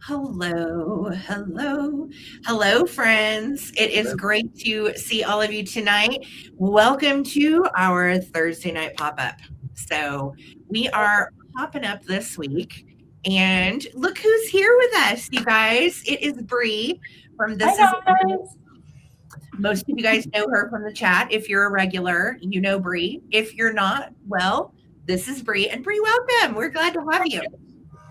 Hello, hello, hello, friends. It is great to see all of you tonight. Welcome to our Thursday night pop up. So, we are popping up this week, and look who's here with us, you guys. It is Bree from Hi This Is. guys. Most of you guys know her from the chat. If you're a regular, you know Bree. If you're not, well, this is Bree. And Bree, welcome. We're glad to have you.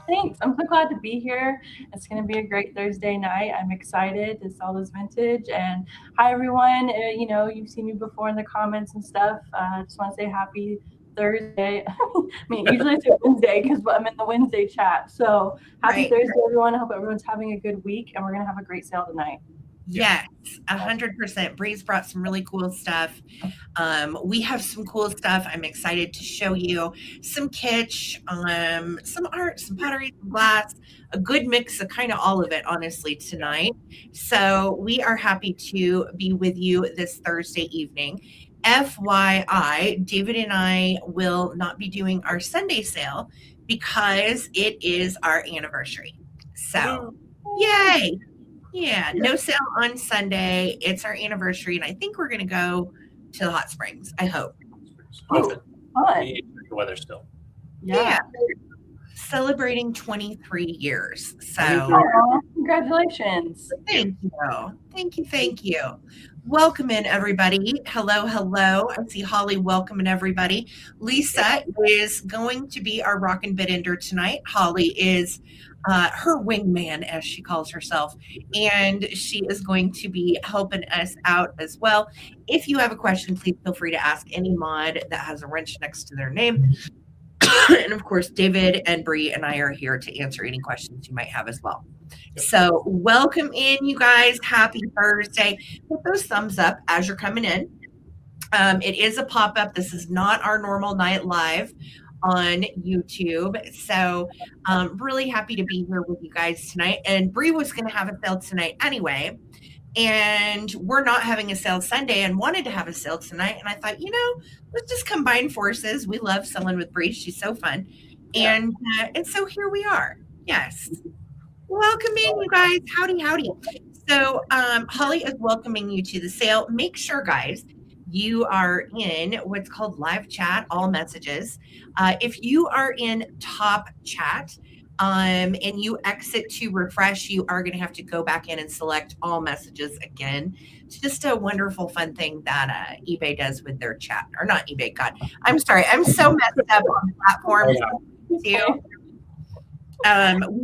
Thanks. I'm so glad to be here. It's going to be a great Thursday night. I'm excited to sell this vintage. And hi everyone. You've seen me before in the comments and stuff. I just want to say happy Thursday. I mean, usually it's Wednesday because I'm in the Wednesday chat. So happy Thursday, everyone. I hope everyone's having a good week, and we're going to have a great sale tonight. Yes, 100%. Bree's brought some really cool stuff. We have some cool stuff. I'm excited to show you some kitsch, some art, some pottery, some glass, a good mix of kind of all of it, honestly, tonight. So we are happy to be with you this Thursday evening. FYI, David and I will not be doing our Sunday sale because it is our anniversary. So, yay! Yeah, no sale on Sunday. It's our anniversary, and I think we're going to go to the hot springs. I hope. Fun. The weather still. Yeah. Celebrating 23 years. So, congratulations. Thank you. Thank you. Welcome in, everybody. Hello. I see Holly welcoming everybody. Lisa is going to be our rockin' bit ender tonight. Holly is her wingman, as she calls herself, and she is going to be helping us out as well. If you have a question, please feel free to ask any mod that has a wrench next to their name. And of course, David and Bree and I are here to answer any questions you might have as well. So welcome in, you guys. Happy Thursday. Hit those thumbs up as you're coming in. It is a pop-up. This is not our normal night live on YouTube. So really happy to be here with you guys tonight. And Bree was going to have a sale tonight anyway. And we're not having a sale Sunday and wanted to have a sale tonight. And I thought, let's just combine forces. We love selling with Bree. She's so fun. Yeah. And so here we are. Yes. Welcome in, you guys. Howdy. So Holly is welcoming you to the sale. Make sure, guys, you are in what's called live chat, all messages. If you are in top chat and you exit to refresh, you are going to have to go back in and select all messages again. It's just a wonderful, fun thing that eBay does with their chat. Or not eBay, God. I'm sorry. I'm so messed up on platforms. We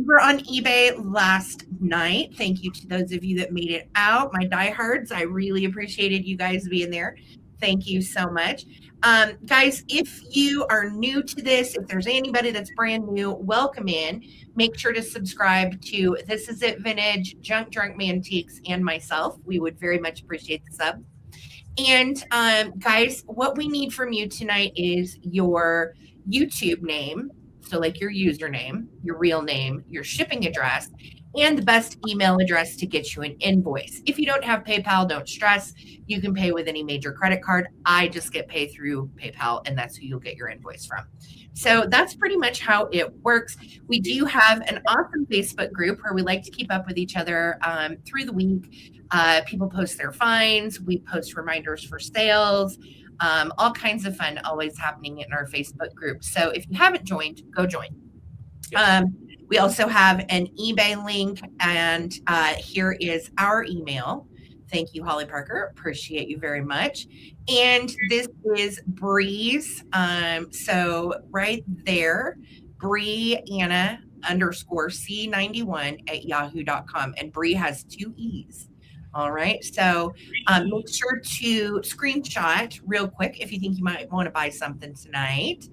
were on eBay last night. Thank you to those of you that made it out. My diehards, I really appreciated you guys being there. Thank you so much. Guys, if you are new to this, if there's anybody that's brand new, welcome in. Make sure to subscribe to This Is It Vintage, Junk Drunk Mantiques, and myself. We would very much appreciate the sub. And guys, what we need from you tonight is your YouTube name. So like your username, your real name, your shipping address, and the best email address to get you an invoice. If you don't have PayPal, don't stress. You can pay with any major credit card. I just get paid through PayPal, and that's who you'll get your invoice from. So that's pretty much how it works. We do have an awesome Facebook group where we like to keep up with each other through the week. People post their finds. We post reminders for sales. All kinds of fun always happening in our Facebook group. So if you haven't joined, go join. We also have an eBay link, and here is our email. Thank you, Holly Parker. Appreciate you very much. And this is Bree's. So right there, Bree Anna _C91 at yahoo.com. And Bree has 2 E's. All right. So make sure to screenshot real quick if you think you might want to buy something tonight.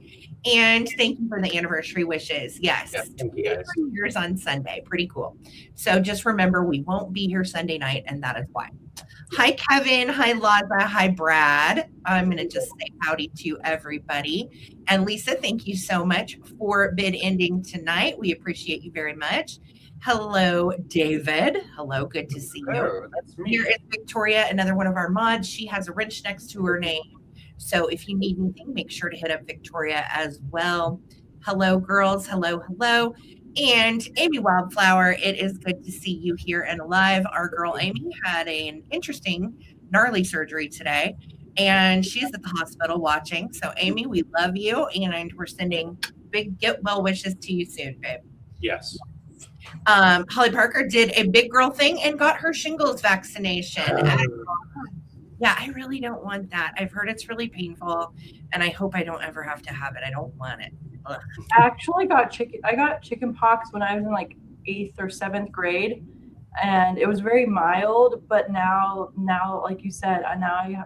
And thank you for the anniversary wishes. Yes. Yeah, thank you guys. 3 years on Sunday. Pretty cool. So just remember, we won't be here Sunday night, and that is why. Hi, Kevin. Hi, Laza. Hi, Brad. I'm going to just say howdy to everybody. And Lisa, thank you so much for bid ending tonight. We appreciate you very much. Hello, David. Hello, good to see you. Oh, that's me. Here is Victoria, another one of our mods. She has a wrench next to her name. So if you need anything, make sure to hit up Victoria as well. Hello, girls. Hello. And Amy Wildflower, it is good to see you here and alive. Our girl Amy had an interesting, gnarly surgery today, and she's at the hospital watching. So, Amy, we love you, and we're sending big get well wishes to you soon, babe. Yes. Holly Parker did a big girl thing and got her shingles vaccination. Yeah, I really don't want that. I've heard it's really painful, and I hope I don't ever have to have it. I don't want it. Ugh. I actually got chicken pox when I was in like 8th or 7th grade, and it was very mild. But now, like you said, I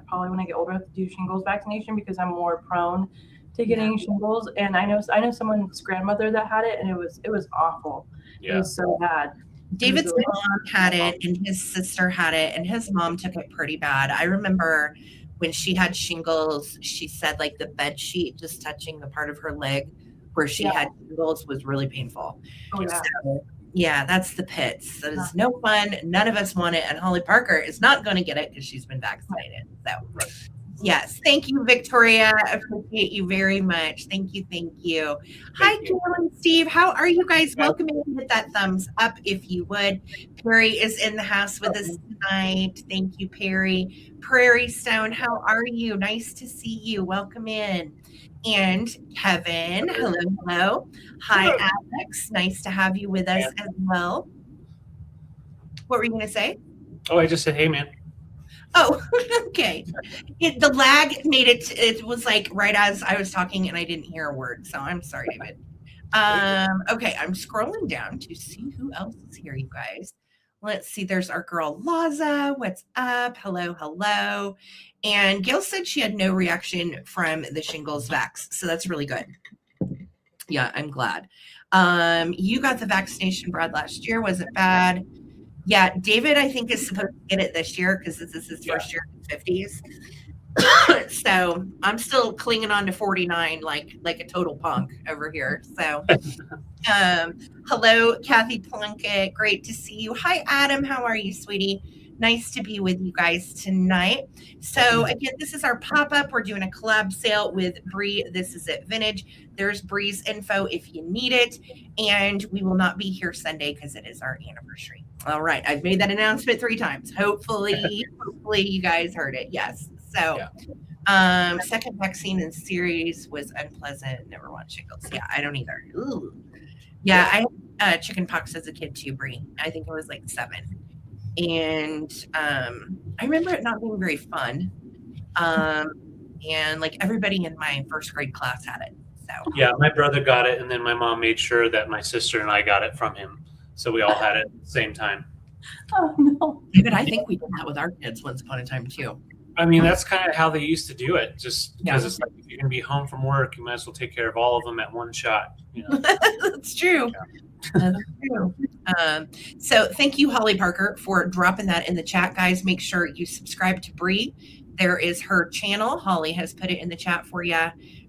probably when I get older have to do shingles vaccination because I'm more prone to getting shingles. And I know someone's grandmother that had it, and it was awful. Yeah. It was so bad. David's mom had it, and his sister had it, and his mom took it pretty bad. I remember when she had shingles, she said like the bed sheet just touching the part of her leg where she had shingles was really painful. Oh, yeah. So, yeah, that's the pits. That is no fun. None of us want it, and Holly Parker is not going to get it because she's been vaccinated. So, yes, thank you, Victoria. I appreciate you very much. Thank you. Hi, Gail and Steve. How are you guys? Welcome in. Hit that thumbs up if you would. Perry is in the house with us tonight. Thank you, Perry. Prairie Stone, how are you? Nice to see you. Welcome in. And Kevin, hello. Hi, Alex. Nice to have you with us as well. What were you going to say? Oh, I just said, hey, man. Oh, okay. The lag made it was like right as I was talking and I didn't hear a word. So I'm sorry, David. Okay, I'm scrolling down to see who else is here, you guys. Let's see. There's our girl Laza. What's up? Hello. And Gail said she had no reaction from the shingles vax. So that's really good. Yeah, I'm glad. You got the vaccination, Brad, last year. Was it bad? Yeah, David, I think, is supposed to get it this year because this is his first year in his 50s. So I'm still clinging on to 49 like a total punk over here. So hello, Kathy Plunkett. Great to see you. Hi, Adam. How are you, sweetie? Nice to be with you guys tonight. So again, this is our pop-up. We're doing a collab sale with Bree. This is it, Vintage. There's Bree's info if you need it. And we will not be here Sunday because it is our anniversary. All right. I've made that announcement 3 times. Hopefully you guys heard it. Yes. So second vaccine in series was unpleasant. Never want shingles. Yeah, I don't either. Ooh. Yeah, I had chicken pox as a kid too, Bree. I think I was like 7. And I remember it not being very fun. And like everybody in my first grade class had it. So yeah, my brother got it, and then my mom made sure that my sister and I got it from him. So we all had it at the same time. Oh no. David, I think we did that with our kids once upon a time too. I mean, that's kind of how they used to do it. Just because it's like if you're gonna be home from work, you might as well take care of all of them at one shot. You know? That's true. Yeah. That's true. So thank you, Holly Parker, for dropping that in the chat, guys. Make sure you subscribe to Bree. There is her channel. Holly has put it in the chat for you.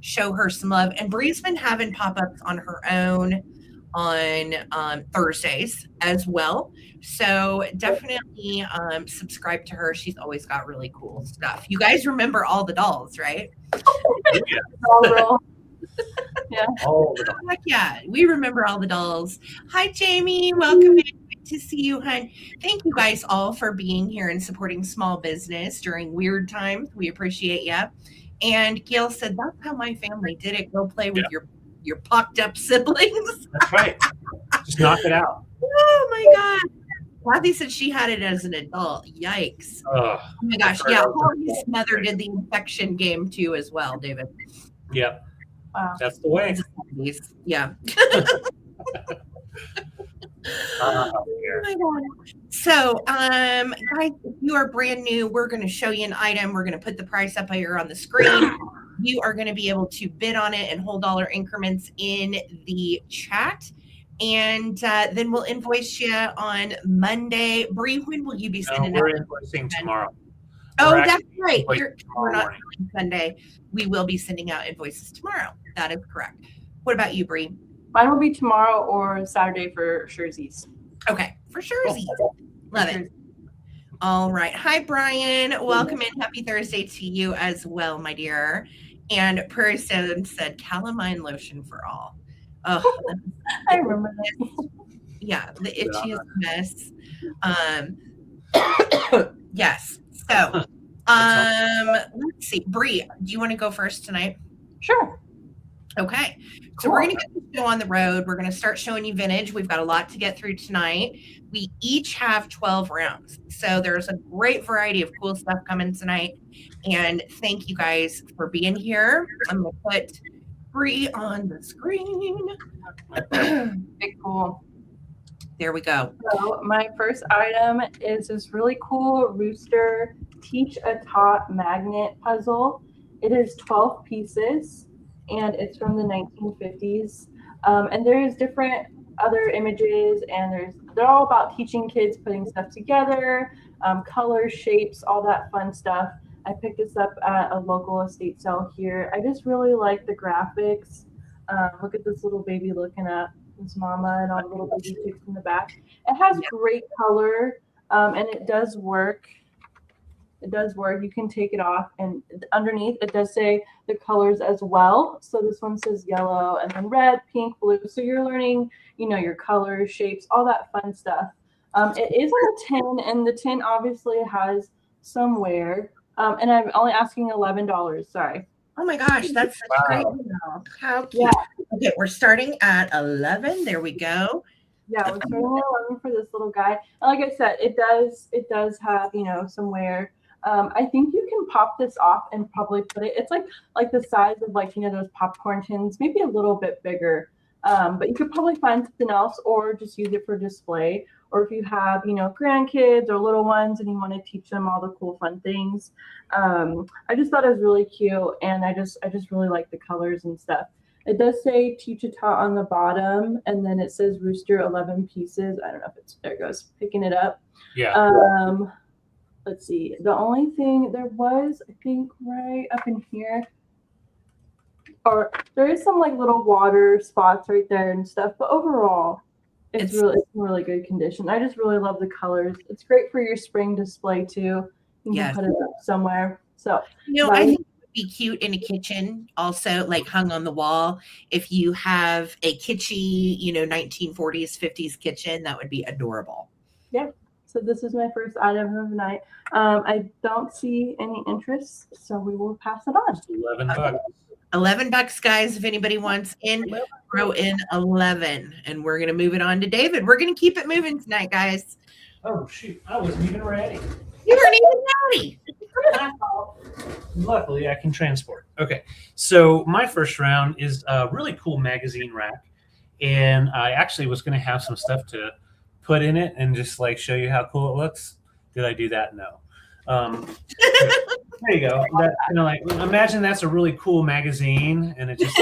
Show her some love. And Bree's been having pop-ups on her own on Thursdays as well. So definitely subscribe to her. She's always got really cool stuff. You guys remember all the dolls, right? Yeah. Heck yeah, we remember all the dolls. Hi, Jamie. Welcome in. Good to see you, hon. Thank you guys all for being here and supporting small business during weird times. We appreciate you. And Gail said, that's how my family did it. Go play with your pucked up siblings. That's right. Just knock it out. Oh, my God. Kathy said she had it as an adult. Yikes. Oh my gosh. Yeah. Holly's mother did the infection game too as well, David. Yep. Wow. That's the way. Yeah. Oh my God. So, guys, if you are brand new, we're going to show you an item. We're going to put the price up here on the screen. You are going to be able to bid on it and whole dollar increments in the chat. And then we'll invoice you on Monday. Bree, when will you be sending we're invoicing tomorrow. Oh, that's right. We're not Sunday. We will be sending out invoices tomorrow. That is correct. What about you, Bree? Mine will be tomorrow or Saturday for Sherzies. Okay, for Sherzies. Love it. All right. Hi, Brian. Welcome in. Happy Thursday to you as well, my dear. And Prairie Stone said calamine lotion for all. Oh, I remember that. yeah, the itchiest mess. Um, yes. So, let's see. Bree, do you want to go first tonight? Sure. Okay. So Cool. we're going to get the show on the road. We're going to start showing you vintage. We've got a lot to get through tonight. We each have 12 rounds. So there's a great variety of cool stuff coming tonight. And thank you guys for being here. I'm going to put Bree on the screen. Very cool. There we go. So my first item is this really cool Rooster Teach a Tot magnet puzzle. It is 12 pieces and it's from the 1950s. And there's different other images and they're all about teaching kids putting stuff together, colors, shapes, all that fun stuff. I picked this up at a local estate sale here. I just really like the graphics. Look at this little baby looking at his mama and all the little baby chicks in the back. It has great color, and it does work. It does work. You can take it off, and underneath it does say the colors as well. So this one says yellow, and then red, pink, blue. So you're learning, your colors, shapes, all that fun stuff. It is on a tin, and the tin obviously has some wear. And I'm only asking $11. Sorry. Oh my gosh, that's such a great email. How cute. Yeah. Okay, we're starting at 11. There we go. Yeah, we're starting at 11 for this little guy. And like I said, it does have, some wear. I think you can pop this off and probably put it. It's like the size of those popcorn tins, maybe a little bit bigger. But you could probably find something else or just use it for display. Or if you have, grandkids or little ones and you want to teach them all the cool, fun things. I just thought it was really cute, and I just really like the colors and stuff. It does say Teach a Tot on the bottom, and then it says Rooster 11 pieces. I don't know if it's there. It goes picking it up. Yeah. Let's see. The only thing there was, I think, right up in here, or there is some little water spots right there and stuff. But overall, it's in really good condition. I just really love the colors. It's great for your spring display too. You can put it up somewhere. So I think it would be cute in a kitchen, also hung on the wall. If you have a kitschy, 1940s, 50s kitchen, that would be adorable. Yeah. So this is my first item of the night. I don't see any interest, so we will pass it on. $11. $11, guys. If anybody wants in, throw in 11, and we're gonna move it on to David. We're gonna keep it moving tonight, guys. Oh shoot! I wasn't even ready. You weren't even ready. Luckily, I can transport. Okay, so my first round is a really cool magazine rack, and I actually was going to have some stuff to put in it and just show you how cool it looks. Did I do that? No. There you go. Imagine that's a really cool magazine, and it just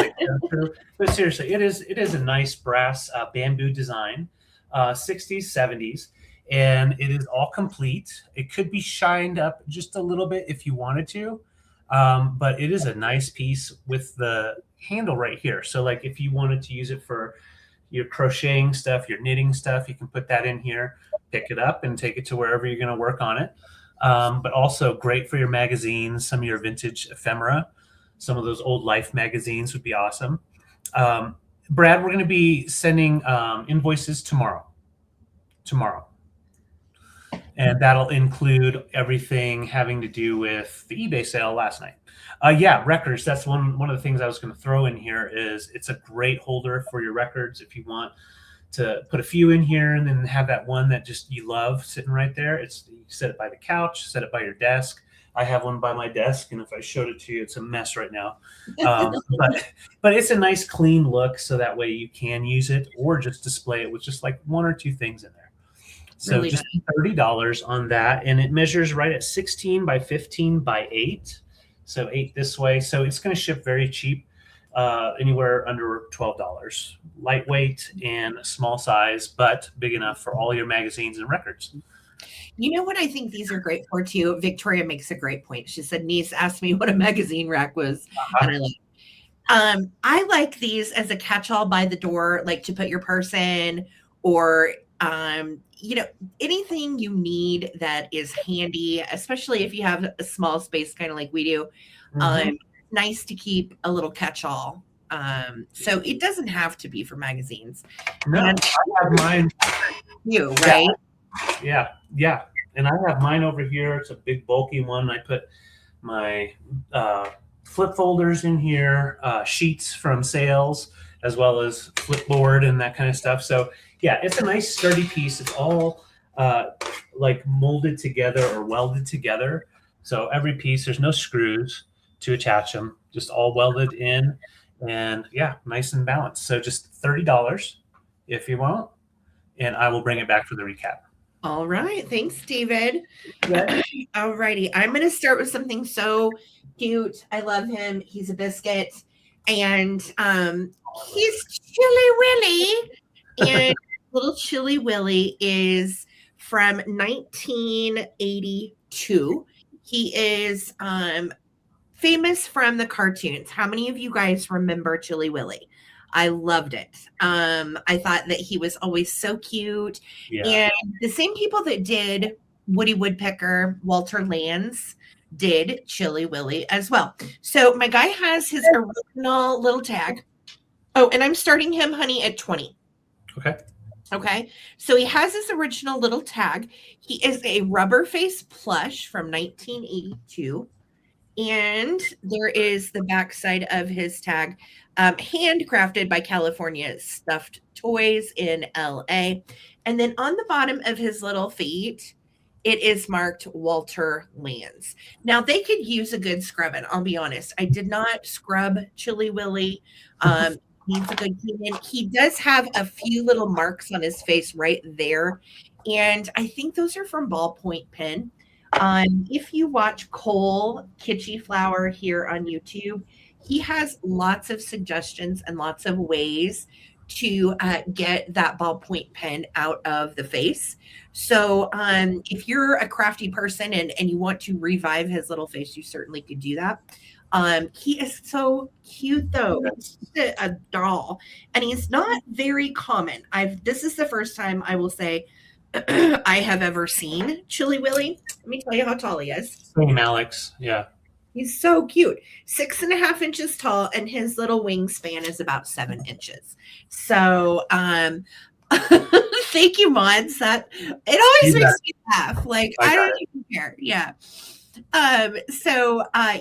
But seriously, it is a nice brass bamboo design, 60s, 70s, and it is all complete. It could be shined up just a little bit if you wanted to, but it is a nice piece with the handle right here. So if you wanted to use it for your crocheting stuff, your knitting stuff, you can put that in here, pick it up, and take it to wherever you're going to work on it. But also great for your magazines, some of your vintage ephemera, some of those old Life magazines would be awesome. Brad, we're going to be sending invoices tomorrow. And that'll include everything having to do with the eBay sale last night. Records. That's one of the things I was going to throw in here. Is it's a great holder for your records if you want to put a few in here and then have that one that just you love sitting right there. You set it by the couch, set it by your desk. I have one by my desk, and if I showed it to you, it's a mess right now. But it's a nice, clean look, so that way you can use it or just display it with just one or two things in there. So really just $30 on that, and it measures right at 16 by 15 by 8. So 8 this way. So it's going to ship very cheap, anywhere under $12. Lightweight and small size, but big enough for all your magazines and records. You know what I think these are great for too? Victoria makes a great point. She said, niece asked me what a magazine rack was. And I like these as a catch-all by the door, to put your purse in, or anything you need that is handy, especially if you have a small space, kind of like we do. Nice to keep a little catch-all So it doesn't have to be for magazines. No, And I have mine. you, right? Yeah. And I have mine over here. It's a big bulky one. I put my flip folders in here, sheets from sales, as well as flipboard and that kind of stuff. So yeah, it's a nice sturdy piece. It's all like molded together or welded together. So every piece, there's no screws to attach them, just all welded in, and yeah, nice and balanced. So just $30 if you want, and I will bring it back for the recap. All right. Thanks, David. Yeah. All righty. I'm going to start with something so cute. I love him. He's a biscuit. And he's Chilly Willy. And little Chilly Willy is from 1982. He is famous from the cartoons. How many of you guys remember Chilly Willy? I loved it. I thought that he was always so cute. Yeah. And the same people that did Woody Woodpecker, Walter Lantz, did Chilly Willy as well. So my guy has his original little tag. Oh, and I'm starting him, honey, at 20. Okay. So he has his original little tag. He is a rubber face plush from 1982. And there is the backside of his tag, handcrafted by California Stuffed Toys in LA. And then on the bottom of his little feet, it is marked Walter Lantz. Now they could use a good scrubbing. I'll be honest. I did not scrub Chilly Willy. Needs a good cleaning. He does have a few little marks on his face right there. And I think those are from ballpoint pen. If you watch Cole Kitschy Flower here on YouTube, he has lots of suggestions and lots of ways to get that ballpoint pen out of the face. So if you're a crafty person and you want to revive his little face, you certainly could do that. He is so cute though. He's a doll, and he's not very common. This is the first time I will say I have ever seen Chilly Willy. Let me tell you how tall he is. Same Alex. Yeah. He's so cute. 6.5 inches tall, and his little wingspan is about 7 inches. So thank you, mods. That it always makes me laugh. Like I don't even care. Yeah.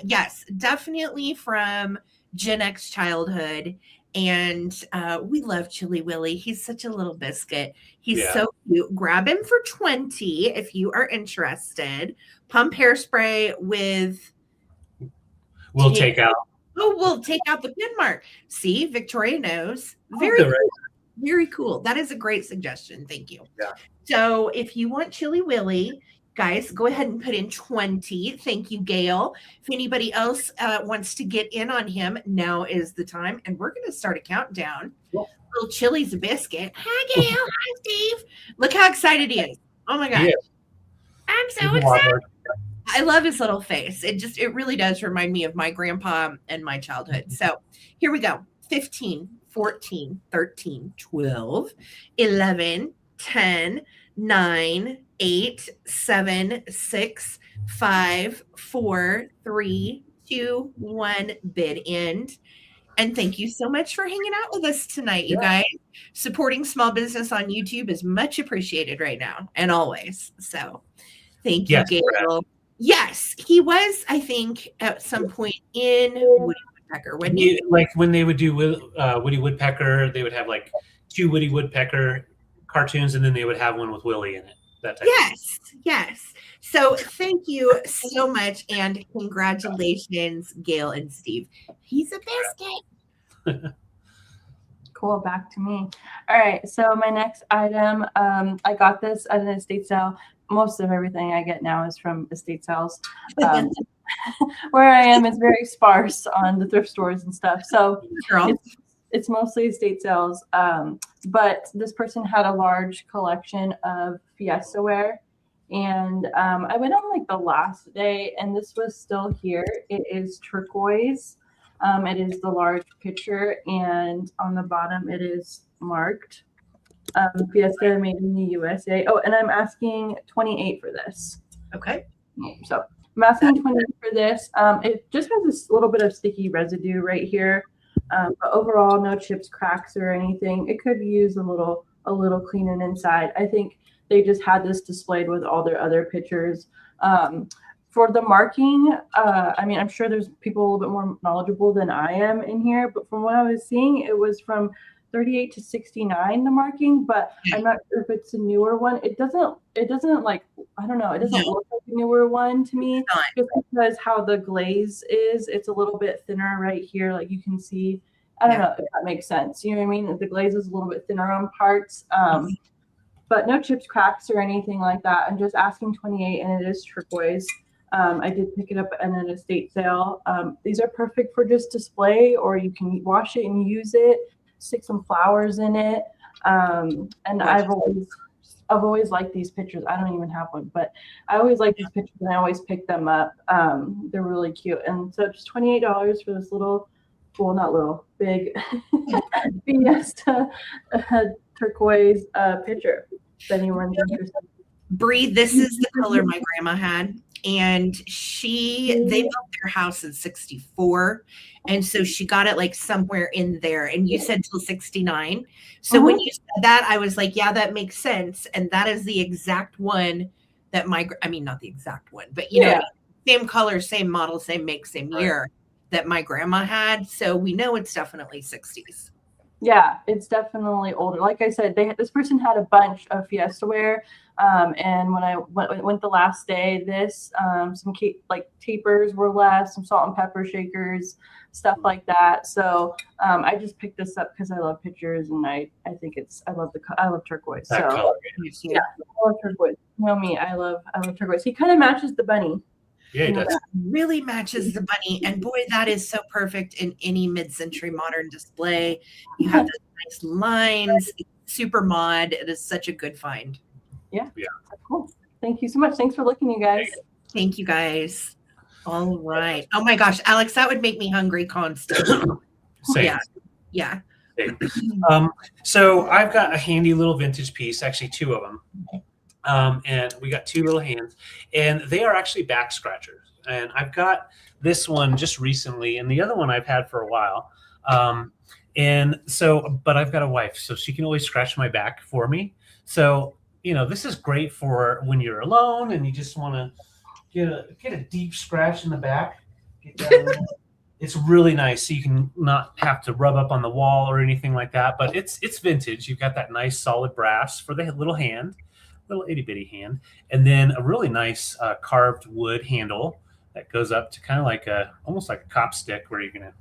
Yes, definitely from Gen X childhood. And we love Chilly Willy. He's such a little biscuit. He's so cute. Grab him for 20 if you are interested. Pump hairspray with we'll take out. Oh, we'll take out the pin mark. See, Victoria knows. Very cool. That is a great suggestion. Thank you. Yeah. So if you want Chilly Willy, guys, go ahead and put in 20. Thank you, Gail. If anybody else wants to get in on him, now is the time. And we're going to start a countdown. Yeah. Little Chilly's a biscuit. Hi, Gail. Hi, Steve. Look how excited he is. Oh, my gosh. Yeah. I'm so excited. I love his little face. It really does remind me of my grandpa and my childhood. So here we go. 15, 14, 13, 12, 11, 10, 9, 8, 7, 6, 5, 4, 3, 2, 1, bid end. And thank you so much for hanging out with us tonight, you guys. Supporting small business on YouTube is much appreciated right now and always. So thank you, Gail. Yes, he was, I think, at some point in Woody Woodpecker. Like when they would do Woody Woodpecker, they would have like 2 Woody Woodpecker cartoons, and then they would have one with Willy in it. That type yes. So thank you so much, and congratulations, Gail and Steve. He's a biscuit. Cool. Back to me. All right. So my next item, I got this at an estate sale. Most of everything I get now is from estate sales. Where I am is very sparse on the thrift stores and stuff. So it's mostly estate sales. But this person had a large collection of Fiesta ware. And I went on like the last day, and this was still here. It is turquoise. It is the large picture, and on the bottom it is marked Fiesta, made in the USA. Oh, and I'm asking 28 for this. Okay. So I'm asking 28 for this. It just has this little bit of sticky residue right here. But overall, no chips, cracks, or anything. It could use a little cleaning inside. I think they just had this displayed with all their other pictures. For the marking, I mean, I'm sure there's people a little bit more knowledgeable than I am in here, but from what I was seeing, it was from 38 to 69, the marking, but I'm not sure if it's a newer one. It doesn't like, I don't know, it doesn't look like a newer one to me, just because how the glaze is, it's a little bit thinner right here, like you can see. I don't know if that makes sense. You know what I mean? The glaze is a little bit thinner on parts. But no chips, cracks, or anything like that. I'm just asking 28, and it is turquoise. I did pick it up at an estate sale. These are perfect for just display, or you can wash it and use it, stick some flowers in it. And I've always liked these pictures. I don't even have one, but I always like these pictures, and I always pick them up. They're really cute. And so just $28 for this little, well, not little, big Fiesta turquoise picture. If anyone's interested. Bree, this is the color my grandma had. And they built their house in 64. And so she got it like somewhere in there. And you said till 69. So when you said that, I was like, yeah, that makes sense. And that is the exact one that not the exact one, but you know, same color, same model, same make, same year that my grandma had. So we know it's definitely 60s. Yeah, it's definitely older. Like I said, this person had a bunch of Fiesta wear. And when I went the last day, some tapers were left, some salt and pepper shakers, stuff like that. So I just picked this up because I love pictures, and I think I love turquoise. That so color. yeah, I love turquoise. You know me, I love turquoise. He kind of matches the bunny. Yeah, he does. Really matches the bunny, and boy, that is so perfect in any mid-century modern display. You have those nice lines, super mod. It is such a good find. Yeah. Cool. Thank you so much. Thanks for looking, you guys. Thank you, guys. All right. Oh my gosh, Alex, that would make me hungry constantly. Same. Yeah. Same. So I've got a handy little vintage piece, actually two of them. And we got two little hands, and they are actually back scratchers. And I've got this one just recently, and the other one I've had for a while. But I've got a wife, so she can always scratch my back for me. So, you know, this is great for when you're alone and you just want to get a deep scratch in the back. It's really nice, so you can not have to rub up on the wall or anything like that. But it's vintage. You've got that nice solid brass for the little hand. Little itty bitty hand, and then a really nice carved wood handle that goes up to kind of like almost like a cop stick, where you're gonna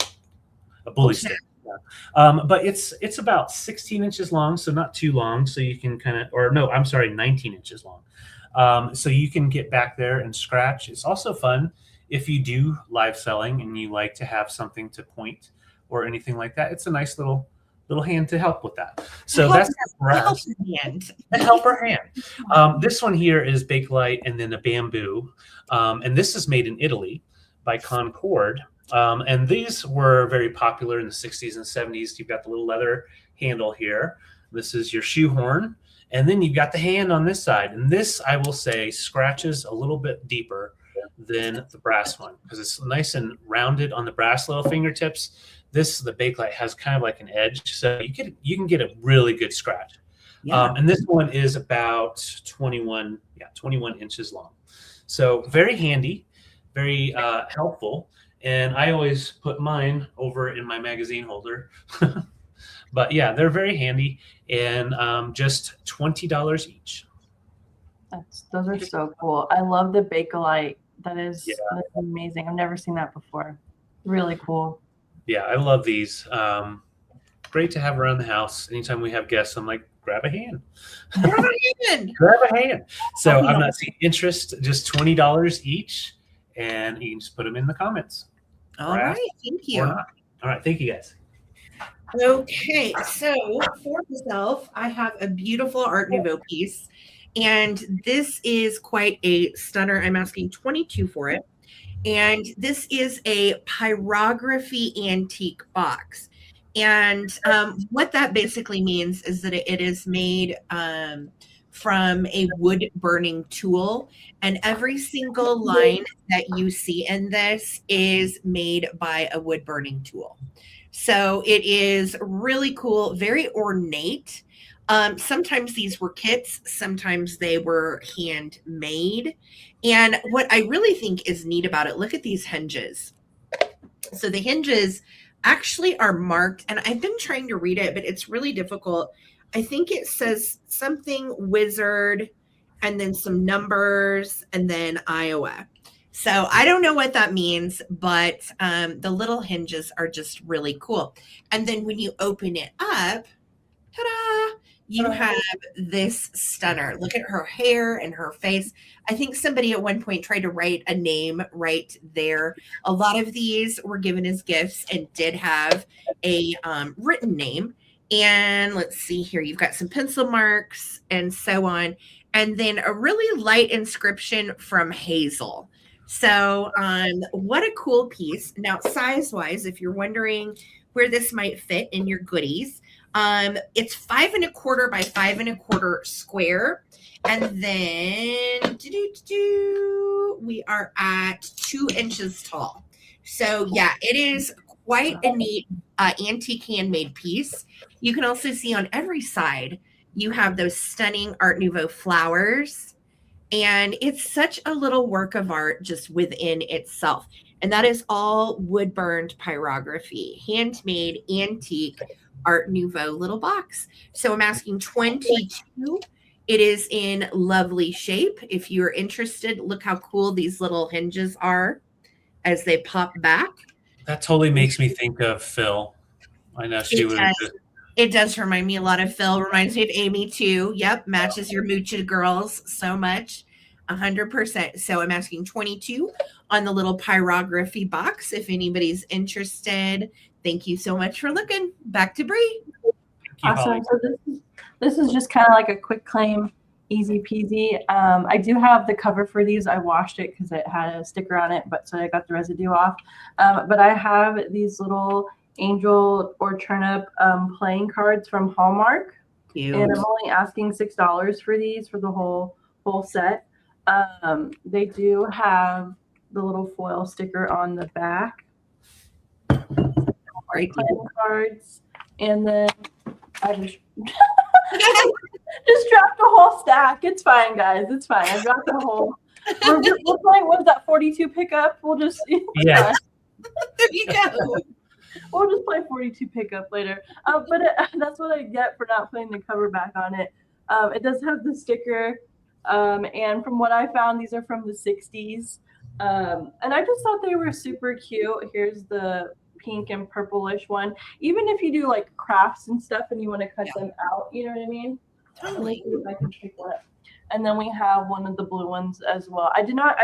a bully stick. Yeah. But it's about 16 inches long, so not too long. So you can 19 inches long. So you can get back there and scratch. It's also fun if you do live selling and you like to have something to point or anything like that. It's a nice little hand to help with that. So that's the helper hand. This one here is Bakelite and then a bamboo. And this is made in Italy by Concord. And these were very popular in the 60s and 70s. You've got the little leather handle here. This is your shoehorn. And then you've got the hand on this side. And this, I will say, scratches a little bit deeper than the brass one because it's nice and rounded on the brass little fingertips. The Bakelite has kind of like an edge, so you can get a really good scratch. Yeah. And this one is about 21 inches long. So very handy, very helpful. And I always put mine over in my magazine holder. But yeah, they're very handy, and just $20 each. Those are so cool. I love the Bakelite. That's amazing. I've never seen that before. Really cool. Yeah, I love these. Great to have around the house. Anytime we have guests, I'm like, grab a hand. Grab a hand. Grab a hand. So I'm not seeing interest, just $20 each. And you can just put them in the comments. All right. Thank you. All right. Thank you, guys. Okay. So for myself, I have a beautiful Art Nouveau piece. And this is quite a stunner. I'm asking $22 for it. And this is a pyrography antique box. And what that basically means is that it is made from a wood burning tool. And every single line that you see in this is made by a wood burning tool. So it is really cool, very ornate. Sometimes these were kits, sometimes they were handmade. And what I really think is neat about it, look at these hinges. So the hinges actually are marked, and I've been trying to read it, but it's really difficult. I think it says something wizard and then some numbers and then Iowa. So I don't know what that means, but the little hinges are just really cool. And then when you open it up, ta-da, you have this stunner. Look at her hair and her face. I think somebody at one point tried to write a name right there. A lot of these were given as gifts and did have a written name. And let's see here, you've got some pencil marks and so on. And then a really light inscription from Hazel. So what a cool piece. Now, size-wise, if you're wondering where this might fit in your goodies, it's 5 1/4 by 5 1/4 square. And then we are at 2 inches tall. So yeah, it is quite a neat antique handmade piece. You can also see on every side, you have those stunning Art Nouveau flowers. And it's such a little work of art just within itself. And that is all wood burned pyrography, handmade, antique, Art Nouveau little box. So I'm asking 22. It is in lovely shape. If you're interested, look how cool these little hinges are as they pop back. That totally makes me think of Phil. I know she would. It does remind me a lot of Phil. Reminds me of Amy too. Yep, matches your Moocha girls so much. 100%. So I'm asking 22 on the little pyrography box if anybody's interested. Thank you so much for looking. Back to Bree. Awesome. So this is just kind of like a quick claim, easy peasy. I do have the cover for these. I washed it because it had a sticker on it, but so I got the residue off. But I have these little angel or turnip playing cards from Hallmark. Cute. And I'm only asking $6 for these for the whole set. They do have the little foil sticker on the back. Playing cards, and then I just just dropped a whole stack. It's fine, guys. It's fine. I dropped a whole. We're playing. What is that? 42 pickup. We'll just yeah. There you go. We'll just play 42 pickup later. But that's what I get for not putting the cover back on it. It does have the sticker, and from what I found, these are from the 60s. And I just thought they were super cute. Here's the pink and purplish one. Even if you do like crafts and stuff and you want to cut them out, you know what I mean? Totally. If I can pick one up. And then we have one of the blue ones as well. I did not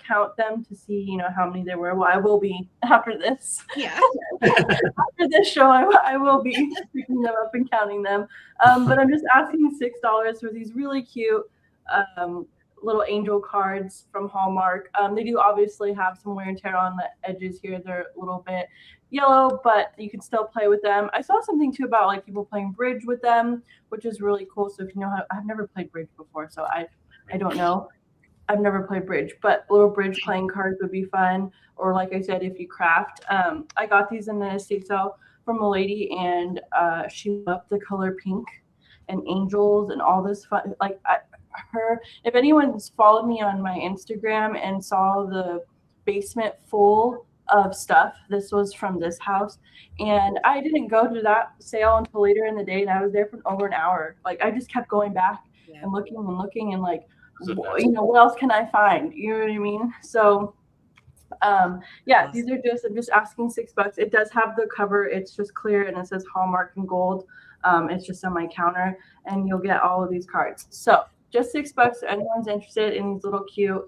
count them to see, you know, how many there were. Well, I will be after this. Yeah. After this show, I will be picking them up and counting them. But I'm just asking $6 for these really cute little angel cards from Hallmark. They do obviously have some wear and tear on the edges here. They're a little bit yellow, but you can still play with them. I saw something too about like people playing bridge with them, which is really cool. So if you know how, I've never played bridge before, so I don't know. I've never played bridge, but little bridge playing cards would be fun. Or like I said, if you craft, I got these in the estate sale from a lady, and she loved the color pink and angels and all this fun. Like if anyone's followed me on my Instagram and saw the basement full of stuff, this was from this house, and I didn't go to that sale until later in the day, and I was there for over an hour. Like I just kept going back and looking and like, you know, what else can I find? You know what I mean? So yeah, these are just, I'm just asking $6. It does have the cover, it's just clear, and it says Hallmark in gold. It's just on my counter, and you'll get all of these cards. So just $6 if anyone's interested in these little cute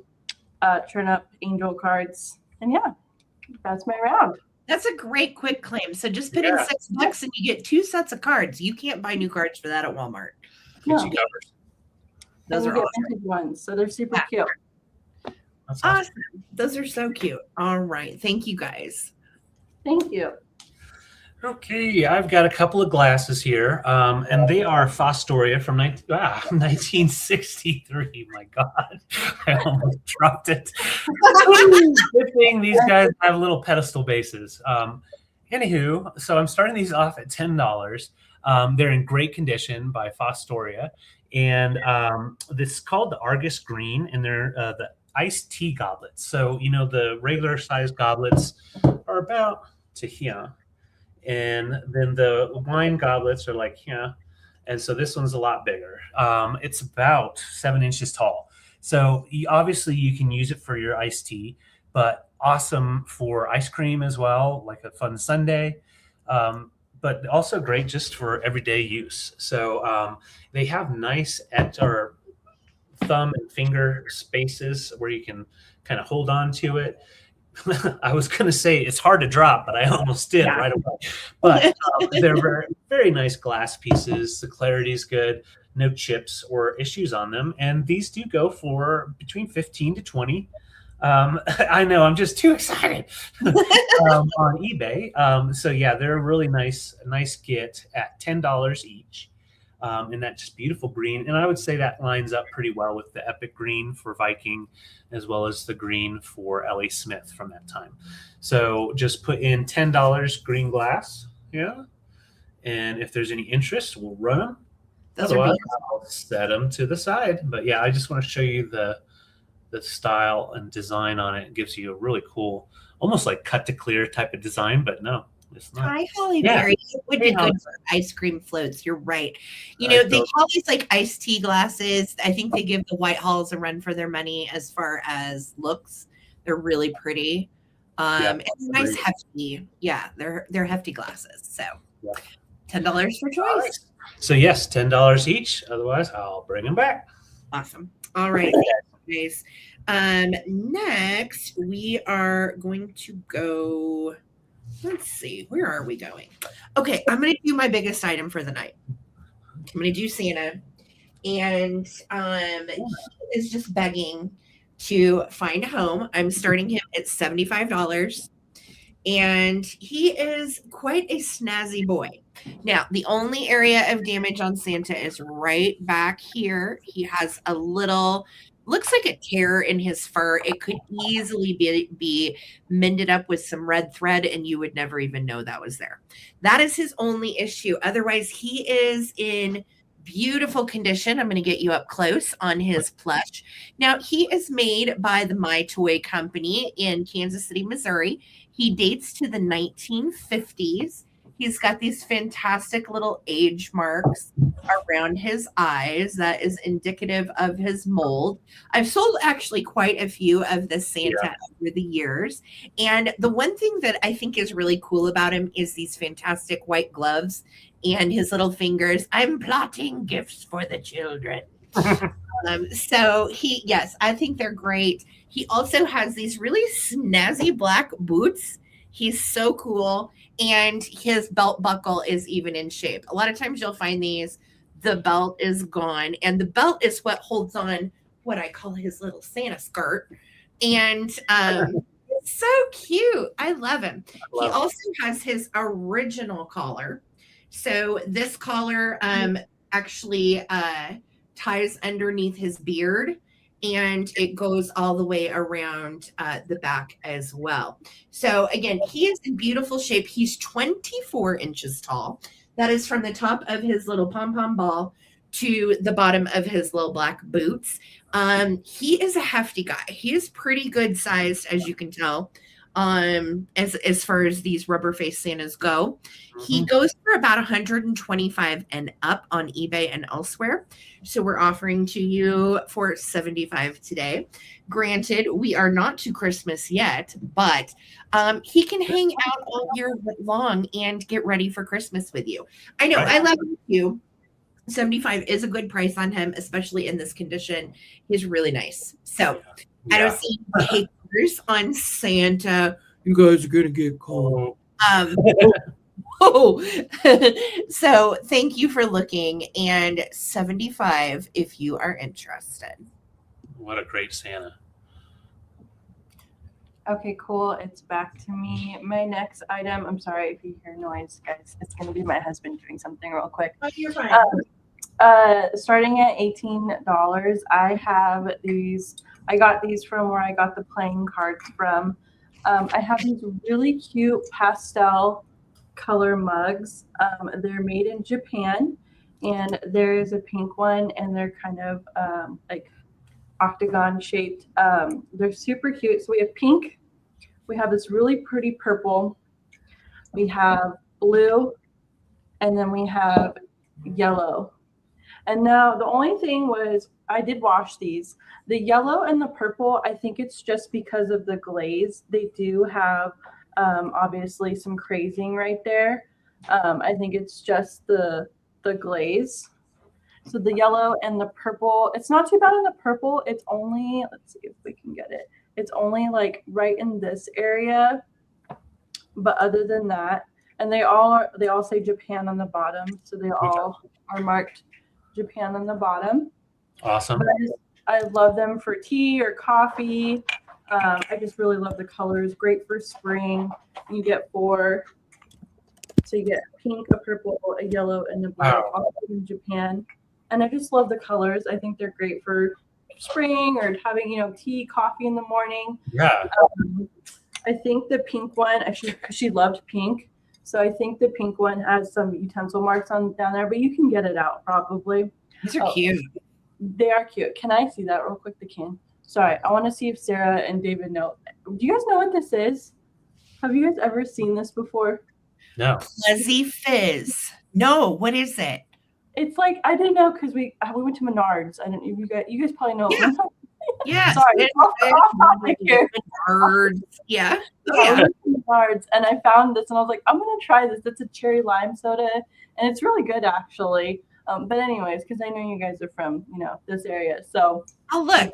turn up angel cards. And yeah, that's my round. That's a great quick claim. So just put in $6 and you get 2 sets of cards. You can't buy new cards for that at Walmart. No. Those are awesome ones. So they're super cute. That's awesome. Those are so cute. All right. Thank you guys. Thank you. Okay, I've got a couple of glasses here, and they are Fostoria from 1963. My God, I almost dropped it. Good thing these guys have little pedestal bases. Anywho, so I'm starting these off at $10. They're in great condition by Fostoria, and this is called the Argus Green, and they're the iced tea goblets. So the regular size goblets are about to here, and then the wine goblets are like here, and so this one's a lot bigger. It's about 7 inches tall. So obviously you can use it for your iced tea, but awesome for ice cream as well, like a fun sundae. But also great just for everyday use. So they have nice or thumb and finger spaces where you can kind of hold on to it. I was going to say it's hard to drop, but I almost did right away. But they're very, very nice glass pieces. The clarity is good, no chips or issues on them, and these do go for between 15 to 20. I know I'm just too excited on eBay. So yeah, they're a really nice get at $10 each. And that just beautiful green. And I would say that lines up pretty well with the epic green for Viking, as well as the green for Ellie Smith from that time. So just put in $10 green glass. Yeah. And if there's any interest, we'll run them. Otherwise, I'll set them to the side. But yeah, I just want to show you the style and design on it. It gives you a really cool, almost like cut to clear type of design, but no. Hi, Holly Berry. It would be good for ice cream floats. You're right. They call these like iced tea glasses. I think they give the Whitehalls a run for their money as far as looks. They're really pretty. And nice hefty. Yeah, they're hefty glasses. So $10 for choice. So yes, $10 each. Otherwise, I'll bring them back. Awesome. All right, guys. Next, we are going to go. Let's see, where are we going? Okay, I'm going to do my biggest item for the night. I'm going to do Santa, and he is just begging to find a home. I'm starting him at $75, and he is quite a snazzy boy. Now, the only area of damage on Santa is right back here. He has a little, looks like a tear in his fur. It could easily be mended up with some red thread, and you would never even know that was there. That is his only issue. Otherwise, he is in beautiful condition. I'm going to get you up close on his plush. Now, he is made by the My Toy Company in Kansas City, Missouri. He dates to the 1950s. He's got these fantastic little age marks around his eyes. That is indicative of his mold. I've sold actually quite a few of the Santa over the years. And the one thing that I think is really cool about him is these fantastic white gloves and his little fingers. I'm plotting gifts for the children. So I think they're great. He also has these really snazzy black boots. He's so cool. And his belt buckle is even in shape. A lot of times you'll find the belt is gone, and the belt is what holds on what I call his little Santa skirt. And it's so cute. I love him. He also has his original collar. So this collar actually ties underneath his beard, and it goes all the way around the back as well. So again, he is in beautiful shape. He's 24 inches tall. That is from the top of his little pom-pom ball to the bottom of his little black boots. He is a hefty guy. He is pretty good sized, as you can tell, as far as these rubber face Santas go. He goes for about 125 and up on eBay and elsewhere. So we're offering to you for 75 today. Granted, we are not to Christmas yet, but he can hang out all year long and get ready for Christmas with you. I know, I love him too. 75 is a good price on him, especially in this condition. He's really nice. So I don't see haters on Santa. You guys are gonna get cold. So thank you for looking, and 75 if you are interested. What a great Santa. Okay, cool. It's back to me. My next item, I'm sorry if you hear noise, guys. It's going to be my husband doing something real quick. Oh, you're fine. Starting at $18, I have these. I got these from where I got the playing cards from. I have these really cute pastel color mugs. They're made in Japan, and there is a pink one, and they're kind of like octagon shaped. They're super cute. So we have pink, we have this really pretty purple, we have blue, and then we have yellow. And now the only thing was I did wash these. The yellow and the purple, I think it's just because of the glaze. They do have obviously some crazing right there. I think it's just the glaze. So the yellow and the purple, it's not too bad on the purple. It's only, let's see if we can get it. It's only like right in this area. But other than that, and they all say Japan on the bottom. So they all are marked Japan on the bottom. Awesome. But I love them for tea or coffee. I just really love the colors. Great for spring. You get 4. So you get a pink, a purple, a yellow, and a blue, all in Japan. And I just love the colors. I think they're great for spring or having, tea, coffee in the morning. Yeah. I think the pink one, she loved pink. So I think the pink one has some utensil marks down there, but you can get it out probably. These are cute. They are cute. Can I see that real quick? The can. Sorry, I want to see if Sarah and David know. Do you guys know what this is? Have you guys ever seen this before? No. Fuzzy Fizz. No, what is it? It's like, I didn't know because we went to Menards. I don't. You guys probably know. Yeah. Yeah. Sorry, off topic here. Birds. Yeah. Yeah. Menards, and I found this, and I was like, I'm gonna try this. It's a cherry lime soda, and it's really good actually. But anyways, because I know you guys are from this area, so I'll look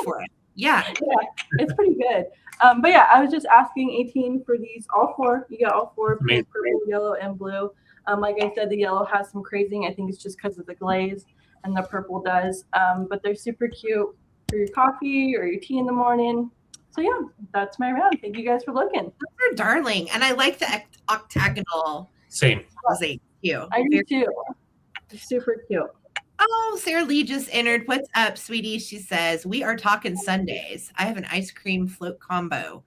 for it. Yeah. Yeah, it's pretty good. But yeah, I was just asking 18 for these, all 4. You got all 4, pink, purple, yellow, and blue. Like I said, the yellow has some crazing. I think it's just because of the glaze, and the purple does. But they're super cute for your coffee or your tea in the morning. So yeah, that's my round. Thank you guys for looking. Those are darling, and I like the octagonal. Same. Thank you. I do too. It's super cute. Oh, Sarah Lee just entered. What's up, sweetie? She says, we are talking Sundays. I have an ice cream float combo.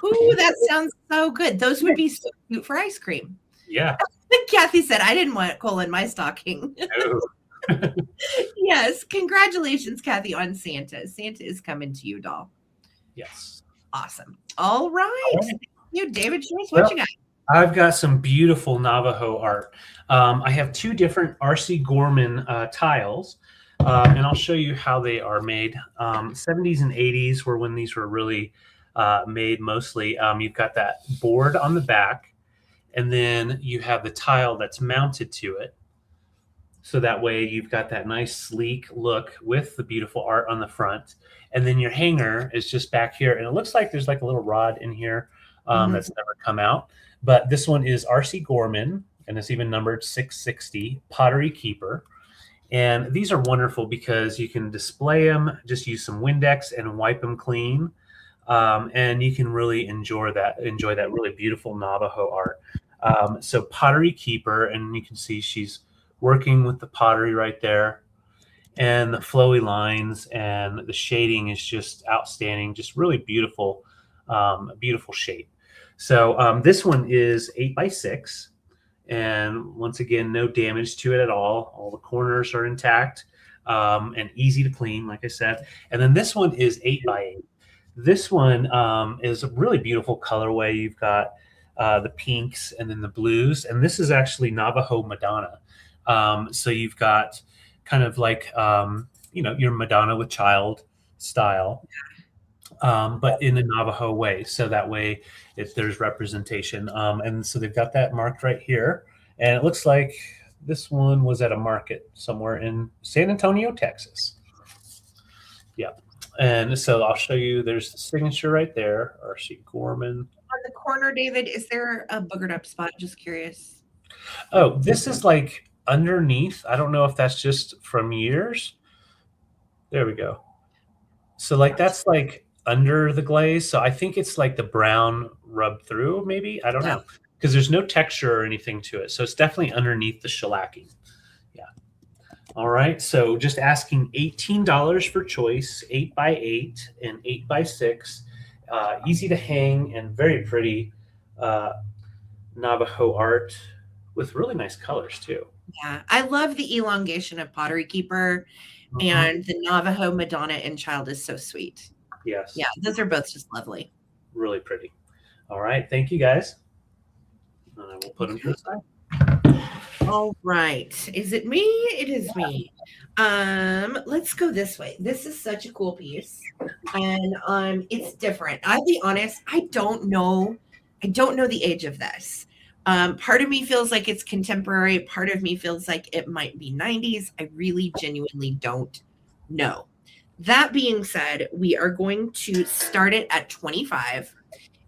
Ooh, that sounds so good. Those would be so cute for ice cream. Yeah. Kathy said, I didn't want coal in my stocking. No. Yes. Congratulations, Kathy, on Santa. Santa is coming to you, doll. Yes. Awesome. All right. Thank you, David. What you got? I've got some beautiful Navajo art. I have 2 different R.C. Gorman tiles, and I'll show you how they are made. 70s and 80s were when these were really made mostly. You've got that board on the back, and then you have the tile that's mounted to it. So that way you've got that nice sleek look with the beautiful art on the front. And then your hanger is just back here. And it looks like there's like a little rod in here that's never come out. But this one is R.C. Gorman, and it's even numbered 660, Pottery Keeper. And these are wonderful because you can display them, just use some Windex and wipe them clean. And you can really enjoy that really beautiful Navajo art. So Pottery Keeper, and you can see she's working with the pottery right there. And the flowy lines and the shading is just outstanding, just really beautiful, beautiful shape. So this one is 8x6, and once again, no damage to it at all. All the corners are intact and easy to clean, like I said. And then this one is 8x8. This one is a really beautiful colorway. You've got the pinks and then the blues, and this is actually Navajo Madonna. So you've got kind of like your Madonna with child style. But in the Navajo way. So that way there's representation. And so they've got that marked right here. And it looks like this one was at a market somewhere in San Antonio, Texas. Yeah. And so I'll show you, there's the signature right there, R.C. Gorman. On the corner, David, is there a boogered up spot? Just curious. Oh, this is like underneath. I don't know if that's just from years. There we go. So like that's like under the glaze. So I think it's like the brown rubbed through, maybe. I don't know, because there's no texture or anything to it. So it's definitely underneath the shellacking. Yeah. All right. So just asking $18 for choice, 8x8 and 8x6. Easy to hang and very pretty. Navajo art with really nice colors too. Yeah, I love the elongation of Pottery Keeper, Mhm. and the Navajo Madonna and Child is so sweet. Yeah, Yes, those are both just lovely. really pretty. All right, thank you guys. I will put them to Okay. the side. All right. Is it me? It is me. Let's go this way. This is such a cool piece. And it's different. I'll be honest, I don't know. I don't know the age of this. Part of me feels like it's contemporary, part of me feels like it might be 90s. I really genuinely don't know. That being said, we are going to start it at 25.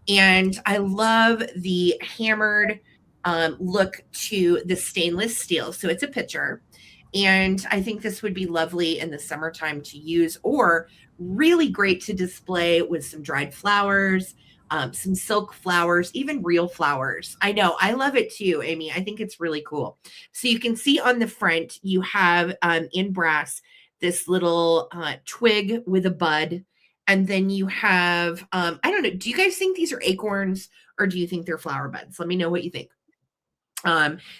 And I love the hammered look to the stainless steel. So it's a pitcher. And I think this would be lovely in the summertime to use, or really great to display with some dried flowers, some silk flowers, even real flowers. I know, I love it too, Amy. I think it's really cool. So you can see on the front, you have in brass this little twig with a bud, and then you have, I don't know, do you guys think these are acorns or do you think they're flower buds? Let me know what you think.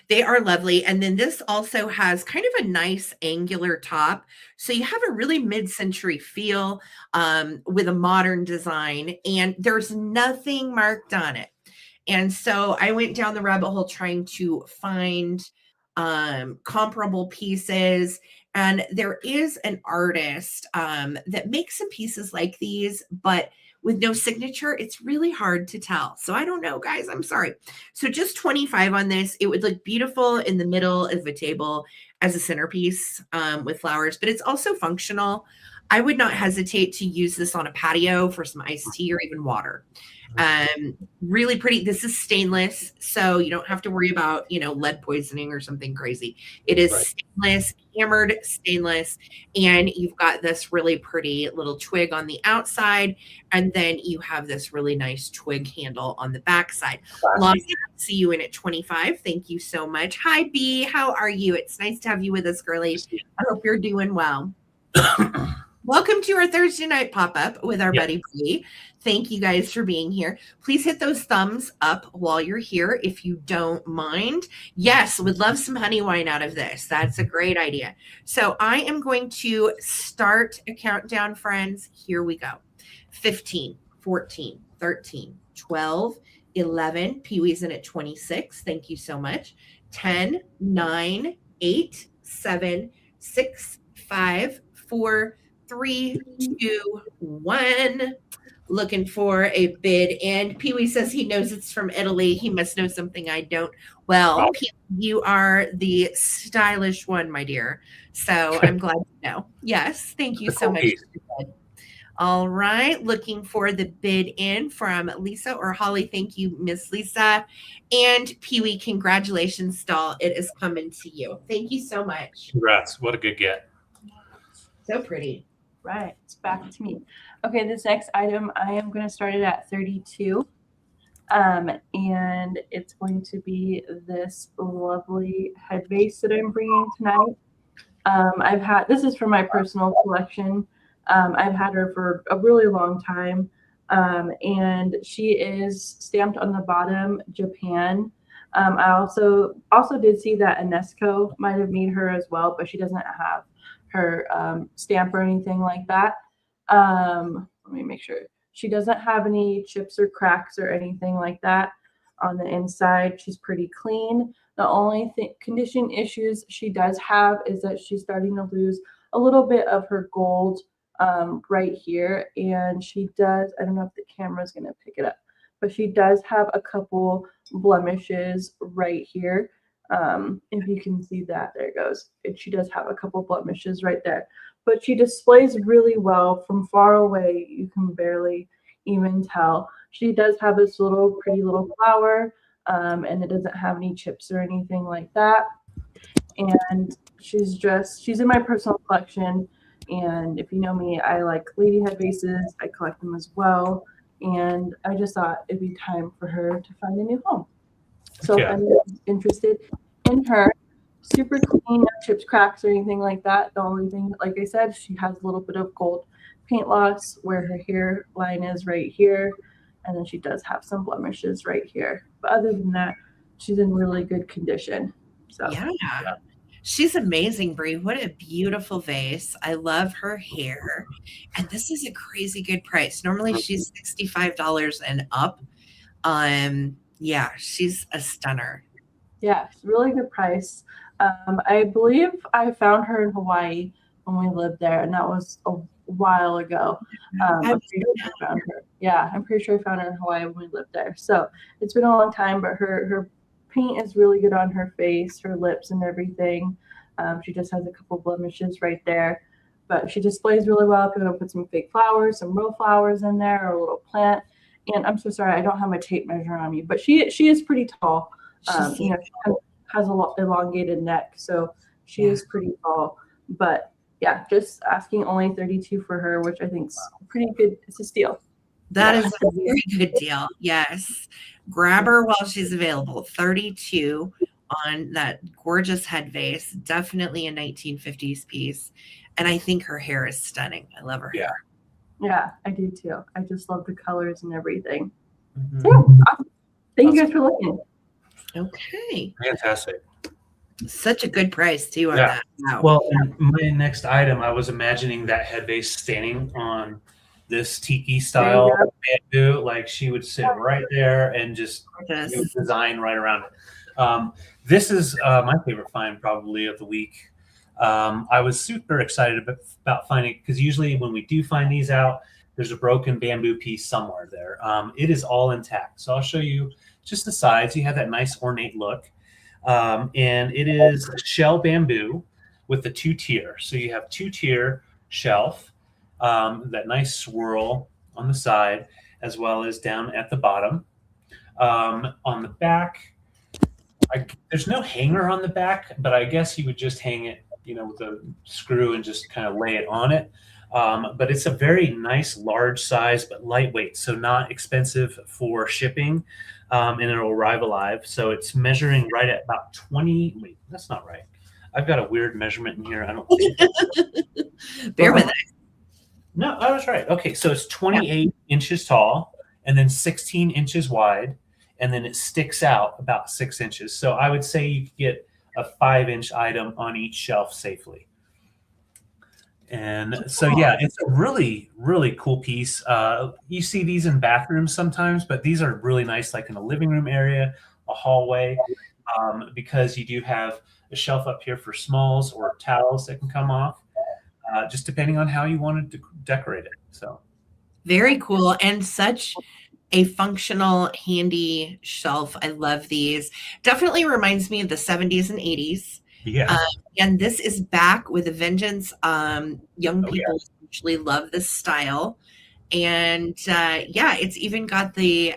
They are lovely. And then this also has kind of a nice angular top. So you have a really mid-century feel with a modern design, and there's nothing marked on it. And so I went down the rabbit hole trying to find comparable pieces. And there is an artist that makes some pieces like these, but with no signature, it's really hard to tell. So I don't know, guys. I'm sorry. So just 25 on this. It would look beautiful in the middle of a table as a centerpiece with flowers, but it's also functional. I would not hesitate to use this on a patio for some iced tea or even water. Really pretty. This is stainless, so you don't have to worry about, lead poisoning or something crazy. It is Right. stainless, hammered stainless, and you've got this really pretty little twig on the outside, and then you have this really nice twig handle on the backside. Lonnie, see you in at 25. Thank you so much. Hi, B. How are you? It's nice to have you with us, girlie. I hope you're doing well. Welcome to our Thursday night pop-up with our buddy Bree. Thank you guys for being here. Please hit those thumbs up while you're here if you don't mind. Yes, would love some honey wine out of this. That's a great idea. So I am going to start a countdown, friends. Here we go. 15, 14, 13, 12, 11. Pee-wee's in at 26. Thank you so much. 10, 9, 8, 7, 6, 5, 4, 3, 2, 1. Looking for a bid. And Pee Wee says he knows it's from Italy. He must know something I don't. Well, Pee, you are the stylish one, my dear. So I'm glad to know. Yes. Thank you so much. All right. Looking for the bid in from Lisa or Holly. Thank you, Miss Lisa. And Pee Wee, congratulations, doll. It is coming to you. Thank you so much. Congrats. What a good get. So pretty. Right, it's back to me. Okay, this next item, I am going to start it at 32. And it's going to be this lovely head vase that I'm bringing tonight. This is for my personal collection. I've had her for a really long time. And she is stamped on the bottom, Japan. I also did see that Unesco might have made her as well, but she doesn't have her stamp or anything like that. Let me make sure. She doesn't have any chips or cracks or anything like that on the inside. She's pretty clean. The only condition issues she does have is that she's starting to lose a little bit of her gold right here. And she does, I don't know if the camera's going to pick it up, but she does have a couple blemishes right here. If you can see that, there it goes. She does have a couple blemishes right there, but she displays really well from far away. You can barely even tell. She does have this pretty little flower, and it doesn't have any chips or anything like that. And she's in my personal collection. And if you know me, I like lady head vases. I collect them as well. And I just thought it'd be time for her to find a new home. So if anyone's interested in her, super clean, no chips, cracks, or anything like that. The only thing, like I said, she has a little bit of gold paint loss where her hairline is right here. And then she does have some blemishes right here. But other than that, she's in really good condition. So Yeah. She's amazing, Bree. What a beautiful vase. I love her hair. And this is a crazy good price. Normally she's $65 and up. Yeah, she's a stunner. yeah, it's a really good price. I believe I found her in Hawaii when we lived there, and that was a while ago. I'm pretty sure I found her. Yeah, I'm pretty sure I found her in Hawaii when we lived there. So it's been a long time, but her paint is really good on her face, her lips, and everything. She just has a couple blemishes right there, but she displays really well. If you want to put some fake flowers, some real flowers in there, or a little plant. And I'm so sorry, I don't have my tape measure on me, but she is pretty tall. She has a elongated neck, so she is pretty tall. But yeah, just asking only 32 for her, which I think is pretty good. It's a steal. That is a very good deal. Yes. Grab her while she's available. 32 on that gorgeous head vase. Definitely a 1950s piece. And I think her hair is stunning. I love her hair. Yeah, I do too. I just love the colors and everything. Mm-hmm. So, awesome. Thank you guys for looking. Okay. Fantastic. Such a good price too on that. Wow. Well, my next item, I was imagining that head vase standing on this tiki style bamboo, like she would sit right there and just design right around it. This is my favorite find probably of the week. I was super excited about finding it because usually when we do find these out, there's a broken bamboo piece somewhere there. It is all intact. So I'll show you just the sides. You have that nice ornate look. And it is shell bamboo with the 2-tier. So you have 2-tier shelf, that nice swirl on the side, as well as down at the bottom. On the back, there's no hanger on the back, but I guess you would just hang it, with a screw and just kind of lay it on it. But it's a very nice, large size, but lightweight, so not expensive for shipping. And it'll arrive alive. So it's measuring right at about 20. Wait, that's not right. I've got a weird measurement in here. I don't think. Bear with it. No, I was right. Okay, so it's 28 inches tall and then 16 inches wide, and then it sticks out about 6 inches. So I would say you could get a 5-inch item on each shelf safely. And so, yeah, it's a really, really cool piece. You see these in bathrooms sometimes, but these are really nice, like in a living room area, a hallway, because you do have a shelf up here for smalls or towels that can come off, just depending on how you want to decorate it. So very cool, and such a functional, handy shelf. I love these. Definitely reminds me of the 70s and 80s. Yeah. And this is back with a vengeance. Young people usually love this style. And it's even got the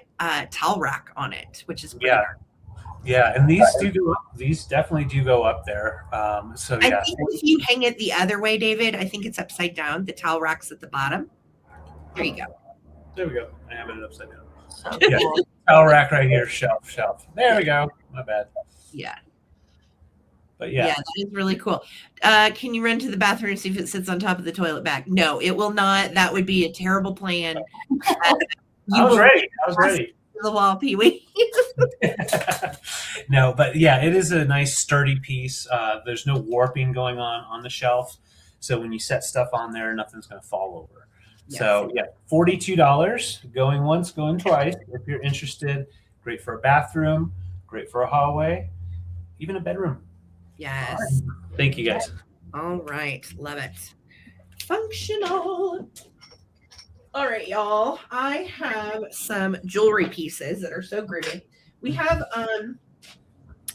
towel rack on it, which is pretty cool. Yeah, and these do go up. These definitely do go up there. I think if you hang it the other way, David, I think it's upside down. The towel rack's at the bottom. There you go. There we go. I have it upside down. So towel rack right here, shelf. There we go. My bad. Yeah. But yeah, that is really cool. Can you run to the bathroom and see if it sits on top of the toilet bag? No, it will not. That would be a terrible plan. I was ready. The wall, Pee-wee. No, but yeah, it is a nice sturdy piece. There's no warping going on the shelf, so when you set stuff on there, nothing's going to fall over. Yes. So yeah, $42, going once, going twice. If you're interested, great for a bathroom, great for a hallway, even a bedroom. Yes. Right. Thank you, guys. All right. Love it. Functional. All right, y'all. I have some jewelry pieces that are so groovy. We have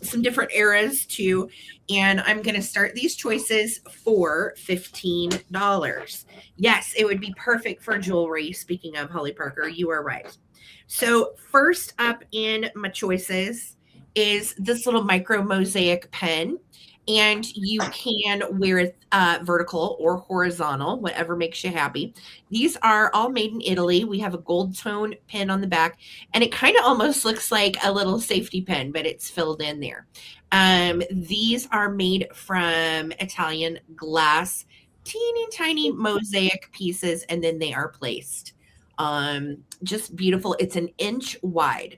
some different eras too, and I'm going to start these choices for $15. Yes, it would be perfect for jewelry. Speaking of Holly Parker, you are right. So first up in my choices is this little micro mosaic pen, and you can wear it vertical or horizontal, whatever makes you happy. These are all made in Italy. We have a gold tone pen on the back, and it kind of almost looks like a little safety pen, but it's filled in there. These are made from Italian glass, teeny tiny mosaic pieces, and then they are placed. Just beautiful. It's an inch wide.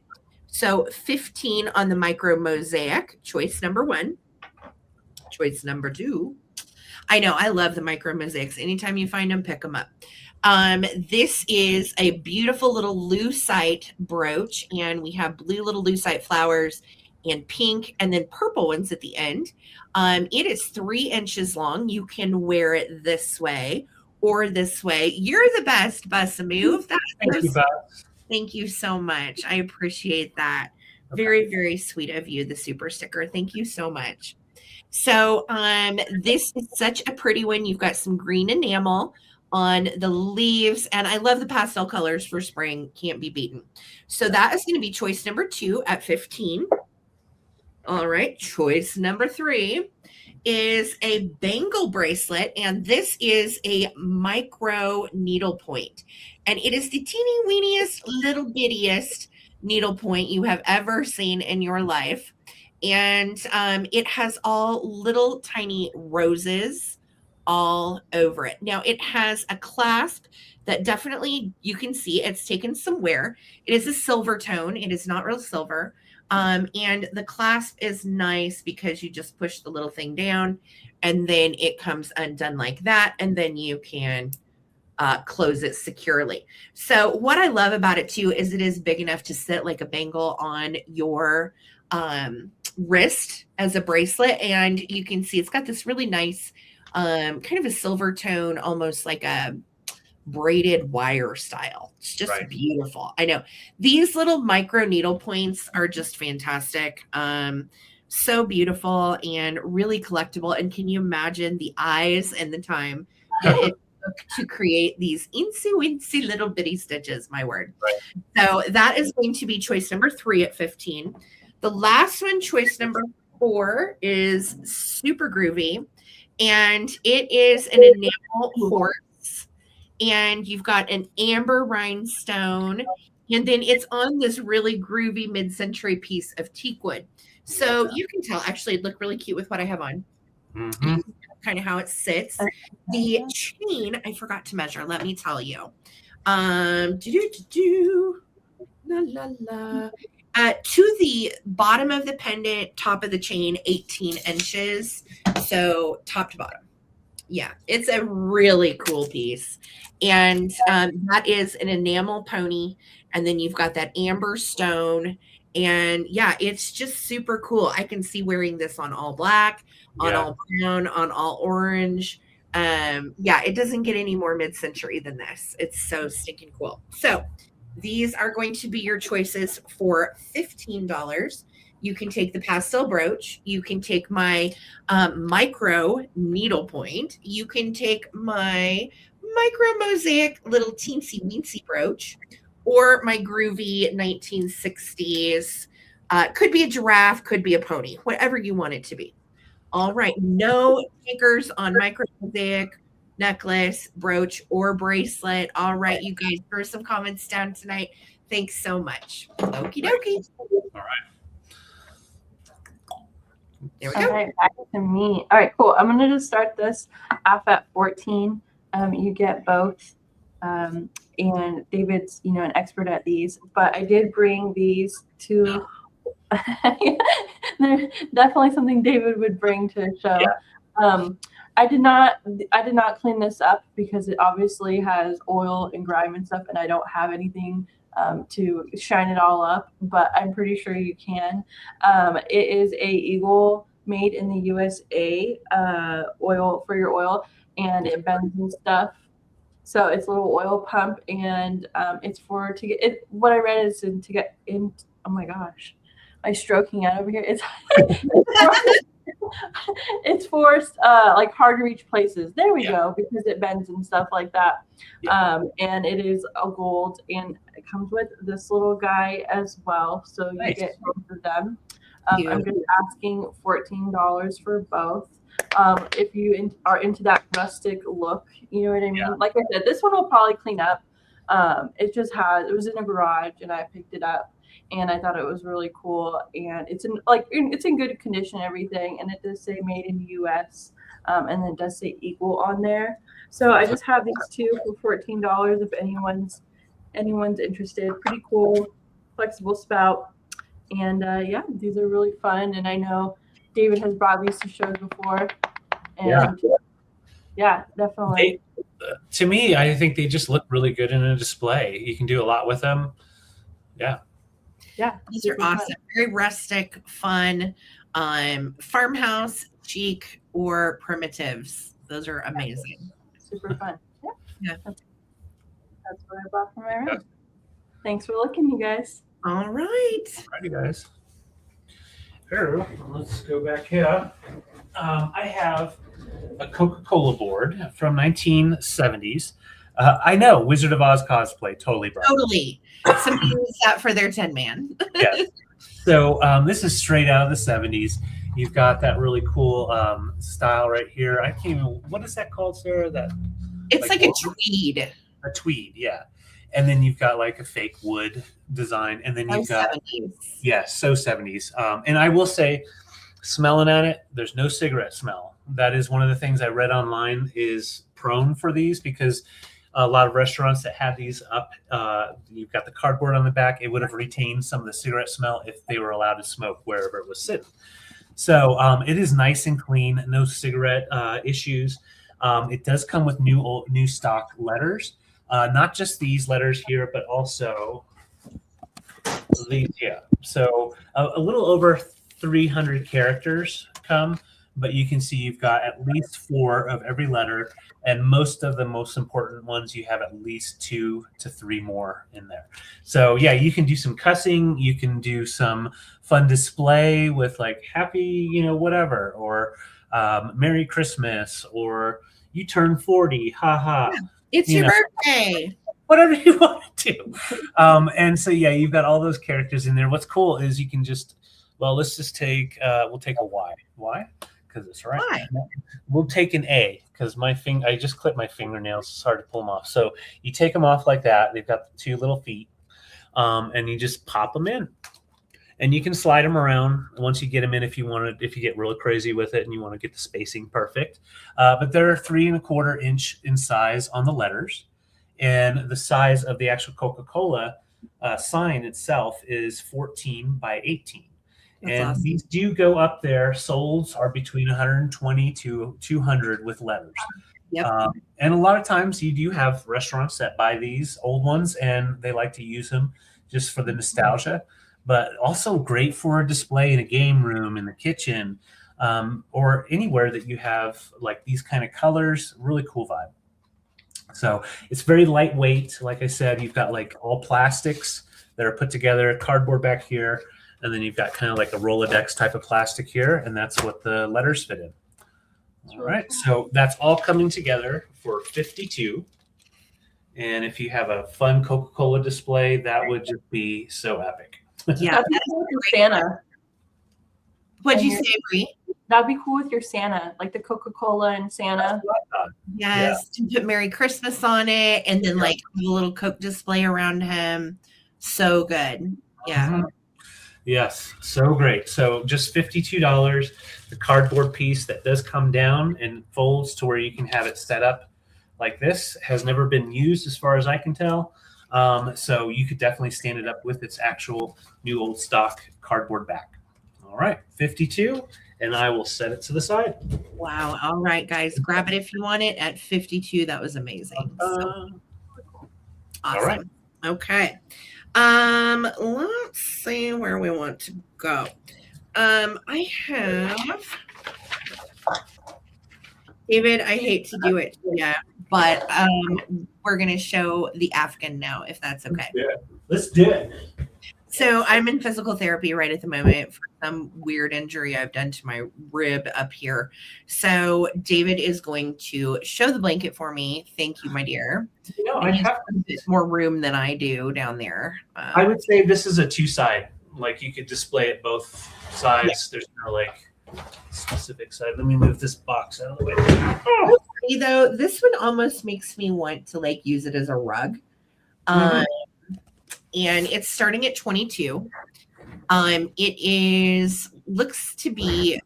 So 15 on the micro mosaic, choice number 1. Choice number 2. I know, I love the micro mosaics. Anytime you find them, pick them up. This is a beautiful little lucite brooch, and we have blue little lucite flowers and pink and then purple ones at the end. It is 3 inches long. You can wear it this way or this way. You're the best, Bussa-Move. Thank you so much. I appreciate that. Very, very sweet of you, the super sticker. Thank you so much. So this is such a pretty one. You've got some green enamel on the leaves, and I love the pastel colors for spring. Can't be beaten. So that is going to be choice number 2 at 15. All right, choice number 3 is a bangle bracelet, and this is a micro needlepoint, and it is the teeny weeniest, little bittiest needlepoint you have ever seen in your life. And it has all little tiny roses all over it. Now it has a clasp that definitely you can see it's taken some wear. It is a silver tone. It is not real silver. And the clasp is nice because you just push the little thing down and then it comes undone like that. And then you can close it securely. So what I love about it too is it is big enough to sit like a bangle on your wrist as a bracelet. And you can see it's got this really nice kind of a silver tone, almost like a braided wire style. It's just beautiful. I know these little micro needle points are just fantastic. So beautiful and really collectible. And can you imagine the eyes and the time that it took to create these insy wincy little bitty stitches? My word. So that is going to be choice number 3 at 15. The last one, choice number 4, is super groovy, and it is an enamel horse, and you've got an amber rhinestone, and then it's on this really groovy mid-century piece of teakwood. So you can tell, actually, it looked really cute with what I have on. Mm-hmm. Kind of how it sits. The chain, I forgot to measure. Let me tell you. La la la. To the bottom of the pendant, top of the chain, 18 inches. So top to bottom. Yeah, it's a really cool piece. And that is an enamel pony. And then you've got that amber stone. And yeah, it's just super cool. I can see wearing this on all black, on all brown, on all orange. Yeah, it doesn't get any more mid-century than this. It's so stinking cool. So these are going to be your choices for $15. You can take the pastel brooch. You can take my micro needlepoint. You can take my micro mosaic little teensy weensy brooch, or my groovy 1960s. Could be a giraffe, could be a pony, whatever you want it to be. All right, no stickers on micro mosaic, necklace, brooch, or bracelet. All right, you guys, throw some comments down tonight. Thanks so much. Okie dokie. All right. There we go. All right, back to me. All right, cool. I'm going to just start this off at 14. You get both. And David's, an expert at these. But I did bring these to... They're definitely something David would bring to a show. Yeah. I did not clean this up because it obviously has oil and grime and stuff, and I don't have anything to shine it all up, but I'm pretty sure you can. It is a eagle made in the USA, oil for your oil, and it bends and stuff. So it's a little oil pump, and it's for to get it. What I read is to get in. Oh my gosh, my stroking out over here. It's for like hard to reach places. There we go, because it bends and stuff like that. And it is a gold, and it comes with this little guy as well. So you get both of them. I'm just asking $14 for both. If you are into that rustic look, you know what I mean? Yeah. Like I said, this one will probably clean up. It was in a garage, and I picked it up. And I thought it was really cool, and it's in good condition, everything, and it does say made in the U.S. And then it does say equal on there. So I just have these two for $14 if anyone's interested. Pretty cool, flexible spout, And yeah, these are really fun. And I know David has brought these to shows before. And yeah, definitely. To me, I think they just look really good in a display. You can do a lot with them. Yeah. Yeah. These are awesome. Very rustic, fun, farmhouse, chic, or primitives. Those are amazing. Super fun. Yeah. That's what I bought for my room. Thanks for looking, you guys. All right. Alrighty, guys. Here, let's go back here. I have a Coca-Cola board from 1970s. I know, Wizard of Oz cosplay, totally, bro. Totally. Somebody used that for their 10-man. Yes. So this is straight out of the 70s. You've got that really cool style right here. I can't even, what is that called, Sarah? That it's like a tweed. A tweed, yeah. And then you've got like a fake wood design, and then you've got 70s. Yes, so 70s. And I will say, smelling at it, there's no cigarette smell. That is one of the things I read online is prone for these, because a lot of restaurants that had these up, you've got the cardboard on the back, it would have retained some of the cigarette smell if they were allowed to smoke wherever it was sitting. So it is nice and clean, no cigarette issues. It does come with new stock letters. Not just these letters here, but also these here. So a little over 300 characters come, but you can see you've got at least 4 of every letter, and most of the most important ones, you have at least 2 to 3 more in there. So yeah, you can do some cussing, you can do some fun display with like happy, whatever, or Merry Christmas, or you turn 40, haha. Yeah. It's your birthday. Whatever you want to do. And so, yeah, you've got all those characters in there. What's cool is you can just, let's just take, we'll take a Y. Why? Because it's right. Why? We'll take an A, because I just clipped my fingernails. It's hard to pull them off. So you take them off like that. They've got the 2 little feet, and you just pop them in. And you can slide them around once you get them in if you get really crazy with it and you want to get the spacing perfect. But they're 3 1/4 inch in size on the letters. And the size of the actual Coca-Cola sign itself is 14 by 18. That's and awesome. These do go up there. Soles are between 120 to 200 with letters. Yep. And a lot of times you do have restaurants that buy these old ones and they like to use them just for the nostalgia. But also great for a display in a game room, in the kitchen, or anywhere that you have like these kind of colors. Really cool vibe. So it's very lightweight. Like I said, you've got like all plastics that are put together, cardboard back here, and then you've got kind of like a Rolodex type of plastic here, and that's what the letters fit in. All right, so that's all coming together for $52. And if you have a fun Coca-Cola display, that would just be so epic. Yeah, that's cool with your Santa. What'd you say, Bree? That'd be cool with your Santa, like the Coca-Cola and Santa. Yes, to put Merry Christmas on it, and then like a little Coke display around him. So good. Yeah. Yes, so great. So just $52. The cardboard piece that does come down and folds to where you can have it set up like this has never been used as far as I can tell. So you could definitely stand it up with its actual new old stock cardboard back. All right, 52, and I will set it to the side. Wow. All right, guys, grab it if you want it at 52. That was amazing. So, awesome. All right. Okay. Let's see where we want to go. I have David, I hate to do it, but we're gonna show the Afghan now, if that's okay. Let's do it. So I'm in physical therapy right at the moment for some weird injury I've done to my rib up here. So David is going to show the blanket for me. Thank you, my dear. I have a bit more room than I do down there. I would say this is a 2-side. Like you could display it both sides. Yeah. There's no like specific side. Let me move this box out of the way. Oh. Though this one almost makes me want to like use it as a rug. And it's starting at 22. It looks to be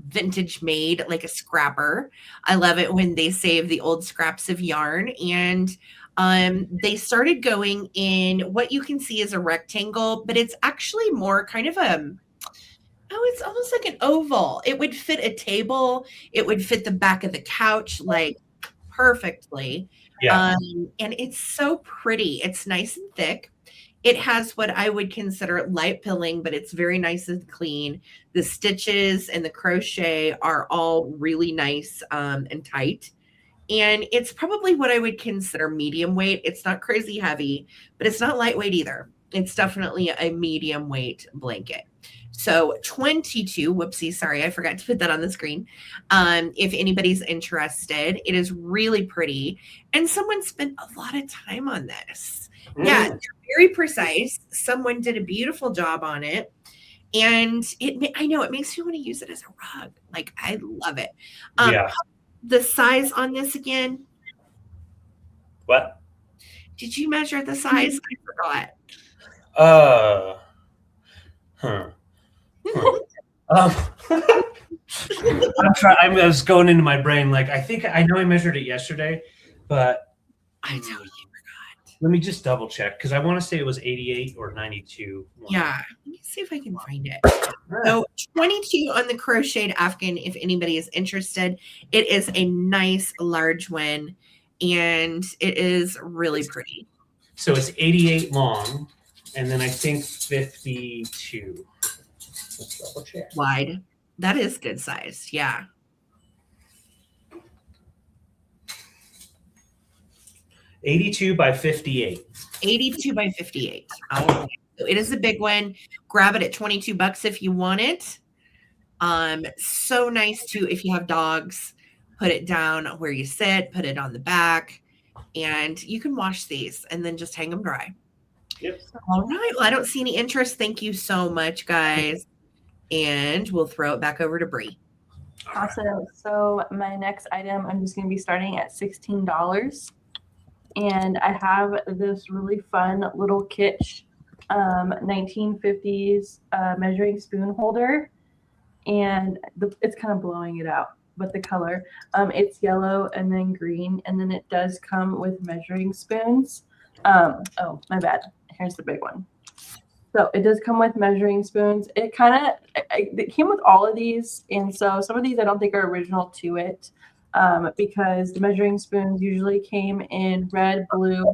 vintage made, like a scrapper. I love it when they save the old scraps of yarn. And They started going in what you can see as a rectangle, but it's actually more kind of it's almost like an oval. It would fit a table. It would fit the back of the couch like perfectly. Yeah. And it's so pretty. It's nice and thick. It has what I would consider light pilling, but it's very nice and clean. The stitches and the crochet are all really nice and tight. And it's probably what I would consider medium weight. It's not crazy heavy, but it's not lightweight either. It's definitely a medium weight blanket. So 22, whoopsie, sorry, I forgot to put that on the screen. If anybody's interested, it is really pretty. And someone spent a lot of time on this. Yeah, they're very precise. Someone did a beautiful job on it. And I know it makes you want to use it as a rug. Like, I love it. Yeah. The size on this again? What? Did you measure the size? I forgot. I was going into my brain like I know I measured it yesterday, but I totally forgot. Let me just double check because I want to say it was 88 or 92. Yeah, let me see if I can find it. So 22 on the crocheted afghan. If anybody is interested, it is a nice large one, and it is really pretty. So it's 88 long, and then I think 52. Let's double check. Wide. That is good size. Yeah. 82 by 58. 82 by 58. So it is a big one. Grab it at $22 if you want it. So nice too if you have dogs. Put it down where you sit. Put it on the back, and you can wash these and then just hang them dry. Yep. All right. Well, I don't see any interest. Thank you so much, guys. And we'll throw it back over to Bree. Awesome. So my next item, I'm just going to be starting at $16. And I have this really fun little kitsch 1950s measuring spoon holder. And it's kind of blowing it out, but the color, it's yellow and then green. And then it does come with measuring spoons. Oh, my bad. Here's the big one. So it does come with measuring spoons. It came with all of these. And so some of these I don't think are original to it because the measuring spoons usually came in red, blue,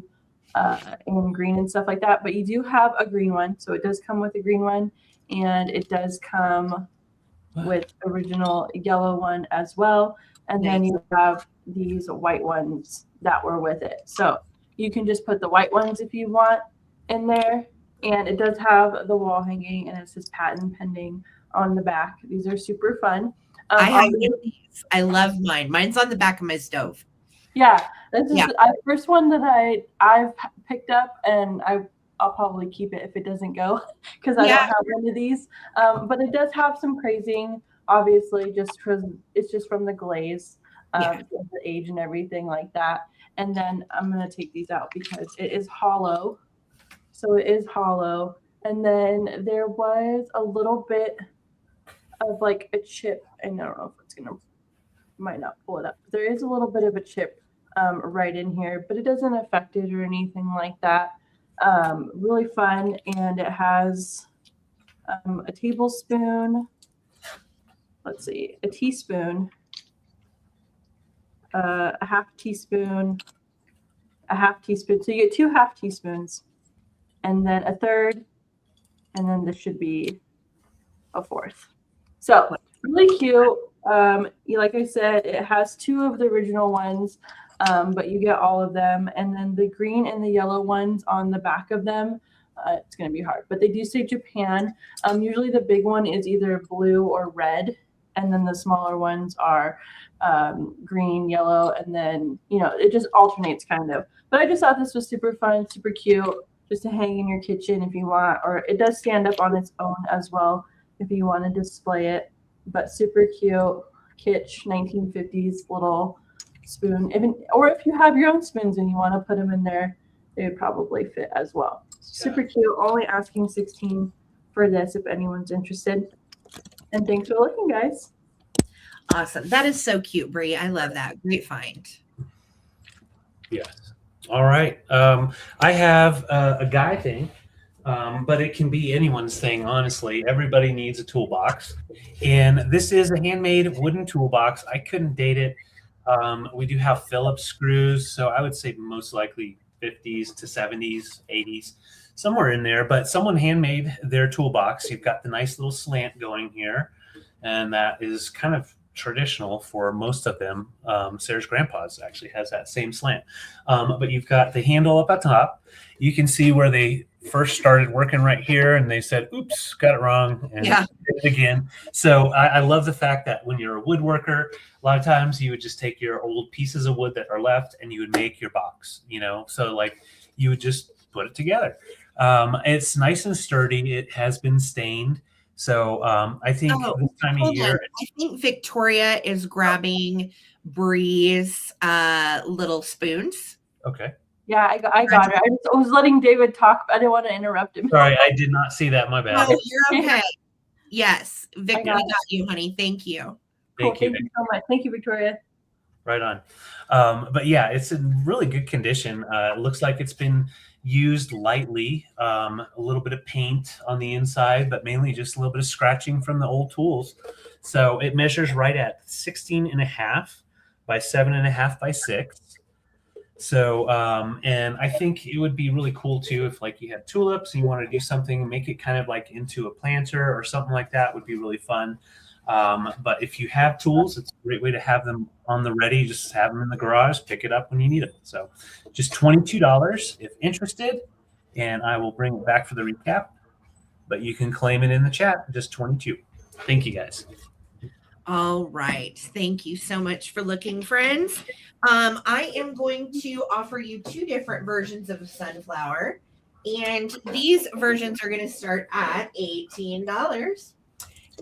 and green and stuff like that. But you do have a green one. So it does come with a green one. And it does come with original yellow one as well. And then you have these white ones that were with it. So you can just put the white ones if you want in there. And it does have the wall hanging, and it says patent pending on the back. These are super fun. I have these. I love mine. Mine's on the back of my stove. Yeah, this is the first one that I've picked up, and I'll probably keep it if it doesn't go because I don't have one of these. But it does have some crazing, obviously, just because it's just from the glaze, the age and everything like that. And then I'm going to take these out because it is hollow. So it is hollow. And then there was a little bit of like a chip. And I don't know if it's might not pull it up. There is a little bit of a chip right in here, but it doesn't affect it or anything like that. Really fun. And it has a tablespoon. Let's see, a teaspoon, a half teaspoon, a half teaspoon. So you get 2 half teaspoons. And then a third, and then this should be a fourth. So really cute. Like I said, it has 2 of the original ones, but you get all of them. And then the green and the yellow ones on the back of them, it's going to be hard. But they do say Japan. Usually the big one is either blue or red, and then the smaller ones are green, yellow, and then, it just alternates kind of. But I just thought this was super fun, super cute. Just to hang in your kitchen if you want, or it does stand up on its own as well if you want to display it. But super cute, kitsch, 1950s little spoon. Or if you have your own spoons and you want to put them in there, they would probably fit as well. Super cute. Only asking $16 for this if anyone's interested. And thanks for looking, guys. Awesome. That is so cute, Bree. I love that. Great find. Yes. All right. I have a guy thing, but it can be anyone's thing, honestly. Everybody needs a toolbox. And this is a handmade wooden toolbox. I couldn't date it. We do have Phillips screws, so I would say most likely 50s to 70s, 80s, somewhere in there. But someone handmade their toolbox. You've got the nice little slant going here, and that is kind of traditional for most of them. Sarah's grandpa's actually has that same slant. But you've got the handle up at top. You can see where they first started working right here, and they said, "Oops, got it wrong," and Yeah. did it again. So I love the fact that when you're a woodworker, a lot of times you would just take your old pieces of wood that are left, and you would make your box. So like you would just put it together. It's nice and sturdy. It has been stained. So I think Oh, this time of hold on. year, I think Victoria is grabbing Bree's little spoons. okay. Yeah, I got it. I was letting David talk. I didn't want to interrupt him. Sorry, I did not see that. My bad. No, you're okay. Yes, Victor, got we got you, honey. Thank you. Cool. Thank you. Thank you so much. Thank you, Victoria. Right on. But yeah, it's in really good condition. It looks like it's been used lightly, a little bit of paint on the inside, but mainly just a little bit of scratching from the old tools. So it measures right at 16 and a half by 7.5 by 6. So, and I think it would be really cool too if like you had tulips and you want to do something, make it kind of like into a planter or something like that would be really fun. But if you have tools, it's a great way to have them on the ready. Just have them in the garage, pick it up when you need them. So just $22 if interested, and I will bring it back for the recap. But you can claim it in the chat, just 22. Thank you guys. All right. Thank you so much for looking, friends. I am going to offer you two different versions of a sunflower. And these versions are going to start at $18.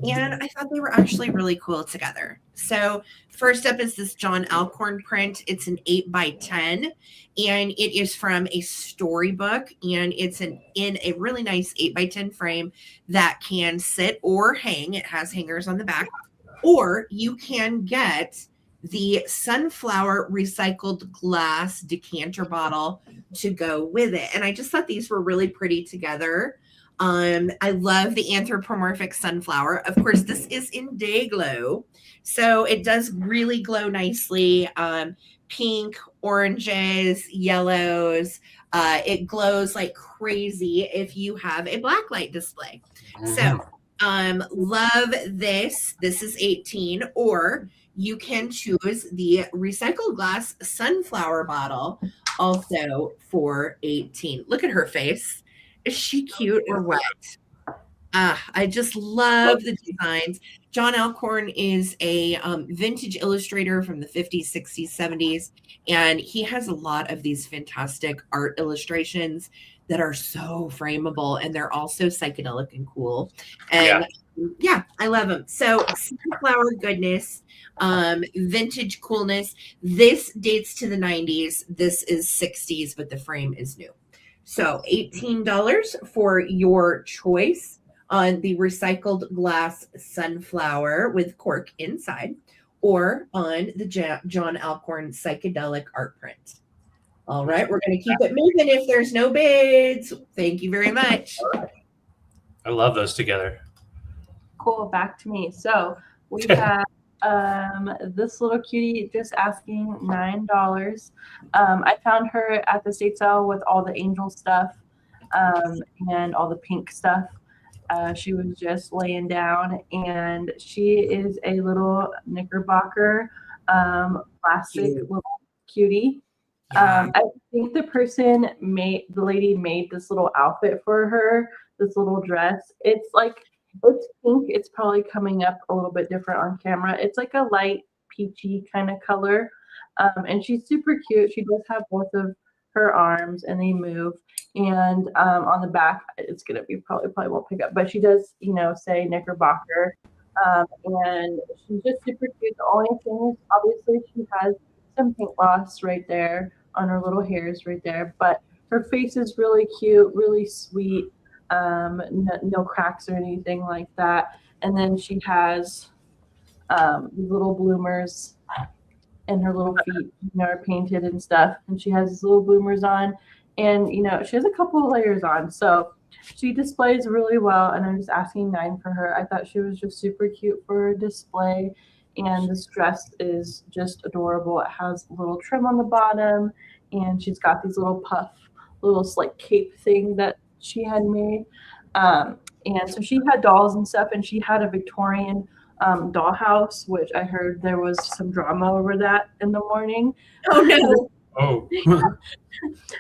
And I thought they were actually really cool together. So first up is this John Alcorn print. It's an 8x10, and it is from a storybook, and it's in a really nice 8x10 frame that can sit or hang. It has hangers on the back, or you can get the sunflower recycled glass decanter bottle to go with it. And I just thought these were really pretty together. I love the anthropomorphic sunflower. Of course, this is in day glow, so it does really glow nicely. Pink, oranges, yellows. It glows like crazy if you have a blacklight display. So, love this. This is 18, or you can choose the recycled glass sunflower bottle also for 18. Look at her face. Is she cute or what? I just love the designs. John Alcorn is a vintage illustrator from the 50s, 60s, 70s, and he has a lot of these fantastic art illustrations that are so frameable, and they're also psychedelic and cool. And yeah, I love them. So sunflower goodness, vintage coolness. This dates to the 90s. This is 60s, but the frame is new. So $18 for your choice on the recycled glass sunflower with cork inside, or on the John Alcorn psychedelic art print. All right, we're going to keep it moving if there's no bids. Thank you very much. I love those together. Cool. Back to me. So we have this little cutie just asking $9. I found her at the state sale with all the angel stuff and all the pink stuff. She was just laying down, and she is a little Knickerbocker plastic little cutie. I think the lady made this little outfit for her, this little dress. It's pink. It's probably coming up a little bit different on camera. It's like a light peachy kind of color. And she's super cute. She does have both of her arms and they move. And on the back, it's going to be probably won't pick up, but she does, say Knickerbocker. And she's just super cute. The only thing is obviously she has some pink loss right there on her little hairs right there, but her face is really cute, really sweet. No cracks or anything like that. And then she has little bloomers and her little feet, are painted and stuff. And she has these little bloomers on, and she has a couple of layers on. So she displays really well, and I'm just asking 9 for her. I thought she was just super cute for display, and this dress is just adorable. It has a little trim on the bottom, and she's got these little little like cape thing that she had made. And so she had dolls and stuff, and she had a Victorian dollhouse, which I heard there was some drama over that in the morning. Oh no. Oh.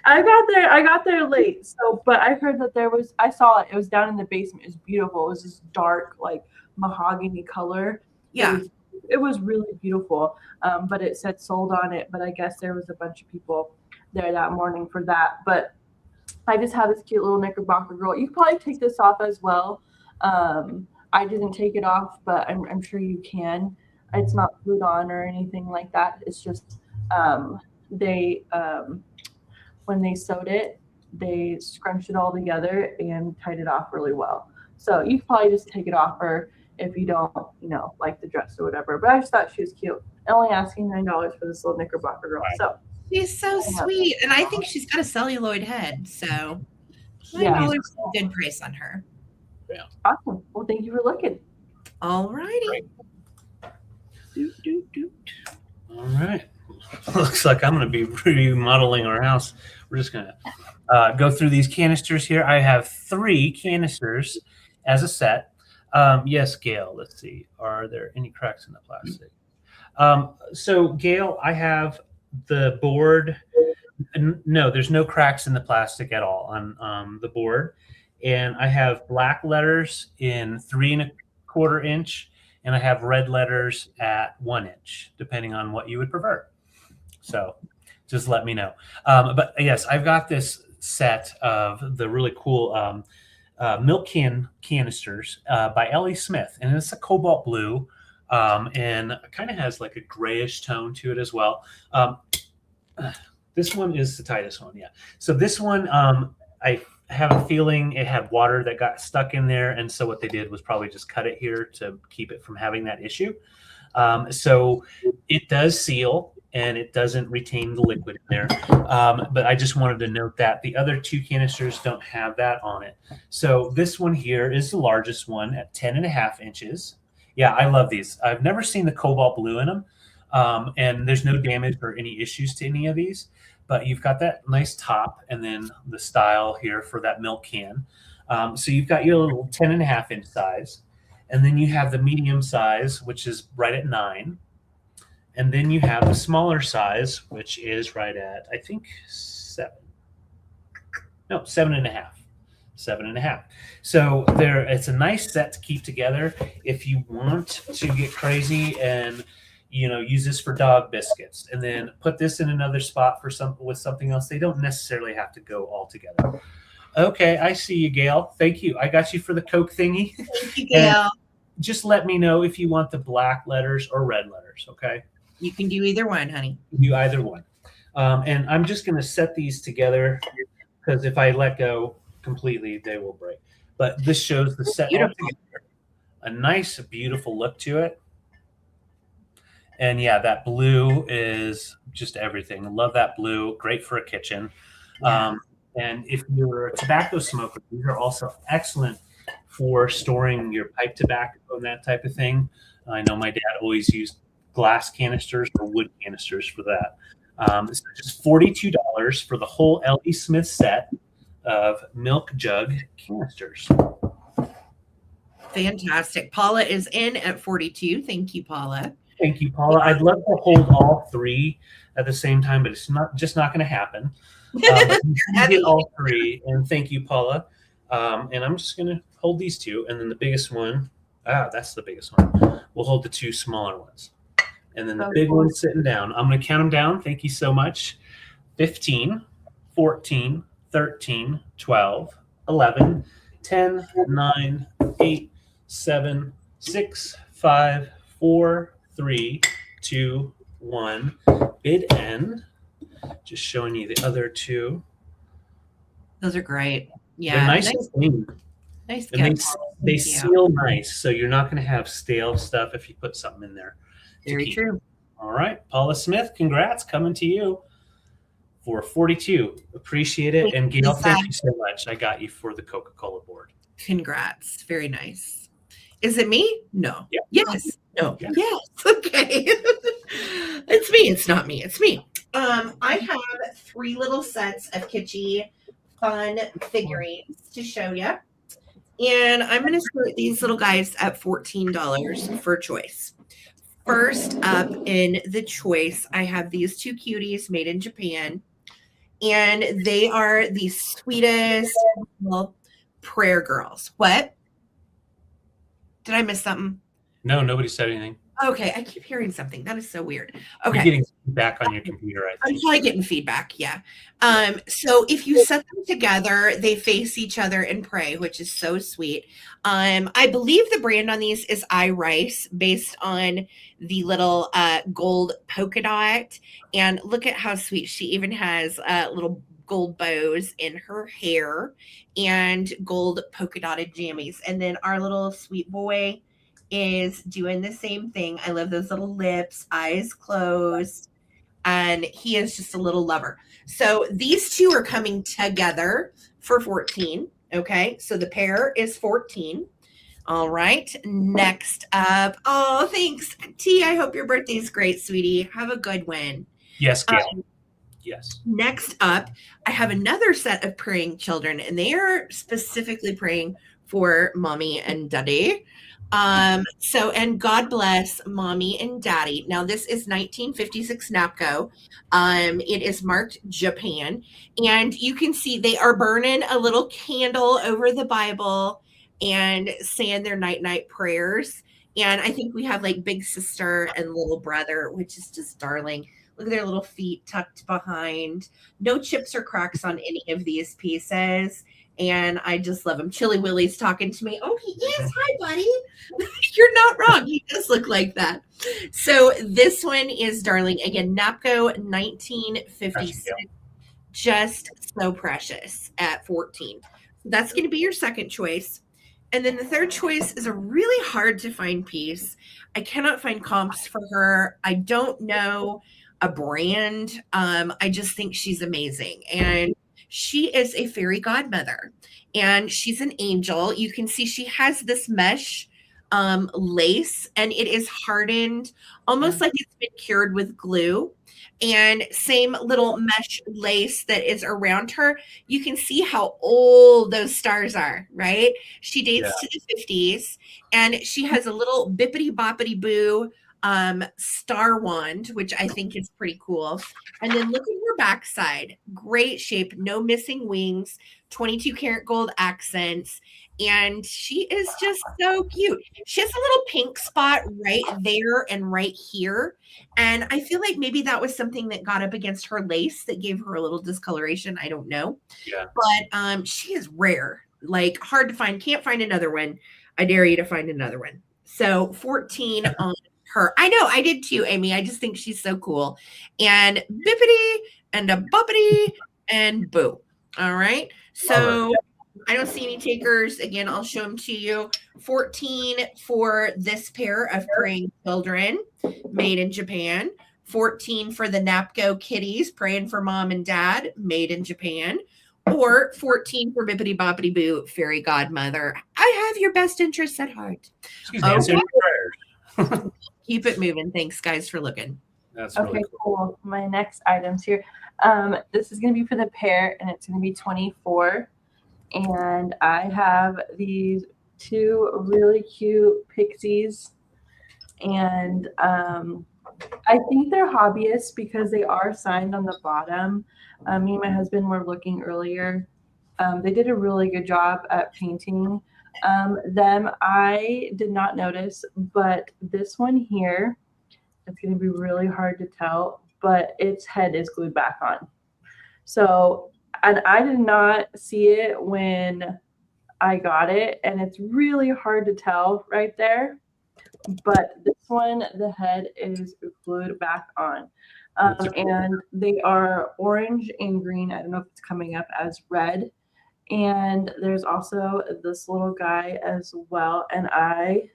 I got there late. So, but I heard that I saw it. It was down in the basement. It was beautiful. It was this dark, like mahogany color. Yeah. It was really beautiful. But it said sold on it. But I guess there was a bunch of people there that morning for that. But I just have this cute little Knickerbocker girl. You can probably take this off as well. I didn't take it off, but I'm sure you can. It's not glued on or anything like that. It's just they when they sewed it, they scrunched it all together and tied it off really well. So you can probably just take it off, or if you don't, like the dress or whatever. But I just thought she was cute. Only asking $9 for this little Knickerbocker girl. So she's so sweet, and I think she's got a celluloid head. So yeah, $9 is a good price on her. Yeah. Awesome. Well, thank you for looking. All righty. All right. Looks like I'm going to be remodeling our house. We're just going to go through these canisters here. I have 3 canisters as a set. Yes, Gail, let's see. Are there any cracks in the plastic? So, Gail, I have the board. No, there's no cracks in the plastic at all on the board. And I have black letters in 3 1/4 inch, and I have red letters at 1 inch, depending on what you would prefer. So just let me know. But yes, I've got this set of the really cool milk canisters by Ellie Smith, and it's a cobalt blue, and it kind of has like a grayish tone to it as well. This one is the tightest one, yeah. So this one, I have a feeling it had water that got stuck in there, and so what they did was probably just cut it here to keep it from having that issue. So it does seal, and it doesn't retain the liquid in there. But I just wanted to note that the other 2 canisters don't have that on it. So this one here is the largest one at 10.5 inches. Yeah, I love these. I've never seen the cobalt blue in them, and there's no damage or any issues to any of these. But you've got that nice top, and then the style here for that milk can. So you've got your little 10.5 inch size, and then you have the medium size, which is right at 9. And then you have the smaller size, which is right at, I think, 7. No, 7.5. 7.5. So it's a nice set to keep together if you want to get crazy and use this for dog biscuits, and then put this in another spot for with something else. They don't necessarily have to go all together. Okay, I see you, Gail. Thank you. I got you for the Coke thingy. Thank you, Gail. Just let me know if you want the black letters or red letters, okay? You can do either one, honey. Do either one. And I'm just going to set these together, because if I let go completely, they will break. But this shows the set all together. A nice, beautiful look to it. And yeah, that blue is just everything. I love that blue. Great for a kitchen. Yeah. And if you're a tobacco smoker, these are also excellent for storing your pipe tobacco and that type of thing. I know my dad always used glass canisters or wood canisters for that. So just $42 for the whole Ellie Smith set of milk jug canisters. Fantastic. Paula is in at 42. Thank you, Paula. Thank you, Paula. I'd love to hold all 3 at the same time, but it's not going to happen. But you get all 3, and thank you, Paula. And I'm just going to hold these 2, and then the biggest one. That's the biggest one. We'll hold the 2 smaller ones, and then the big one sitting down. I'm going to count them down. Thank you so much. 15, 14, 13, 12, 11, 10, 9, 8, 7, 6, 5, 4, 3, 2, 1. Bid end. Just showing you the other 2. Those are great. Yeah. They're nice and clean. Nice. And they seal nice, so you're not going to have stale stuff if you put something in there. Very true. All right, Paula Smith, congrats, coming to you for 42. Appreciate it. And Gail, thank you so much. I got you for the Coca-Cola board. Congrats. Very nice. Is it me? No. Yeah. Yes. No. Yeah. Yes. Okay. It's me. It's not me. It's me. I have 3 little sets of kitschy, fun figurines to show you. And I'm going to start these little guys at $14 for choice. First up in the choice, I have these 2 cuties made in Japan. And they are the sweetest little prayer girls. What? Did I miss something? No, nobody said anything. Okay, I keep hearing something. That is so weird. You're Okay. getting feedback on your computer, I I'm think. probably getting feedback, yeah. So if you set them together, they face each other and pray, which is so sweet. I believe the brand on these is iRice, based on the little gold polka dot. And look at how sweet. She even has little gold bows in her hair and gold polka dotted jammies. And then our little sweet boy is doing the same thing. I love those little lips, eyes closed, and he is just a little lover. So these 2 are coming together for 14. Okay, so the pair is 14. All right, next up. Oh, thanks, T. I hope your birthday is great, sweetie. Have a good one. Yes, Gail. Yes. Next up, I have another set of praying children, and they are specifically praying for mommy and daddy. And God bless mommy and daddy. Now, this is 1956 NAPCO. It is marked Japan, and you can see they are burning a little candle over the Bible and saying their night prayers. And I think we have like big sister and little brother, which is just darling. Look at their little feet tucked behind. No chips or cracks on any of these pieces. And I just love him. Chili Willy's talking to me. Oh, he is. Hi, buddy. You're not wrong. He does look like that. So this one is darling. Again, NAPCO 1956. Just so precious at 14. So that's going to be your second choice. And then the third choice is a really hard to find piece. I cannot find comps for her. I don't know a brand. I just think she's amazing. And she is a fairy godmother, and she's an angel. You can see she has this mesh lace, and it is hardened, almost like it's been cured with glue. And same little mesh lace that is around her. You can see how old those stars are, right? She dates to the 50s, and she has a little bippity boppity boo star wand, which I think is pretty cool. And then look at her backside. Great shape, no missing wings, 22 karat gold accents. And she is just so cute. She has a little pink spot right there and right here. And I feel like maybe that was something that got up against her lace that gave her a little discoloration. I don't know. Yeah. But she is rare, like hard to find. Can't find another one. I dare you to find another one. So 14 on her. I know, I did too, Amy. I just think she's so cool. And bippity and a boppity and boo. All right. So I don't see any takers. Again, I'll show them to you. 14 for this pair of praying children made in Japan. 14 for the NAPCO kitties praying for mom and dad made in Japan. Or 14 for Bippity Boppity Boo, fairy godmother. I have your best interests at heart. She's answering prayers. Keep it moving. Thanks, guys, for looking. That's Okay, really cool. My next items here. This is going to be for the pair, and it's going to be 24. And I have these 2 really cute pixies. And I think they're hobbyists because they are signed on the bottom. Me and my husband were looking earlier. They did a really good job at painting them. I did not notice, but this one here, it's going to be really hard to tell, but its head is glued back on. So, and I did not see it when I got it, and it's really hard to tell right there. But this one, the head is glued back on. And they are orange and green. I don't know if it's coming up as red. And there's also this little guy as well. And I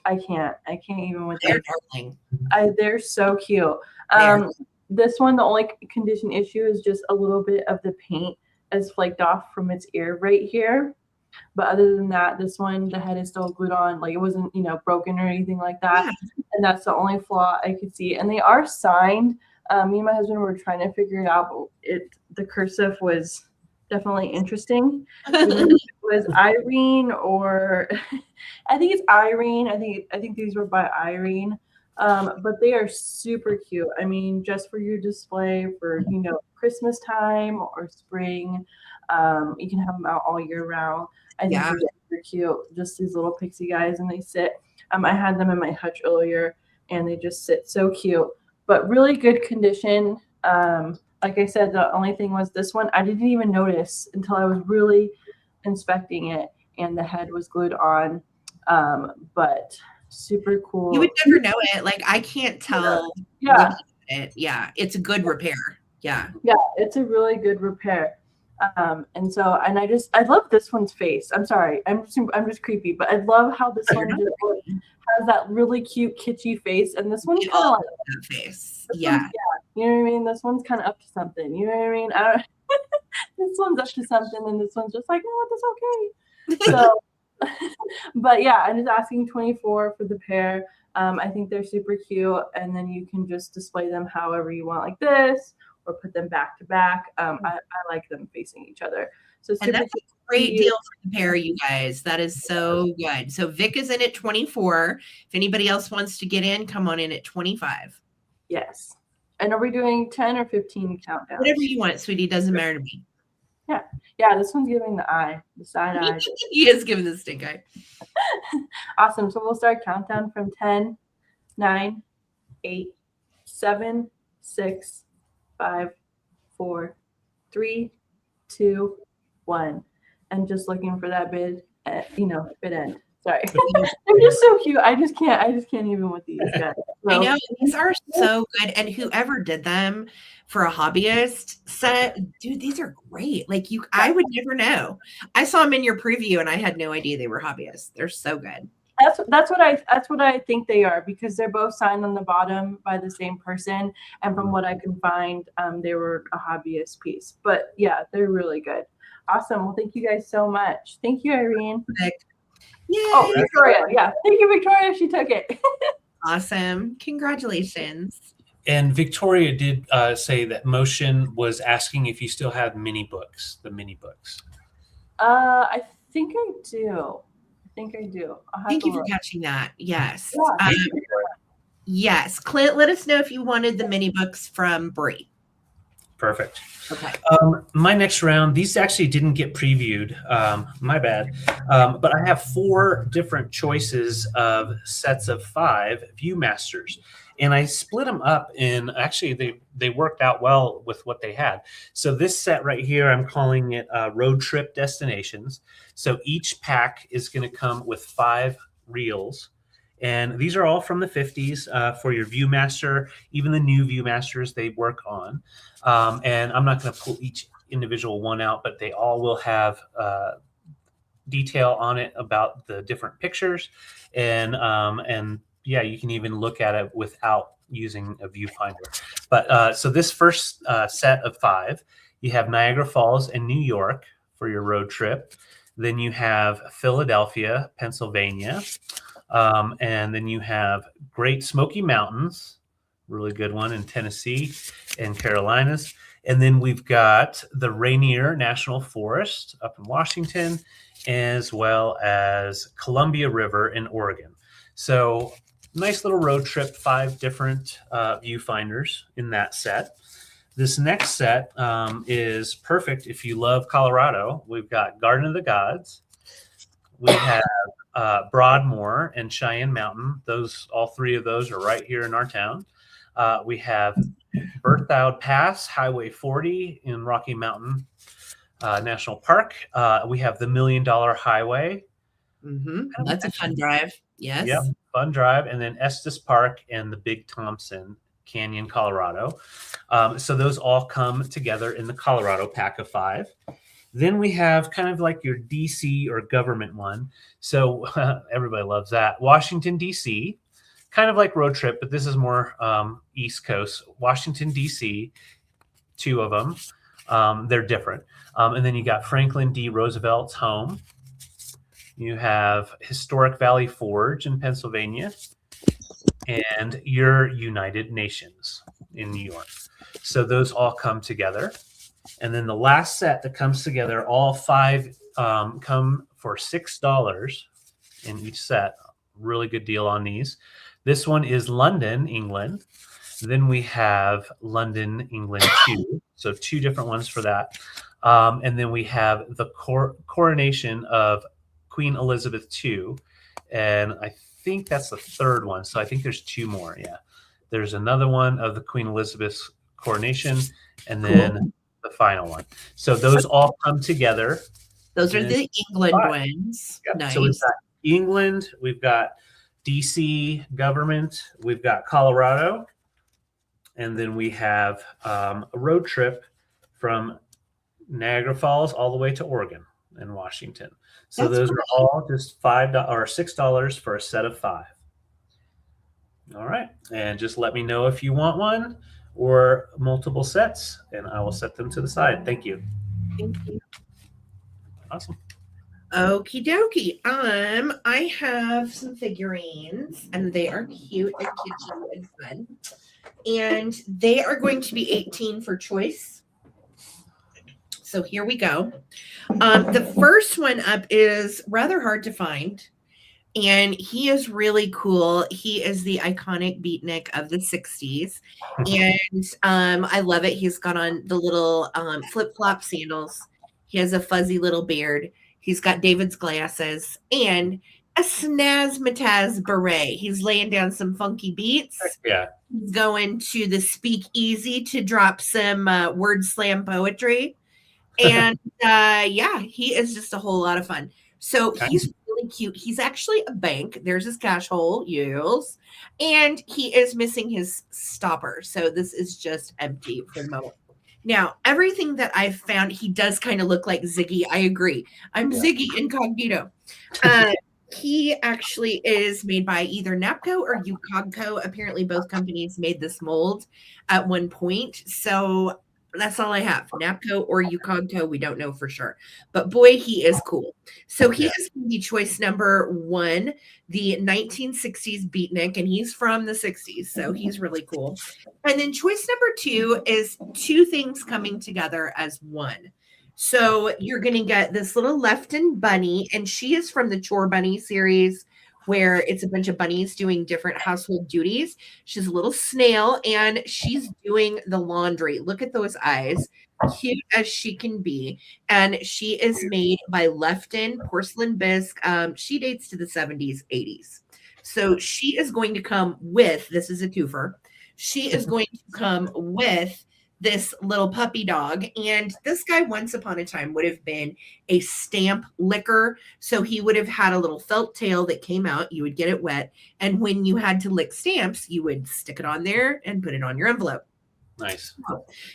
I can't even with They're them. darling. They're so cute. This one, the only condition issue is just a little bit of the paint is flaked off from its ear right here. But other than that, this one, the head is still glued on. Like it wasn't, broken or anything like that. Yeah. And that's the only flaw I could see. And they are signed. Me and my husband were trying to figure it out, but the cursive was definitely interesting. It was Irene or I think it's Irene. I think these were by Irene. But they are super cute. I mean, just for your display for, Christmas time or spring. You can have them out all year round. I think they're super cute. Just these little pixie guys, and they sit. I had them in my hutch earlier, and they just sit so cute. But really good condition. Like I said, the only thing was this one I didn't even notice until I was really inspecting it, and the head was glued on. But super cool. You would never know it. Like I can't tell. Yeah. Yeah. It's a good repair. Yeah. Yeah, it's a really good repair. And I love this one's face. I'm sorry, I'm just creepy, but I love how this one just has that really cute kitschy face, and this one's kind of like that face. Yeah. You know what I mean? This one's kind of up to something. You know what I mean? This one's up to something, and this one's just like, no, that's okay. So, but yeah, I'm just asking 24 for the pair. I think they're super cute, and then you can just display them however you want, like this, or put them back to back. I like them facing each other. So and that's a great deal for the pair, you guys. That is so good. So Vic is in at 24. If anybody else wants to get in, come on in at 25. Yes. And are we doing 10 or 15 countdown? Whatever you want, sweetie. Doesn't matter to me. Yeah. Yeah, this one's giving the eye, the side eye. He is giving the stink eye. Awesome. So we'll start countdown from 10, 9, 8, 7, 6, 5, 4, 3, 2, 1. And just looking for that bid end. Sorry. They're just so cute. I just can't even with these guys. So, I know these are so good. And whoever did them for a hobbyist set, dude, these are great. Like I would never know. I saw them in your preview and I had no idea they were hobbyists. They're so good. That's what I think they are, because they're both signed on the bottom by the same person, and from what I can find, they were a hobbyist piece. But yeah, they're really good. Awesome. Well, thank you guys so much. Thank you, Irene. Yay. Oh, Victoria. Yeah, thank you, Victoria. She took it. Awesome. Congratulations. And Victoria did say that Motion was asking if you still have the mini books. I think I do. Thank you for catching that. Yes. Yeah. Yes. Clint, let us know if you wanted the mini books from Bree. Perfect. Okay. My next round, these actually didn't get previewed. My bad. But I have 4 different choices of sets of 5 Viewmasters. And I split them up in, actually, they worked out well with what they had. So this set right here, I'm calling it Road Trip Destinations. So each pack is going to come with 5 reels. And these are all from the 50s for your Viewmaster. Even the new Viewmasters they work on. And I'm not going to pull each individual one out, but they all will have detail on it about the different pictures. And yeah, you can even look at it without using a viewfinder. But so this first set of 5, you have Niagara Falls and New York for your road trip. Then you have Philadelphia, Pennsylvania. And then you have Great Smoky Mountains, really good one, in Tennessee and Carolinas. And then we've got the Rainier National Forest up in Washington, as well as Columbia River in Oregon. So nice little road trip, 5 different viewfinders in that set. This next set is perfect if you love Colorado. We've got Garden of the Gods. We have Broadmoor and Cheyenne Mountain. All 3 of those are right here in our town. We have Berthoud Pass, Highway 40 in Rocky Mountain National Park. We have the $1 Million Highway. Mm-hmm. That's a fun drive. Yes. Yep, fun drive. And then Estes Park and the Big Thompson Canyon, Colorado. So those all come together in the Colorado pack of 5. Then we have kind of like your DC or government one. So everybody loves that. Washington, DC, kind of like road trip, but this is more East Coast. Washington, DC, 2 of them. They're different. And then you got Franklin D. Roosevelt's home. You have Historic Valley Forge in Pennsylvania, and your United Nations in New York. So those all come together. And then the last set that comes together, all 5 come for $6 in each set. Really good deal on these. This one is London, England. Then we have London, England 2. So 2 different ones for that. And then we have the coronation of Queen Elizabeth II. And I think that's the 3rd one. So I think there's 2 more. Yeah. There's another one of the Queen Elizabeth's coronation. And then the final one. So those all come together. Those are the England ones. Yep. Nice. So we've got England, we've got DC government, we've got Colorado, and then we have a road trip from Niagara Falls all the way to Oregon and Washington. So those are all just $5 or $6 for a set of 5. All right, and just let me know if you want one or multiple sets, and I will set them to the side. Thank you. Thank you. Awesome. Okie dokie. I have some figurines, and they are cute and kitschy and fun. And they are going to be 18 for choice. So here we go. The first one up is rather hard to find. And he is really cool. He is the iconic beatnik of the 60s. And I love it. He's got on the little flip-flop sandals. He has a fuzzy little beard. He's got David's glasses and a snazmataz beret. He's laying down some funky beats. Yeah. He's going to the speakeasy to drop some word slam poetry. And yeah, he is just a whole lot of fun. So he's really cute. He's actually a bank. There's his cash hole, yes. And he is missing his stopper. So this is just empty for the moment. Now, everything that I've found, he does kind of look like Ziggy. I agree. I'm Ziggy Incognito. He actually is made by either Napco or Ucogco. Apparently, both companies made this mold at one point. So that's all I have. Napco or Ucogco, we don't know for sure. But boy, he is cool. So he is the choice number 1, the 1960s beatnik, and he's from the 60s. So he's really cool. And then choice number 2 is 2 things coming together as one. So you're going to get this little Lefton bunny, and she is from the Chore Bunny series, where it's a bunch of bunnies doing different household duties. She's a little snail, and she's doing the laundry. Look at those eyes, cute as she can be. And she is made by Lefton Porcelain Bisque. She dates to the 70s, 80s. So she is going to come with, this is a twofer, she is going to come with this little puppy dog. And this guy once upon a time would have been a stamp licker. So he would have had a little felt tail that came out. You would get it wet. And when you had to lick stamps, you would stick it on there and put it on your envelope. Nice.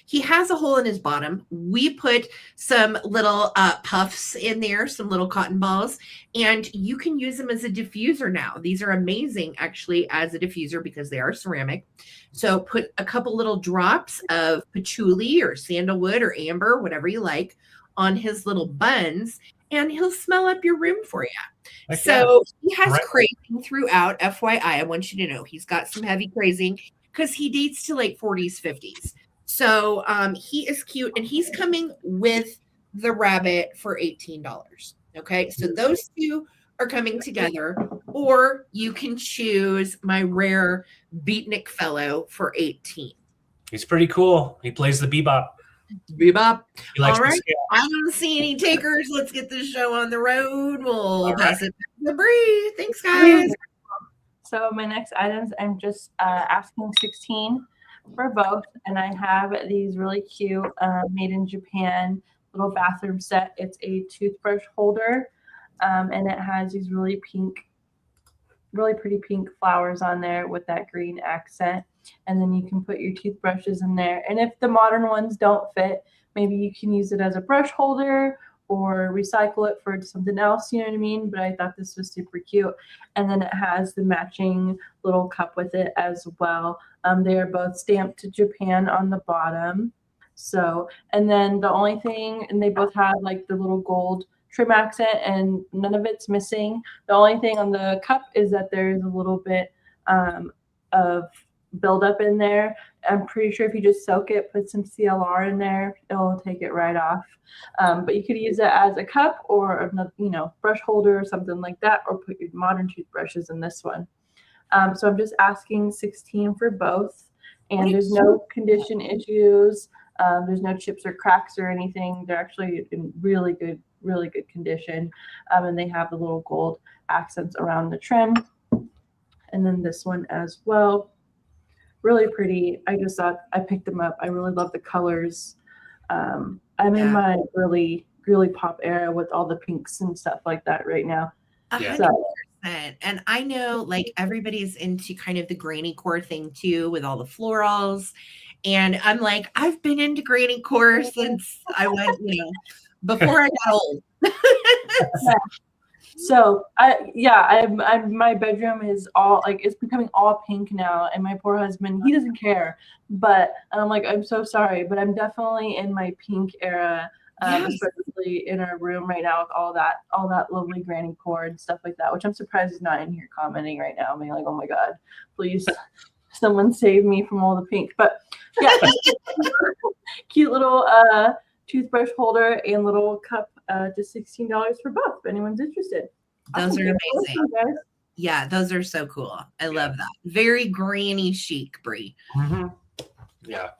He has a hole in his bottom. We put some little puffs in there, some little cotton balls, and you can use them as a diffuser now. These are amazing actually as a diffuser because they are ceramic. So put a couple little drops of patchouli or sandalwood or amber, whatever you like, on his little buns, and he'll smell up your room for you. So he has crazing throughout. FYI, I want you to know he's got some heavy crazing, because he dates to like 40s, 50s. So he is cute, and he's coming with the rabbit for $18. Okay, so those 2 are coming together, or you can choose my rare beatnik fellow for $18. He's pretty cool. He plays the bebop. Bebop. All right. I don't see any takers. Let's get this show on the road. We'll pass it back to Bree. Thanks, guys. So my next items, I'm just asking 16 for both. And I have these really cute made in Japan little bathroom set. It's a toothbrush holder. And it has these really pretty pink flowers on there with that green accent. And then you can put your toothbrushes in there. And if the modern ones don't fit, maybe you can use it as a brush holder, or recycle it for something else, you know what I mean? But I thought this was super cute. And then it has the matching little cup with it as well. They are both stamped to Japan on the bottom. So, and then the only thing, and they both have like the little gold trim accent and none of it's missing. The only thing on the cup is that there's a little bit of buildup in there. I'm pretty sure if you just soak it, put some CLR in there, it'll take it right off. But you could use it as a cup or another, brush holder or something like that, or put your modern toothbrushes in this one. So I'm just asking 16 for both, and there's no condition issues. There's no chips or cracks or anything. They're actually in really good condition. And they have the little gold accents around the trim. And then this one as well. Really pretty. I just thought I picked them up. I really love the colors. I'm in my really pop era with all the pinks and stuff like that right now. 100%. And I know like everybody's into kind of the granny core thing too, with all the florals. And I'm like, I've been into granny core since I went, before I got old. So my bedroom is all like, it's becoming all pink now, and my poor husband, he doesn't care, but I'm like, I'm so sorry, but I'm definitely in my pink era, especially in our room right now with all that lovely granny core and stuff like that, which I'm surprised is not in here commenting right now. I'm like, oh my God, please someone save me from all the pink. But yeah, cute little toothbrush holder and little cup, just $16 for both if anyone's interested. Those are amazing. Yeah, those are so cool. I love that. Very granny chic, Bree. Mm-hmm. Yeah.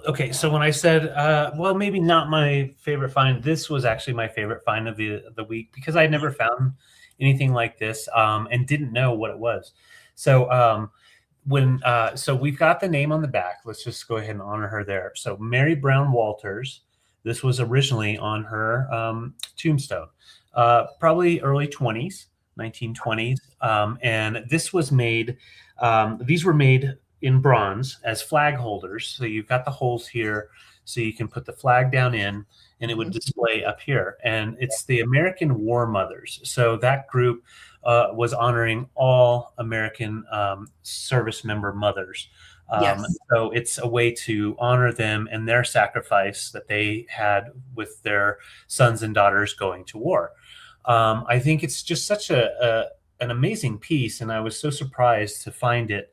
Okay, so when I said, well, maybe not my favorite find, this was actually my favorite find of the week, because I had never found anything like this and didn't know what it was. So so we've got the name on the back. Let's just go ahead and honor her there. So Mary Brown Walters. This was originally on her tombstone, probably early 20s, 1920s. And this was made, these were made in bronze as flag holders. So you've got the holes here, so you can put the flag down in, and it would display up here. And it's the American War Mothers. So that group was honoring all American service member mothers. So it's a way to honor them and their sacrifice that they had with their sons and daughters going to war. I think it's just such an amazing piece, and I was so surprised to find it,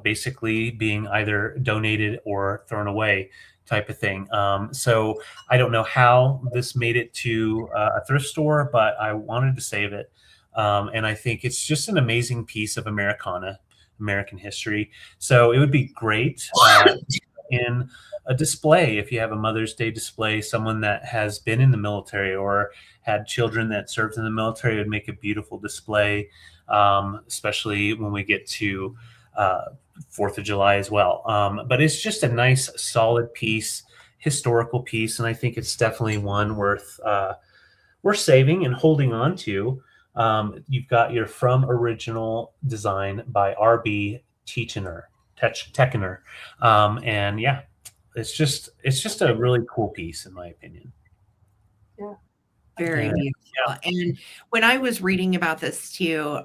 basically being either donated or thrown away type of thing. So I don't know how this made it to a thrift store, but I wanted to save it. And I think it's just an amazing piece of American history. So it would be great in a display, if you have a Mother's Day display, someone that has been in the military or had children that served in the military would make a beautiful display, especially when we get to 4th of July as well. But it's just a nice, solid piece, historical piece, and I think it's definitely one worth saving and holding on to. You've got your From Original Design by R.B. Techener. And yeah, it's just a really cool piece, in my opinion. Yeah. Very beautiful. Yeah. And when I was reading about this too,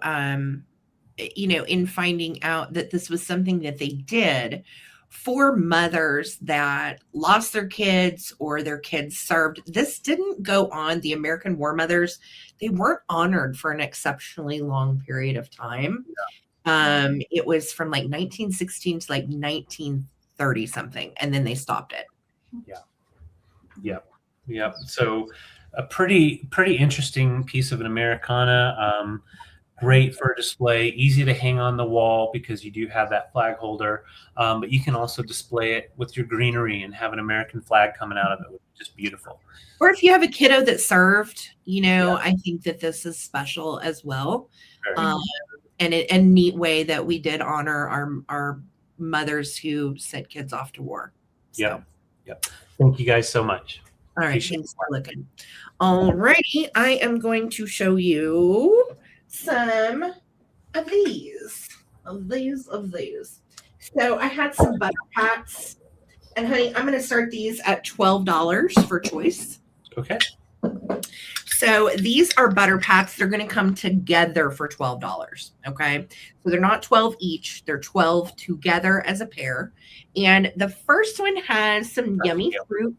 in finding out that this was something that they did for mothers that lost their kids or their kids served, this didn't go on. The American War Mothers, they weren't honored for an exceptionally long period of time. Yeah. It was from like 1916 to like 1930 something, and then they stopped it. Yeah. So a pretty interesting piece of an Americana. Great for a display, easy to hang on the wall because you do have that flag holder, but you can also display it with your greenery and have an American flag coming out of it, which is just beautiful. Or if you have a kiddo that served, I think that this is special as well. And a neat way that we did honor our mothers who sent kids off to war. So. Yep. Thank you guys so much. All right, thanks for looking. Alrighty, I am going to show you some of these. So I had some butter packs And honey, I'm going to start these at $12 for choice. Okay. So these are butter pats. They're going to come together for $12. Okay. So they're not 12 each. They're 12 together as a pair. And the first one has some yummy fruit.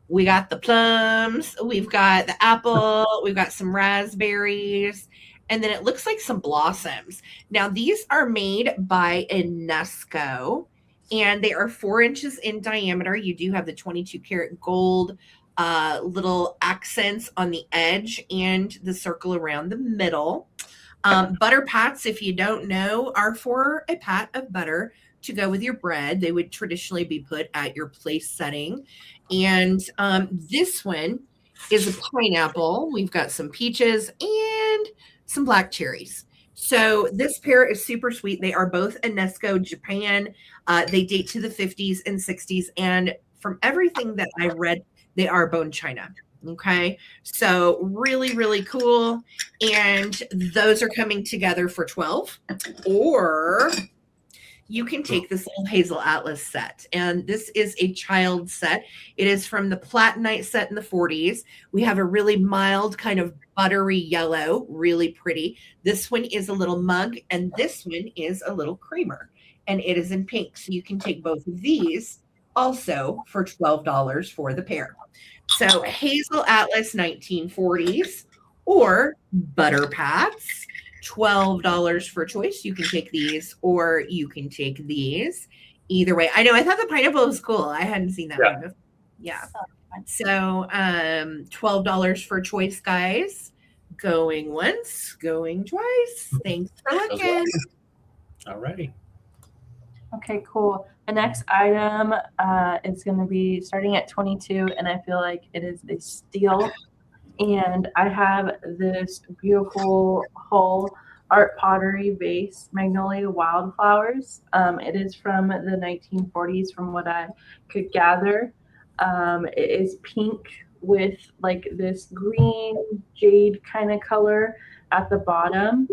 We got the plums. We've got the apple. We've got some raspberries. And then it looks like some blossoms. Now these are made by Enesco. And they are 4 inches in diameter. You do have the 22 karat gold little accents on the edge and the circle around the middle. Butter pats, if you don't know, are for a pat of butter to go with your bread. They would traditionally be put at your place setting. And this one is a pineapple. We've got some peaches and some black cherries. So this pair is super sweet. They are both Enesco Japan. They date to the 50s and 60s. And from everything that I read, they are bone china. Okay. So really, really cool. And those are coming together for 12. Or you can take this little Hazel Atlas set. And this is a child set. It is from the Platinite set in the 40s. We have a really mild kind of buttery yellow, really pretty. This one is a little mug, and this one is a little creamer. And it is in pink. So you can take both of these also for $12 for the pair. So Hazel Atlas 1940s or butter pats, $12 for choice. You can take these or you can take these. Either way. I know, I thought the pineapple was cool. I hadn't seen that one before. Yeah. So $12 for choice, guys. Going once, going twice. Thanks for looking. All righty. Okay, cool. The next item is going to be starting at 22, and I feel like it is a steal. And I have this beautiful whole art pottery vase, Magnolia Wildflowers. It is from the 1940s, from what I could gather. It is pink with like this green jade kind of color at the bottom.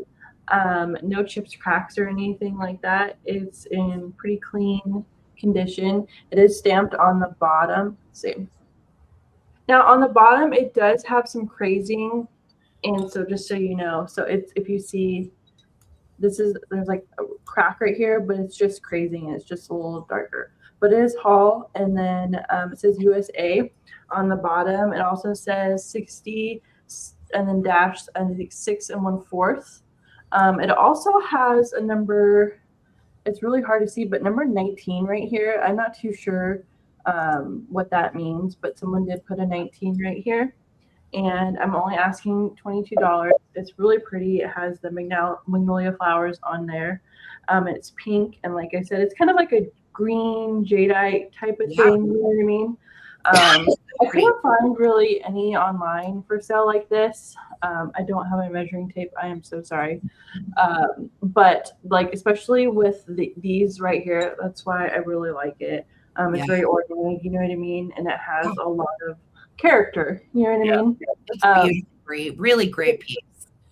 No chips, cracks, or anything like that. It's in pretty clean condition. It is stamped on the bottom. Let's see. Now on the bottom, it does have some crazing, and so just so you know, so it's, if you see, there's like a crack right here, but it's just crazing, and it's just a little darker. But it is Hall, and then it says USA on the bottom. It also says 60, and then dash, I think 6 1/4. It also has a number. It's really hard to see, but number 19 right here. I'm not too sure what that means, but someone did put a 19 right here, and I'm only asking $22. It's really pretty. It has the magnolia flowers on there. It's pink, and like I said, it's kind of like a green jadeite type of thing. You know what I mean? I couldn't find really any online for sale like this. I don't have my measuring tape. I am so sorry. But like, especially with these right here, that's why I really like it. It's very organic, you know what I mean? And it has a lot of character, you know what I mean? It's beautiful, really great piece.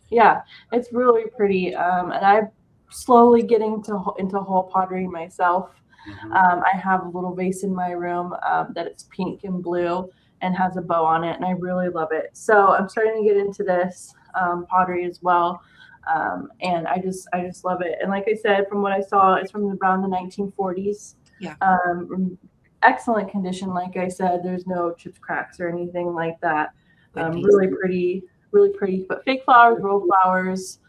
Yeah, it's really pretty. And I'm slowly getting into whole pottery myself. I have a little vase in my room that it's pink and blue and has a bow on it, and I really love it. So I'm starting to get into this pottery as well, and I just love it. And like I said, from what I saw, it's from around the 1940s. Yeah. Excellent condition. Like I said, there's no chips, cracks, or anything like that. Really pretty, really pretty. But fake flowers, roll flowers,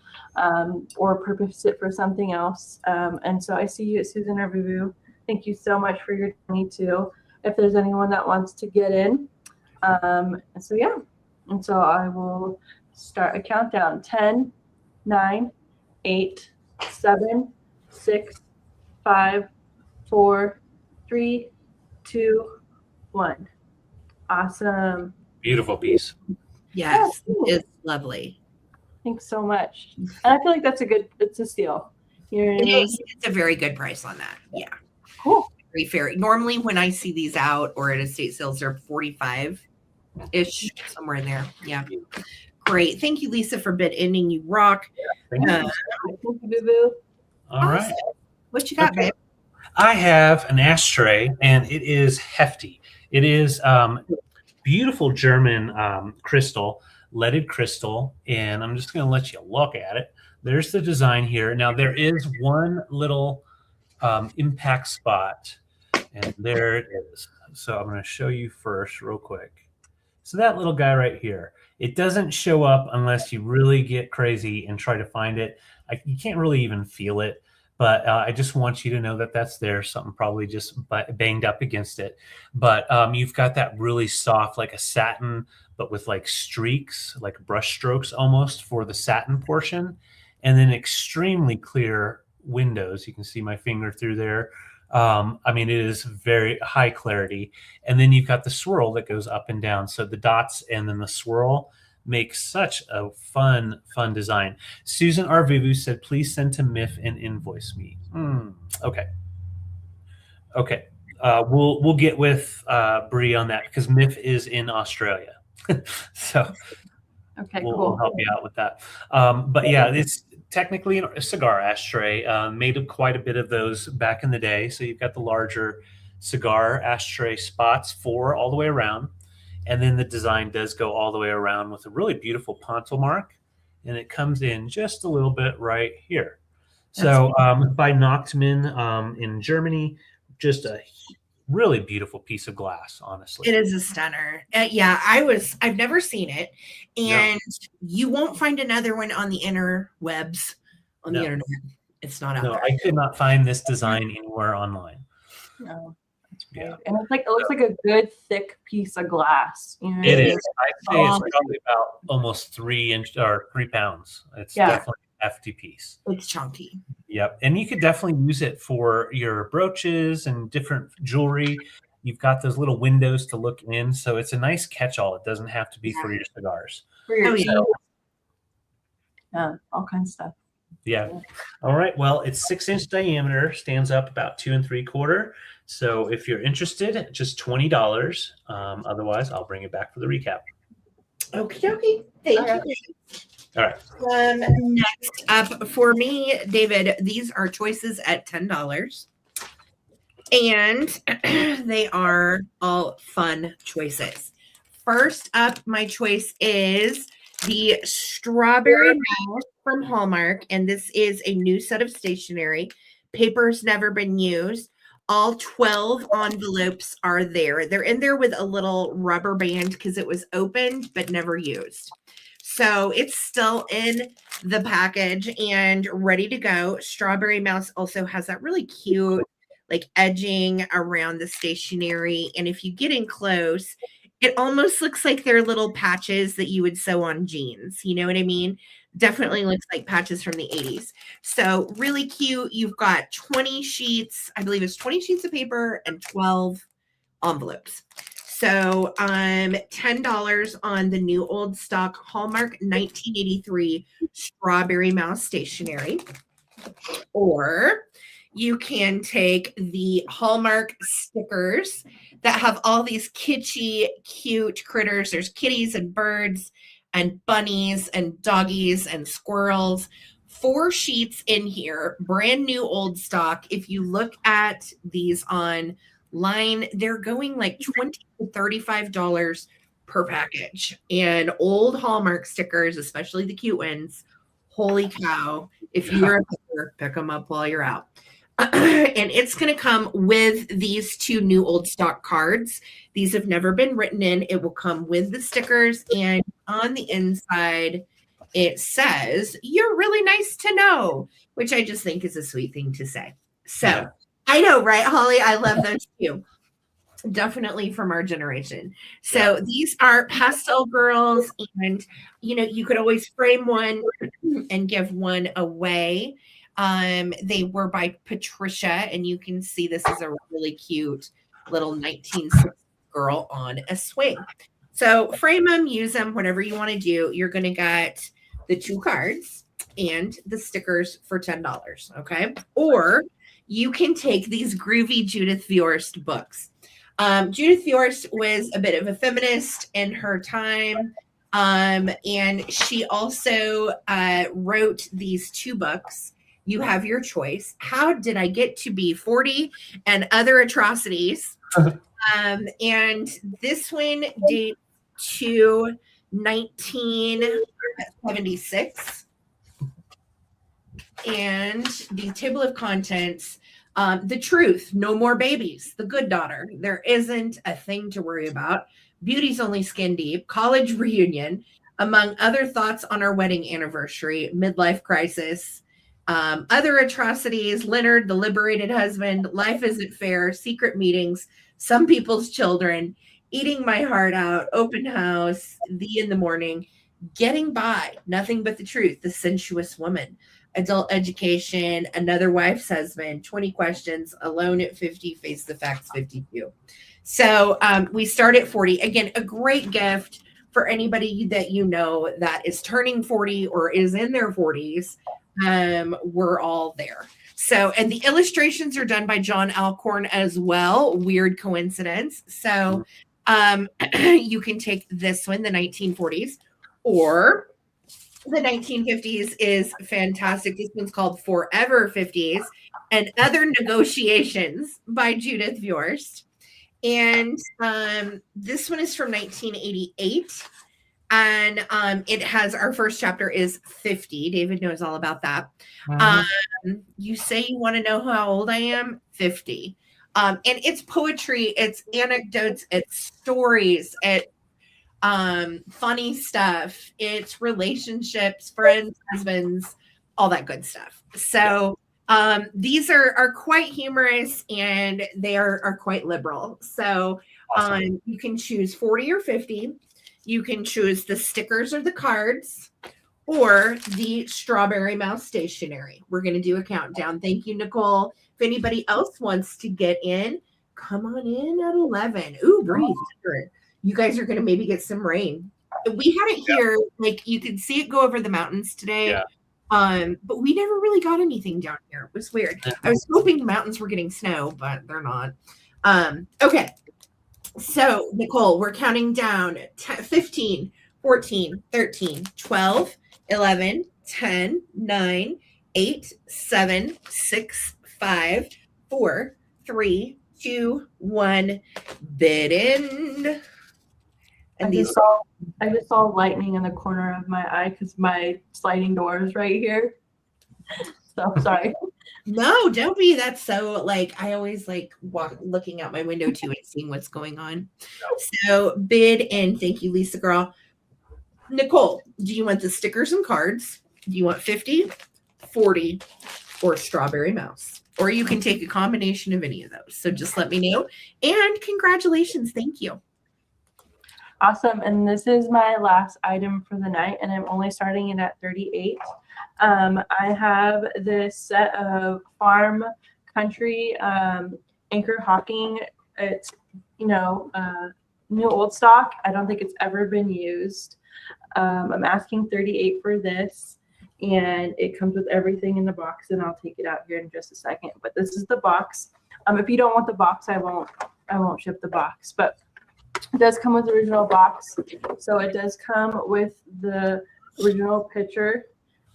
or purpose it for something else. And so I see you at Susan Review. Thank you so much for your time too. If there's anyone that wants to get in. So yeah. And so I will start a countdown. 10, 9, 8, 7, 6, 5, 4, 3, 2, 1. Awesome. Beautiful piece. Yes, it's lovely. Thanks so much. And I feel like it's a steal. You know what I mean? It's a very good price on that. Yeah. Cool. Very fair. Normally when I see these out or at estate sales, they're 45-ish, somewhere in there. Yeah. Great. Thank you, Lisa, for bid ending. You rock. Thank you. Thank you, Boo Boo. All right. What you got, babe? I have an ashtray, and it is hefty. It is beautiful German crystal, leaded crystal, and I'm just going to let you look at it. There's the design here. Now, there is one little impact spot, and there it is. So I'm going to show you first real quick. So that little guy right here, it doesn't show up unless you really get crazy and try to find it. You can't really even feel it, but I just want you to know that that's there. Something probably just banged up against it. But you've got that really soft, like a satin, but with like streaks, like brush strokes almost for the satin portion. And then extremely clear windows. You can see my finger through there. I mean, it is very high clarity. And then you've got the swirl that goes up and down. So the dots and then the swirl makes such a fun design. Susan Arvivu said, please send to Miff and invoice me. Okay. We'll get with Bree on that because Miff is in Australia. So Okay, we'll help you out with that. But yeah, it's technically a cigar ashtray. Made quite a bit of those back in the day. So you've got the larger cigar ashtray spots all the way around. And then the design does go all the way around with a really beautiful pontil mark. And it comes in just a little bit right here. So by Nachtmann in Germany, just a really beautiful piece of glass, honestly. It is a stunner. Yeah, I've never seen it. And you won't find another one on the interwebs, on the internet. It's not out there. I could not find this design anywhere online. No, that's great. Yeah. And it looks like a good thick piece of glass. You know? It is. I'd say it's probably about almost 3 pounds. It's definitely a hefty piece. It's chunky. Yep. And you could definitely use it for your brooches and different jewelry. You've got those little windows to look in. So it's a nice catch-all. It doesn't have to be for your cigars. For your all kinds of stuff. Yeah. All right. Well, it's 6-inch diameter, stands up about 2 3/4. So if you're interested, just $20. Otherwise, I'll bring it back for the recap. Okie dokie. Thank you. All right. Next up for me, David, these are choices at $10. And they are all fun choices. First up, my choice is the Strawberry Mouse from Hallmark. And this is a new set of stationery. Paper's never been used. All 12 envelopes are there. They're in there with a little rubber band because it was opened but never used. So it's still in the package and ready to go. Strawberry Mouse also has that really cute like edging around the stationery. And if you get in close, it almost looks like they're little patches that you would sew on jeans. You know what I mean? Definitely looks like patches from the 80s. So really cute. You've got 20 sheets. I believe it's 20 sheets of paper and 12 envelopes. So $10 on the new old stock Hallmark 1983 Strawberry Mouse stationery. Or you can take the Hallmark stickers that have all these kitschy, cute critters. There's kitties and birds and bunnies and doggies and squirrels. 4 sheets in here, brand new old stock. If you look at these online, they're going like $20 to $35 per package. And old Hallmark stickers, especially the cute ones, holy cow. If you're a picker, pick them up while you're out. And it's going to come with these 2 new old stock cards. These have never been written in. It will come with the stickers. And on the inside, it says, "You're really nice to know," which I just think is a sweet thing to say. So I know, right, Holly? I love those too. Definitely from our generation. So these are Pastel girls. And, you know, you could always frame one and give one away. They were by Patricia, and you can see this is a really cute little 1960s girl on a swing. So frame them, use them, whatever you want to do. You're going to get the 2 cards and the stickers for $10. Okay. Or you can take these groovy Judith Viorst books. Judith Viorst was a bit of a feminist in her time. And she also wrote these 2 books You have your choice. How did I get to be 40 and other atrocities? And this one dates to 1976. And the table of contents, the truth, no more babies, the good daughter, there isn't a thing to worry about, beauty's only skin deep, college reunion, among other thoughts on our wedding anniversary, midlife crisis, other atrocities, Leonard, the liberated husband, life isn't fair, secret meetings, some people's children, eating my heart out, open house, the in the morning, getting by, nothing but the truth, the sensuous woman, adult education, another wife's husband, 20 questions, alone at 50, face the facts 52. So we start at 40. Again, a great gift for anybody that you know that is turning 40 or is in their 40s. We're all there. So, and the illustrations are done by John Alcorn as well. Weird coincidence. So you can take this one, the 1940s, or the 1950s is fantastic. This one's called Forever 50s and Other Negotiations by Judith Viorst. And this one is from 1988. And it has, our first chapter is 50. David knows all about that. You say you want to know how old I am? 50. And it's poetry, it's anecdotes, it's stories, it's funny stuff, it's relationships, friends, husbands, all that good stuff. So these are quite humorous and they are quite liberal. So awesome. You can choose 40 or 50. You can choose the stickers or the cards or the strawberry mouse stationery. We're going to do a countdown. Thank you, Nicole. If anybody else wants to get in, come on in at 11. Ooh, Bree, you guys are going to maybe get some rain. We had it here, like you could see it go over the mountains today. Yeah. But we never really got anything down here. It was weird. I was hoping the mountains were getting snow, but they're not. Okay. So, Nicole, we're counting down 15, 14, 13, 12, 11, 10, 9, 8, 7, 6, 5, 4, 3, 2, 1. Bid in. And I just saw lightning in the corner of my eye because my sliding door is right here. So sorry. No, don't be. That's so like I always like looking out my window too and seeing what's going on. So bid in. Thank you, Lisa girl. Nicole, do you want the stickers and cards? Do you want 50, 40, or strawberry mouse? Or you can take a combination of any of those. So just let me know. And congratulations. Thank you. Awesome. And this is my last item for the night, and I'm only starting it at 38. I have this set of farm country anchor hawking. It's, new old stock. I don't think it's ever been used. I'm asking 38 for this, and it comes with everything in the box, and I'll take it out here in just a second. But this is the box. If you don't want the box, I won't ship the box, but it does come with the original box. So it does come with the original picture,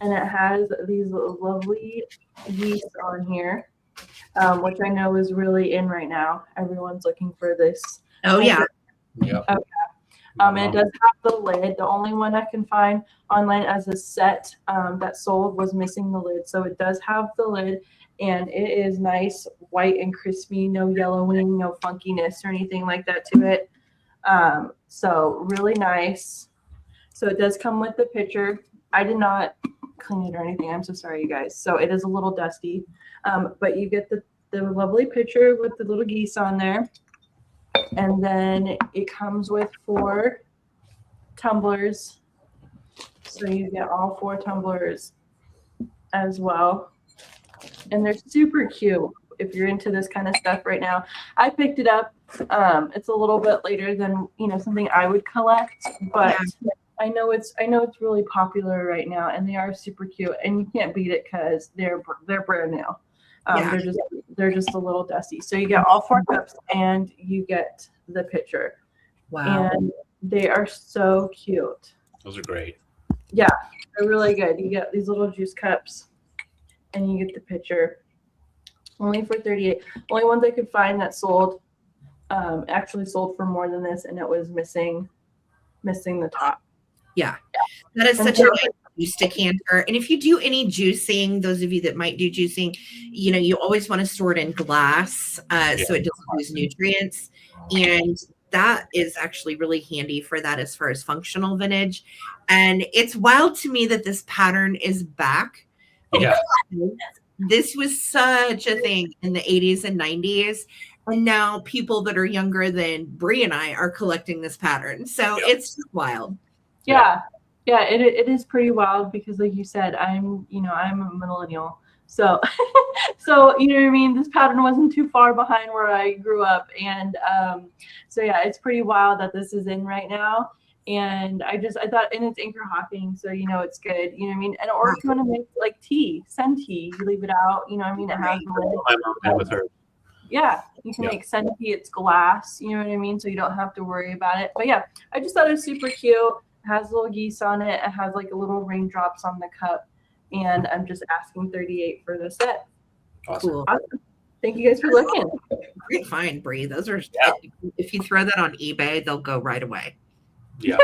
and it has these lovely geese on here, which I know is really in right now. Everyone's looking for this. Oh, yeah. Okay. It does have the lid. The only one I can find online as a set that sold was missing the lid. So it does have the lid, and it is nice, white and crispy, no yellowing, no funkiness or anything like that to it. So really nice. So it does come with the picture. I did not clean it or anything. I'm so sorry, you guys. So it is a little dusty, but you get the lovely picture with the little geese on there. And then it comes with 4 tumblers. So you get all 4 tumblers as well. And they're super cute if you're into this kind of stuff right now. I picked it up. It's a little bit later than, something I would collect, but yeah. I know it's really popular right now, and they are super cute, and you can't beat it because they're brand new. Yeah. They're just a little dusty. So you get all 4 cups, and you get the picture. Wow. And they are so cute. Those are great. Yeah, they're really good. You get these little juice cups, and you get the picture. Only for 38. Only ones I could find that sold, actually sold for more than this, and it was missing the top. Yeah, that is such a nice juice decanter. And if you do any juicing, those of you that might do juicing, you know, you always want to store it in glass so it doesn't lose nutrients. And that is actually really handy for that as far as functional vintage. And it's wild to me that this pattern is back. Yeah. This was such a thing in the 80s and 90s. And now people that are younger than Bree and I are collecting this pattern. So it's just wild. Yeah. It is pretty wild because, like you said, I'm a millennial. So, you know what I mean? This pattern wasn't too far behind where I grew up. And so, yeah, it's pretty wild that this is in right now. And I thought, and it's anchor hocking, so you know it's good. You know what I mean? And or if you want to make like tea, sun tea, you leave it out. You know what I mean? It has my mom did with her. Yeah, you can make sun tea. It's glass. You know what I mean? So you don't have to worry about it. But yeah, I just thought it was super cute. It has little geese on it. It has like a little raindrops on the cup. And I'm just asking 38 for the set. Awesome. Cool. Awesome. Thank you guys for looking. Great find, Bree. Those are if you throw that on eBay, they'll go right away. Yeah.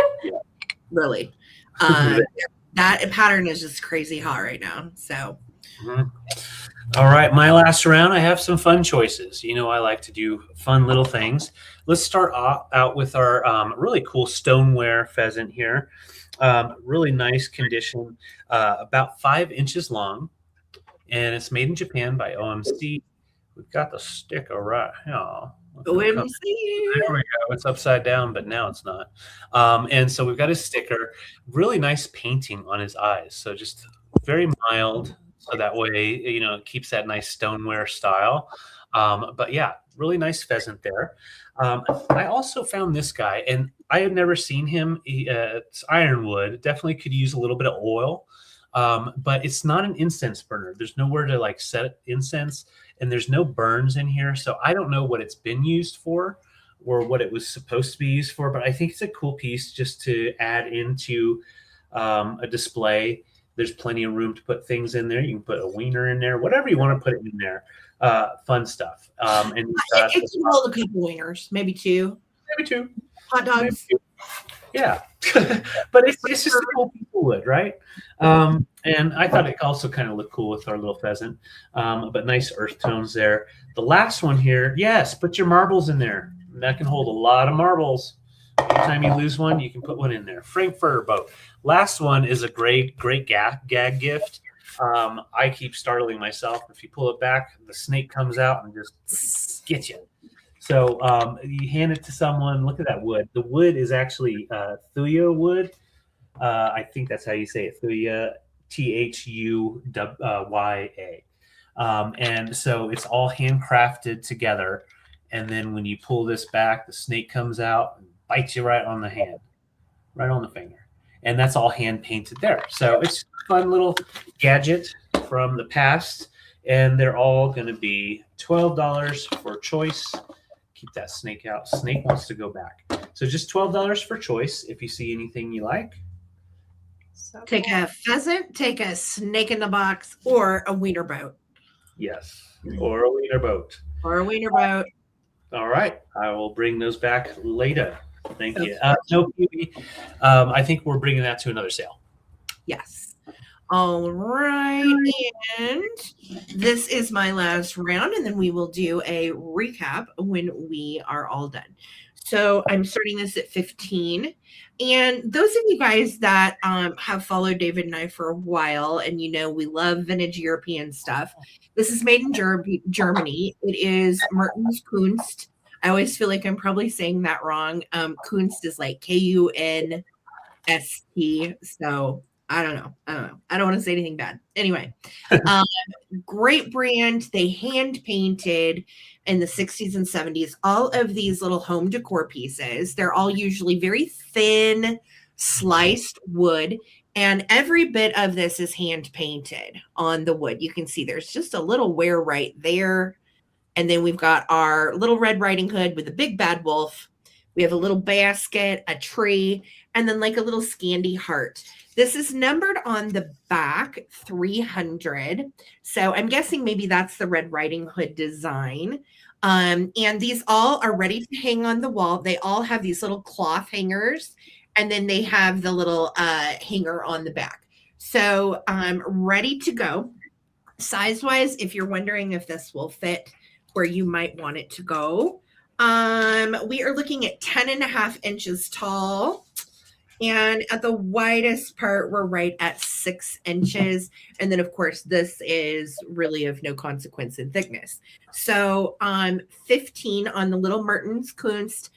Really. That pattern is just crazy hot right now. So All right, my last round, I have some fun choices. You know, I like to do fun little things. Let's start out with our really cool stoneware pheasant here. Really nice condition, about 5 inches long, and it's made in Japan by OMC. We've got the sticker right here. OMC. There we go. It's upside down, but now it's not. And so we've got his sticker. Really nice painting on his eyes. So just very mild. So that way, you know, it keeps that nice stoneware style. But yeah, really nice pheasant there. I also found this guy, and I had never seen him. It's ironwood. Definitely could use a little bit of oil, but it's not an incense burner. There's nowhere to like set incense, and there's no burns in here. So I don't know what it's been used for or what it was supposed to be used for, but I think it's a cool piece just to add into a display. There's plenty of room to put things in there. You can put a wiener in there, whatever you want to put in there. Fun stuff. And it can hold a couple wieners, maybe two. Maybe two. Hot dogs. Yeah. But it's just a cool piece of wood, right? And I thought it also kind of looked cool with our little pheasant. But nice earth tones there. The last one here, yes, put your marbles in there. That can hold a lot of marbles. Anytime you lose one, you can put one in there. Frankfurter boat. Last one is a great gag gift. I keep startling myself. If you pull it back, the snake comes out and just gets you. So you hand it to someone. Look at that wood. The wood is actually thuya wood. I think that's how you say it. Thuya, THUYA. And so it's all handcrafted together. And then when you pull this back, the snake comes out and bites you right on the hand, right on the finger. And that's all hand painted there. So it's a fun little gadget from the past. And they're all going to be $12 for choice. Keep that snake out. Snake wants to go back. So just $12 for choice if you see anything you like. So Take a pheasant, take a snake in the box, or a wiener boat. Yes. Or a wiener boat. Or a wiener boat. All right. I will bring those back later. Thank you. Okay. No, Phoebe. I think we're bringing that to another sale. Yes. All right. And this is my last round, and then we will do a recap when we are all done. So I'm starting this at 15. And those of you guys that have followed David and I for a while, and you know we love vintage European stuff, this is made in Germany. It is Mertens Kunst. I always feel like I'm probably saying that wrong. Kunst is like Kunst. So I don't know. I don't want to say anything bad. Anyway, great brand. They hand painted in the 60s and 70s all of these little home decor pieces. They're all usually very thin, sliced wood. And every bit of this is hand painted on the wood. You can see there's just a little wear right there. And then we've got our little Red Riding Hood with a big bad wolf We have a little basket, a tree, and then like a little Scandi heart. This is numbered on the back 300. So I'm guessing maybe that's the Red Riding Hood design. And these all are ready to hang on the wall. They all have these little cloth hangers, and then they have the little hanger on the back. So I'm ready to go. Size wise, if you're wondering if this will fit where you might want it to go, we are looking at 10.5 inches tall. And at the widest part, we're right at 6 inches. And then, of course, this is really of no consequence in thickness. So 15 on the Little Mertens Kunst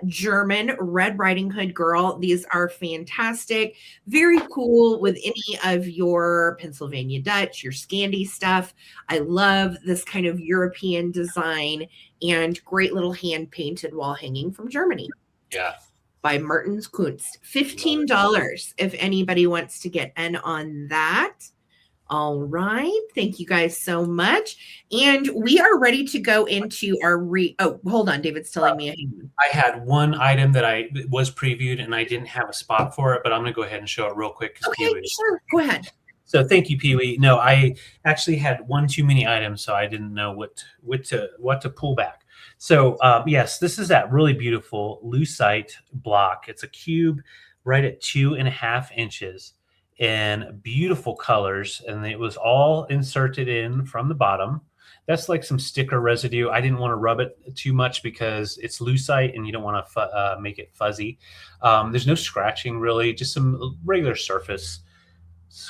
German Red Riding Hood girl. These are fantastic. Very cool with any of your Pennsylvania Dutch, your Scandi stuff. I love this kind of European design and great little hand-painted wall hanging from Germany. Yeah. By Mertens Kunst. $15 if anybody wants to get in on that. All right. Thank you guys so much. And we are ready to go into our oh, hold on. David's telling me. I had one item that I was previewed and I didn't have a spot for it, but I'm going to go ahead and show it real quick. Okay, sure. Go ahead. So thank you, Pee-wee. No, I actually had one too many items, so I didn't know what to pull back. So yes, this is that really beautiful lucite block. It's a cube right at 2.5 inches and beautiful colors. And it was all inserted in from the bottom. That's like some sticker residue. I didn't want to rub it too much because it's lucite and you don't want to make it fuzzy. There's no scratching really, just some regular surface.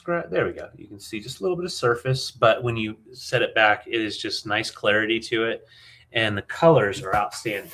There we go. You can see just a little bit of surface, but when you set it back, it is just nice clarity to it. And the colors are outstanding.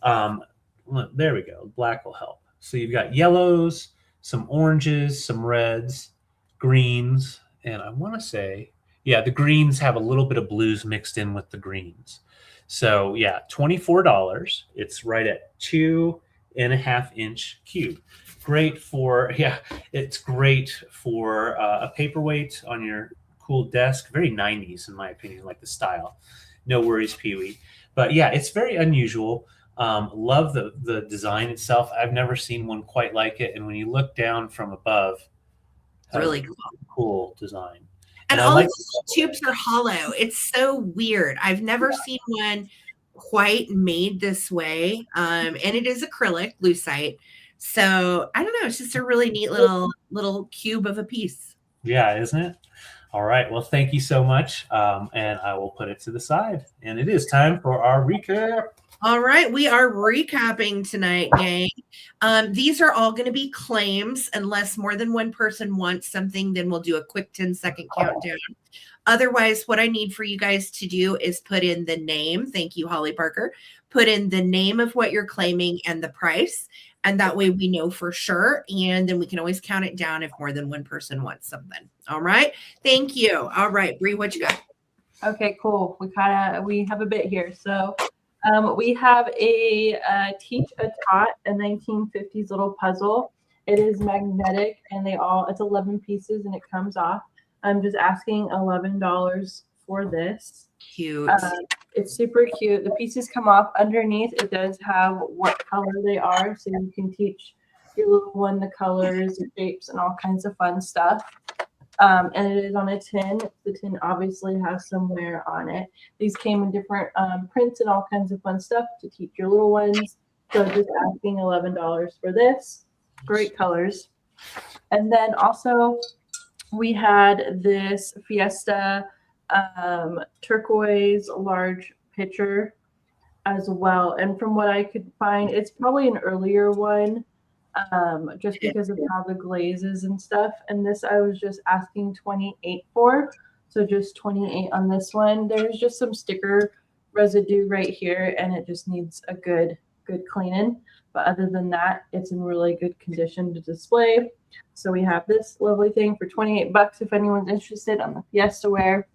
There we go. Black will help. So you've got yellows, some oranges, some reds, greens, and I want to say, yeah, the greens have a little bit of blues mixed in with the greens. So yeah, $24. It's right at 2.5 inch cube. Great for, yeah, it's great for a paperweight on your cool desk. Very 90s in my opinion, like the style. No worries, Pee-wee. But yeah, it's very unusual. Love the design itself. I've never seen one quite like it. And when you look down from above, really cool design. And all like the tubes are hollow. It's so weird. I've never seen one quite made this way. And it is acrylic, lucite. So I don't know. It's just a really neat little cube of a piece. Yeah, isn't it? All right. Well, thank you so much. And I will put it to the side. And it is time for our recap. All right. We are recapping tonight, gang. These are all going to be claims. Unless more than one person wants something, then we'll do a quick 10-second countdown. Otherwise, what I need for you guys to do is put in the name. Thank you, Holly Parker. Put in the name of what you're claiming and the price. And that way we know for sure. And then we can always count it down if more than one person wants something. All right. Thank you. All right, Bree, what you got? Okay, cool. We have a bit here. So we have a Teach a Tot, a 1950s little puzzle. It is magnetic and it's 11 pieces and it comes off. I'm just asking $11 for this. Cute. It's super cute. The pieces come off. Underneath, it does have what color they are, so you can teach your little one the colors, the shapes, and all kinds of fun stuff. And it is on a tin. The tin obviously has some wear on it. These came in different prints and all kinds of fun stuff to teach your little ones. So just asking $11 for this. Great colors. And then also we had this Fiesta turquoise large pitcher as well. And from what I could find, it's probably an earlier one. Just because of how the glaze is and stuff. And this I was just asking 28 for. So just 28 on this one. There's just some sticker residue right here and it just needs a good cleaning. But other than that, it's in really good condition to display. So we have this lovely thing for 28 bucks if anyone's interested on the Fiesta ware.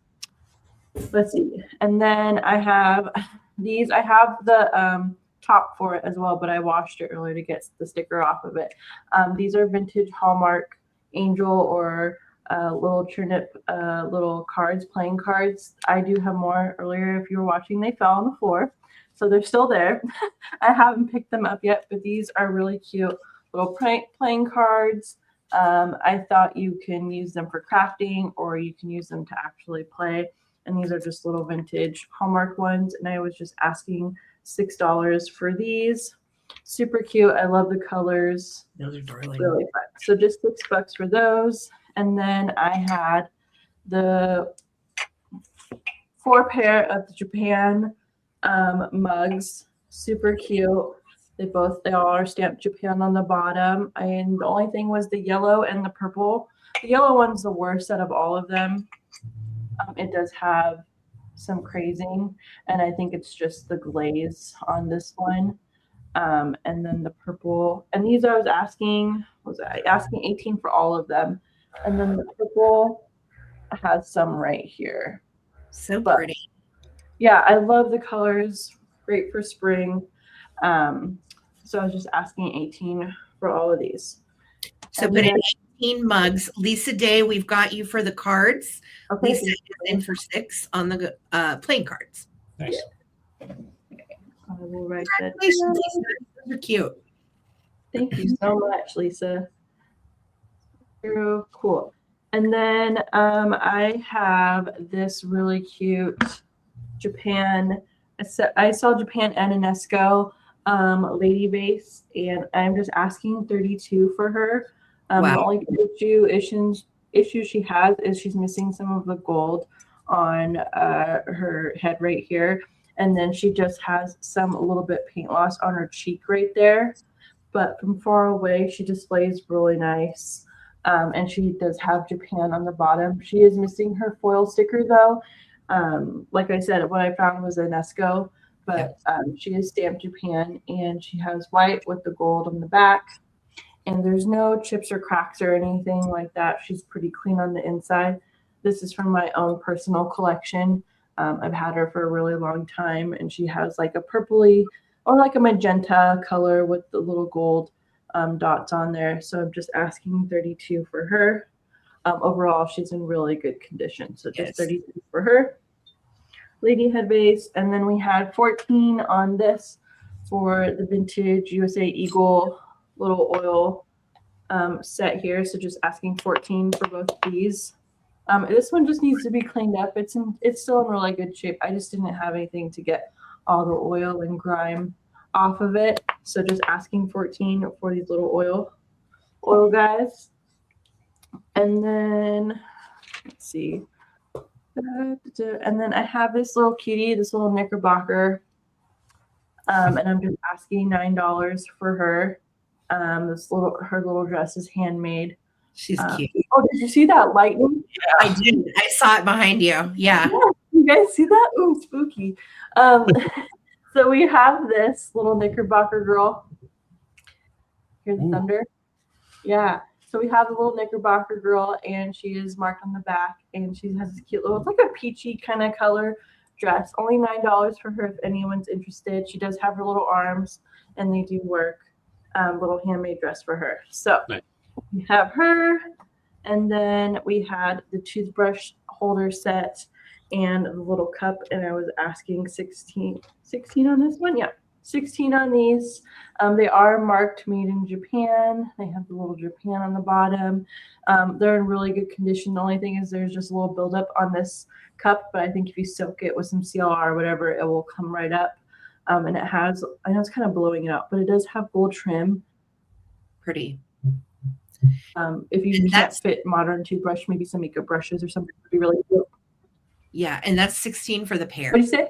Let's see. And then I have these. I have the top for it as well, but I washed it earlier to get the sticker off of it. These are vintage Hallmark angel or little turnip little cards, playing cards. I do have more earlier. If you were watching, they fell on the floor. So they're still there. I haven't picked them up yet, but these are really cute little playing cards. I thought you can use them for crafting or you can use them to actually play. And these are just little vintage Hallmark ones. And I was just asking $6 for these. Super cute. I love the colors. Those are darling. Really fun. So just $6 for those. And then I had the 4 pair of the Japan mugs. Super cute. They all are stamped Japan on the bottom. And the only thing was the yellow and the purple. The yellow one's the worst out of all of them. It does have some crazing, and I think it's just the glaze on this one. And then the purple, and these I was asking 18 for all of them. And then the purple has some right here. So pretty. Yeah, I love the colors. Great for spring. So I was just asking 18 for all of these. So put in 18 mugs. Lisa Day, we've got you for the cards. Okay. Lisa is in for 6 on the playing cards. Nice. Okay. I will write that Congratulations, down. Lisa. Those are cute. Thank you so much, Lisa. Cool. And then I have this really cute Japan. I saw Japan and UNESCO lady vase, and I'm just asking 32 for her. Wow. The only issue she has is she's missing some of the gold on her head right here. And then she just has some a little bit paint loss on her cheek right there. But from far away, she displays really nice. And she does have Japan on the bottom. She is missing her foil sticker though. Like I said, what I found was UNESCO, but she is stamped Japan, and she has white with the gold on the back. And there's no chips or cracks or anything like that. She's pretty clean on the inside. This is from my own personal collection. I've had her for a really long time, and she has like a purpley or like a magenta color with the little gold dots on there. So I'm just asking 32 for her. Overall, she's in really good condition. So just 32 for her. Lady head vase. And then we had 14 on this for the vintage USA Eagle little oil set here. So just asking 14 for both of these. This one just needs to be cleaned up. It's still in really good shape. I just didn't have anything to get all the oil and grime off of it. So just asking 14 for these little oil guys. And then let's see. And then I have this little cutie, this little Knickerbocker. And I'm just asking $9 for her. Her little dress is handmade. She's cute. Oh, did you see that lightning? Yeah, I did. I saw it behind you. Yeah. You guys see that? Ooh, spooky. So we have this little Knickerbocker girl. Hear the thunder? Yeah. So we have the little Knickerbocker girl, and she is marked on the back, and she has this cute little, it's like a peachy kind of color dress. Only $9 for her if anyone's interested. She does have her little arms, and they do work. Little handmade dress for her. So we have her, and then we had the toothbrush holder set and the little cup, and I was asking 16 on this one. Yeah, 16 on these. They are marked made in Japan. They have the little Japan on the bottom. They're in really good condition. The only thing is there's just a little buildup on this cup, but I think if you soak it with some CLR or whatever, it will come right up. And it has, I know it's kind of blowing it out, but it does have gold trim. Pretty. If you can't fit modern toothbrush, maybe some makeup brushes or something would be really cool. Yeah, and that's 16 for the pair. What do you say?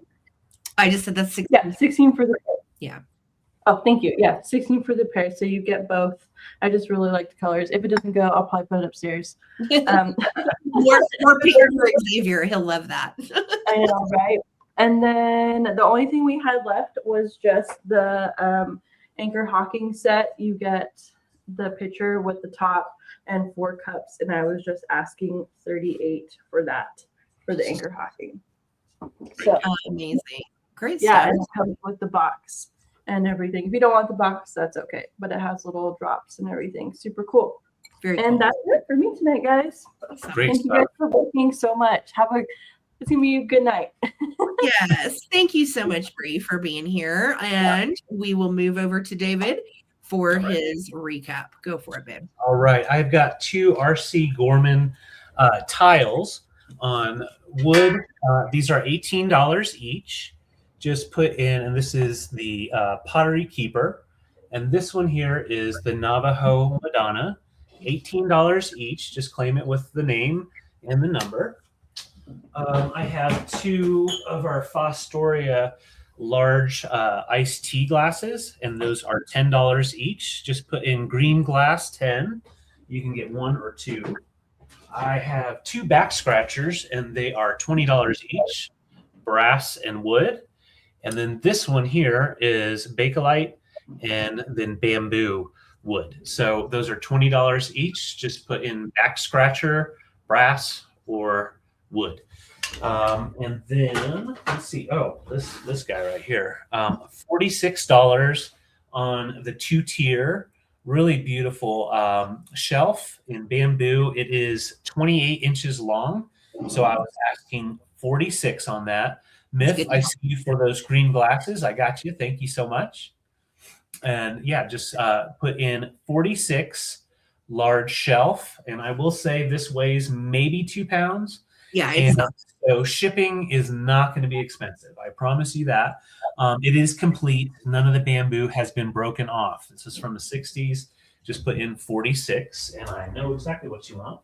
I just said that's 16. Yeah, 16 for the pair. Yeah. Oh, thank you. Yeah, 16 for the pair. So you get both. I just really like the colors. If it doesn't go, I'll probably put it upstairs. More pictures for Xavier. He'll love that. I know, right? And then the only thing we had left was just the Anchor Hawking set. You get the picture with the top and 4 cups, and I was just asking 38 for that, for the Anchor Hawking. So amazing. Great stuff. Yeah, and it comes with the box and everything. If you don't want the box, that's okay. But it has little drops and everything. Super cool. Very and cool. that's it for me tonight, guys. Great Thank you guys for working so much. it's gonna be a good night. Yes. Thank you so much, Bree, for being here. And we will move over to David for his recap. Go for it, babe. All right. I've got 2 RC Gorman tiles on wood. These are $18 each. Just put in, and this is the Pottery Keeper. And this one here is the Navajo Madonna. $18 each. Just claim it with the name and the number. I have 2 of our Fostoria large iced tea glasses, and those are $10 each. Just put in green glass 10. You can get 1 or 2. I have 2 back scratchers, and they are $20 each, brass and wood. And then this one here is Bakelite and then bamboo wood. So those are $20 each. Just put in back scratcher, brass, or wood. And then let's see. Oh, this guy right here. $46 on the 2-tier. Really beautiful shelf in bamboo. It is 28 inches long. So I was asking 46 on that. Myth, I see you for those green glasses. I got you. Thank you so much. And yeah, just put in 46 large shelf. And I will say this weighs maybe 2 pounds. Yeah, it's not. So shipping is not going to be expensive. I promise you that. It is complete. None of the bamboo has been broken off. This is from the 60s. Just put in 46, and I know exactly what you want.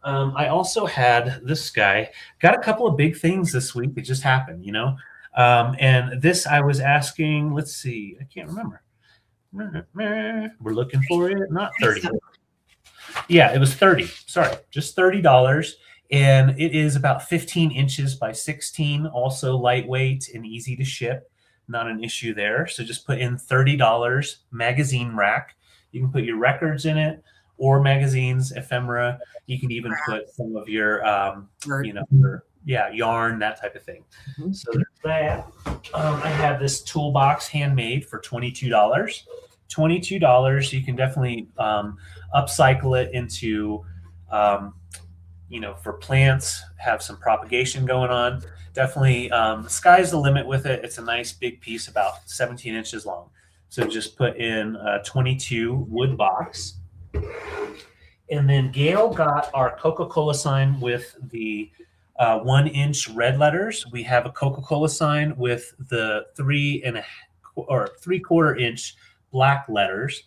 I also had this guy. Got a couple of big things this week. It just happened, you know. And this I was asking, let's see. I can't remember. We're looking for it. Not 30. Yeah, it was 30. Sorry, just $30. And it is about 15 inches by 16, also lightweight and easy to ship. Not an issue there. So just put in $30 magazine rack. You can put your records in it or magazines, ephemera. You can even put some of your, yarn, that type of thing. Mm-hmm. So there's that. I have this toolbox handmade for $22. $22. You can definitely upcycle it into for plants, have some propagation going on. Definitely, sky's the limit with it. It's a nice big piece, about 17 inches long. So just put in a 22 wood box. And then Gail got our Coca-Cola sign with the 1-inch red letters. We have a Coca-Cola sign with the 3/4 inch black letters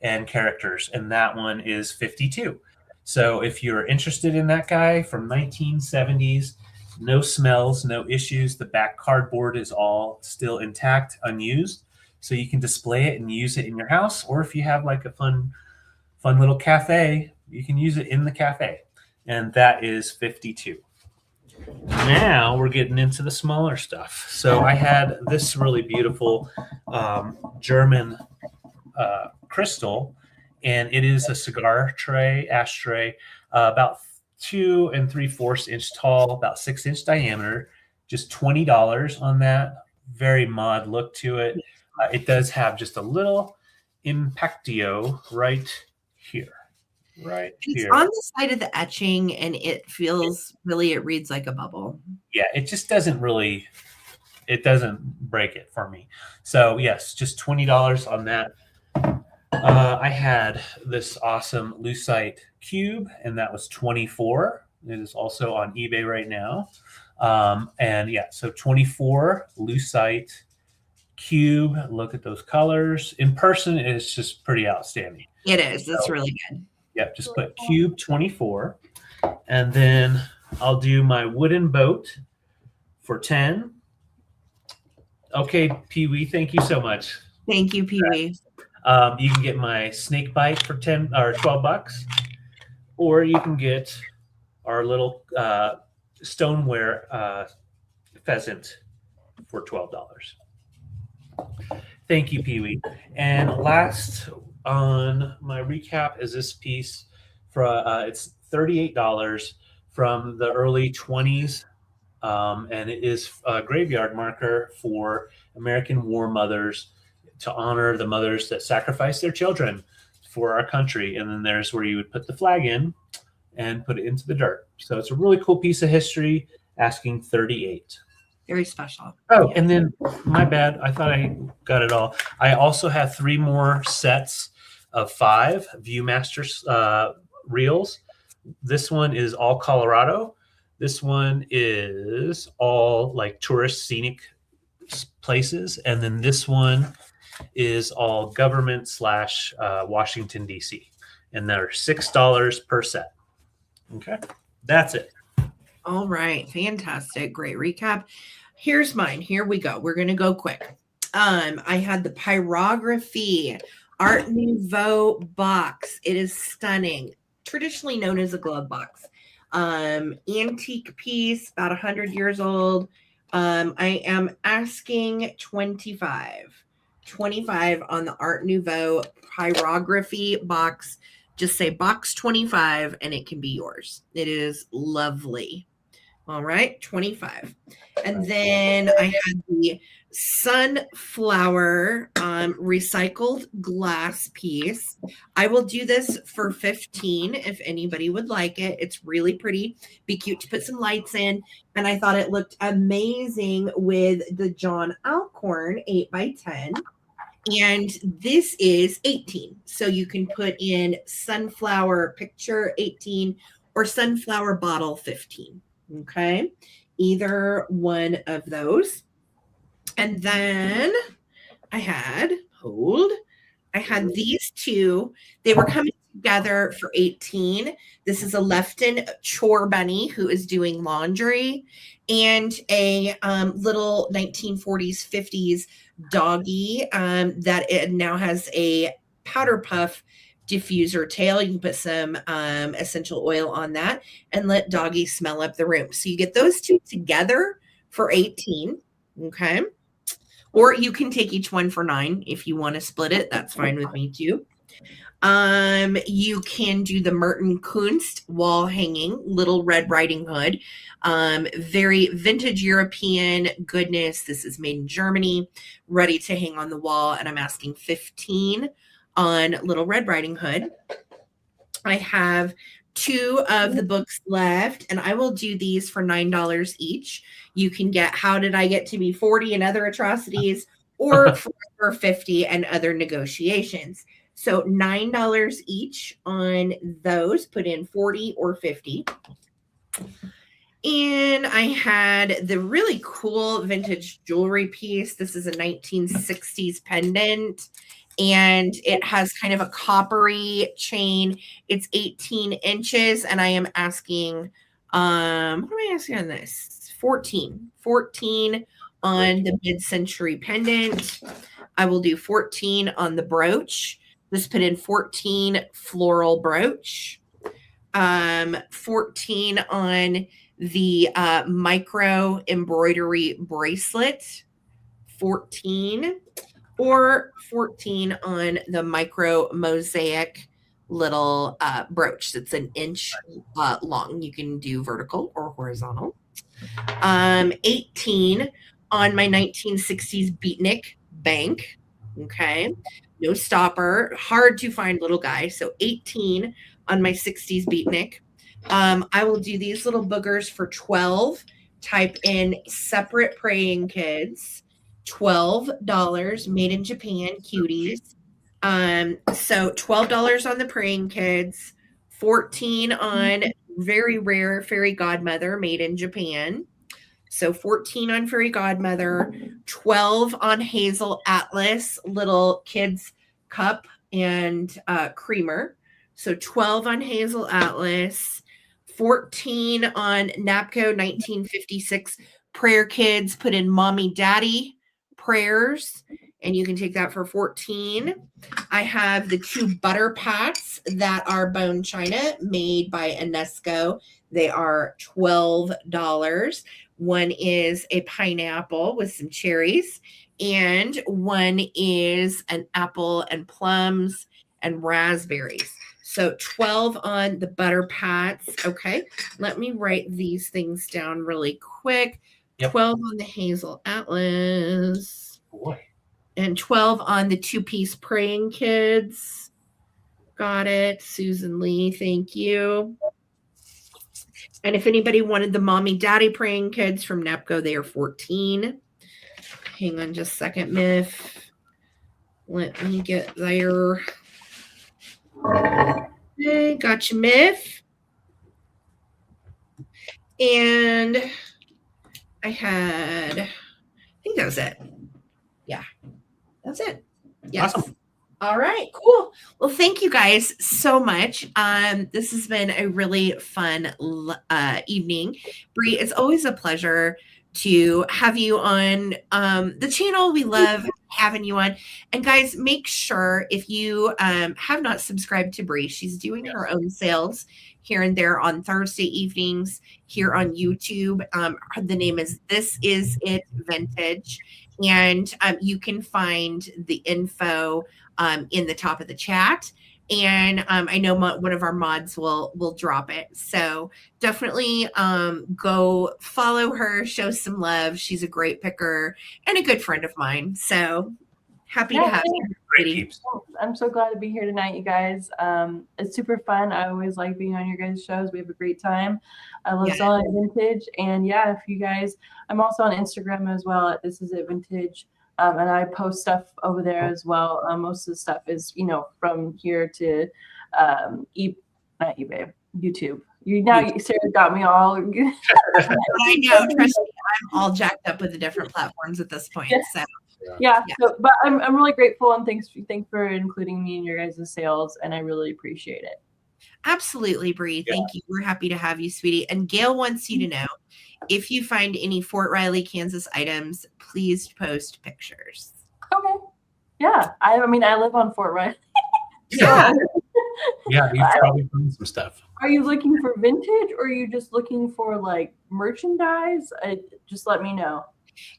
and characters. And that one is 52. So if you're interested in that guy from 1970s, no smells, no issues. The back cardboard is all still intact, unused. So you can display it and use it in your house. Or if you have like a fun little cafe, you can use it in the cafe. And that is 52. Now we're getting into the smaller stuff. So I had this really beautiful German crystal. And it is a cigar ashtray, about 2 3/4 inch tall, about 6 inch diameter, just $20 on that. Very mod look to it. It does have just a little impactio right here. It's on the side of the etching, and it feels it reads like a bubble. Yeah, it just doesn't break it for me. So yes, just $20 on that. I had this awesome lucite cube, and that was $24. It is also on eBay right now. So 24 lucite cube. Look at those colors. In person, it's just pretty outstanding. It is. It's really good. Yeah, just put cube 24. And then I'll do my wooden boat for 10. Okay, Pee Wee, thank you so much. Thank you, Pee Wee. You can get my snake bite for $10 or $12, or you can get our little stoneware pheasant for $12. Thank you, Pee Wee. And last on my recap is this piece for it's $38 from the early 20s, and it is a graveyard marker for American war mothers, to honor the mothers that sacrificed their children for our country. And then there's where you would put the flag in and put it into the dirt. So it's a really cool piece of history. asking 38. Very special. Oh, Yeah. and then my bad. I thought I got it all. I also have 3 more sets of 5 Viewmaster reels. This one is all Colorado. This one is all like tourist scenic places, and then this one is all government / Washington D.C. and they're $6 per set. Okay, that's it. All right, fantastic, great recap. Here's mine. Here we go. We're gonna go quick. I had the pyrography Art Nouveau box. It is stunning, traditionally known as a glove box. Antique piece, about 100 years old. I am asking 25 on the Art Nouveau pyrography box. Just say box 25 and it can be yours. It is lovely. All right, 25. And then I had the sunflower recycled glass piece. I will do this for 15 if anybody would like it. It's really pretty. Be cute to put some lights in. And I thought it looked amazing with the John Alcorn 8x10. And this is 18. So you can put in sunflower picture 18 or sunflower bottle 15. Okay. Either one of those. And then I had these two. They were coming together for 18. This is a Lefton chore bunny who is doing laundry, and a little 1940s, 50s doggy that it now has a powder puff diffuser tail. You can put some essential oil on that and let doggy smell up the room. So you get those two together for 18. Okay. Or you can take each one for 9 if you want to split it. That's fine with me too. You can do the Merton Kunst wall hanging, Little Red Riding Hood. Very vintage European goodness. This is made in Germany, ready to hang on the wall. And I'm asking 15 on Little Red Riding Hood. I have 2 of the books left, and I will do these for $9 each. You can get How Did I Get to Be 40 and Other Atrocities, or for 50 and Other Negotiations. So $9 each on those. Put in 40 or 50. And I had the really cool vintage jewelry piece. This is a 1960s pendant, and it has kind of a coppery chain. It's 18 inches, and I am asking, what am I asking on this? 14 on the mid-century pendant. I will do 14 on the brooch. Just put in 14 floral brooch. 14 on the micro embroidery bracelet. 14. Or 14 on the micro mosaic little brooch that's an inch long. You can do vertical or horizontal. 18 on my 1960s beatnik bank. Okay. No stopper. Hard to find little guy. So 18 on my 60s beatnik. I will do these little boogers for 12. Type in separate praying kids. $12, made in Japan, cuties. So $12 on the praying kids, 14 on very rare fairy godmother, made in Japan. So 14 on fairy godmother, 12 on Hazel Atlas, little kids cup and creamer. So 12 on Hazel Atlas, 14 on Napco 1956 prayer kids, put in mommy daddy prayers, and you can take that for 14. I have the 2 butter pats that are bone china made by Unesco. They are $12. One is a pineapple with some cherries, and one is an apple and plums and raspberries. So 12 on the butter pats. Okay, let me write these things down really quick. Yep. 12 on the Hazel Atlas. Boy. And 12 on the 2-piece praying kids. Got it. Susan Lee, thank you. And if anybody wanted the mommy daddy praying kids from Nepco, they are 14. Hang on just a second, Miff. Let me get there. Okay, gotcha, Miff. And I think that was it. Yeah, that's it. Yes. Awesome. All right, cool. Well, thank you guys so much. This has been a really fun evening. Bree, it's always a pleasure to have you on the channel. We love having you on. And guys, make sure if you have not subscribed to Bree, she's doing her own sales here and there on Thursday evenings here on YouTube. The name is This Is It Vintage. And you can find the info in the top of the chat. And I know one of our mods will drop it. So definitely go follow her, show some love. She's a great picker and a good friend of mine. So happy to have you. I'm so glad to be here tonight, you guys. It's super fun. I always like being on your guys' shows. We have a great time. I love selling vintage. And yeah, if you guys, I'm also on Instagram as well at This Is It Vintage. And I post stuff over there as well. Most of the stuff is, from here to not eBay, YouTube. Sarah got me all. I know. Trust me, I'm all jacked up with the different platforms at this point. So. Yeah. So, but I'm really grateful and thanks for including me in your guys' sales, and I really appreciate it. Absolutely, Bree. Thank you. We're happy to have you, sweetie. And Gail wants you to know, if you find any Fort Riley, Kansas items, please post pictures. Okay. Yeah. I mean, I live on Fort Riley. Yeah. Yeah, you've probably found some stuff. Are you looking for vintage, or are you just looking for like merchandise? Just let me know.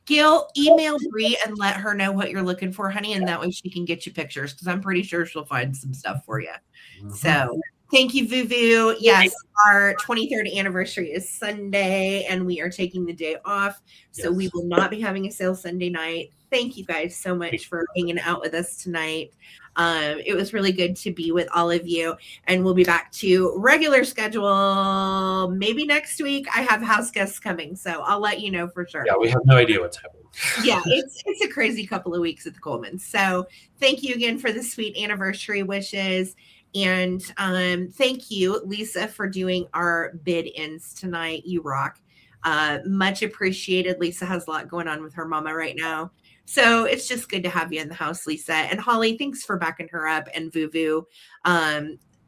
Gail, email Bree and let her know what you're looking for, honey, and that way she can get you pictures, because I'm pretty sure she'll find some stuff for you. Mm-hmm. So thank you, Vuvu. Yes, our 23rd anniversary is Sunday, and we are taking the day off, so we will not be having a sale Sunday night. Thank you guys so much for hanging out with us tonight. It was really good to be with all of you, and we'll be back to regular schedule maybe next week. I have house guests coming, so I'll let you know for sure. Yeah, we have no idea what's happening. Yeah, it's a crazy couple of weeks at the Coleman. So thank you again for the sweet anniversary wishes, and thank you, Lisa, for doing our bid ins tonight. You rock. Much appreciated. Lisa has a lot going on with her mama right now. So it's just good to have you in the house, Lisa. And Holly, thanks for backing her up. And Vuvu,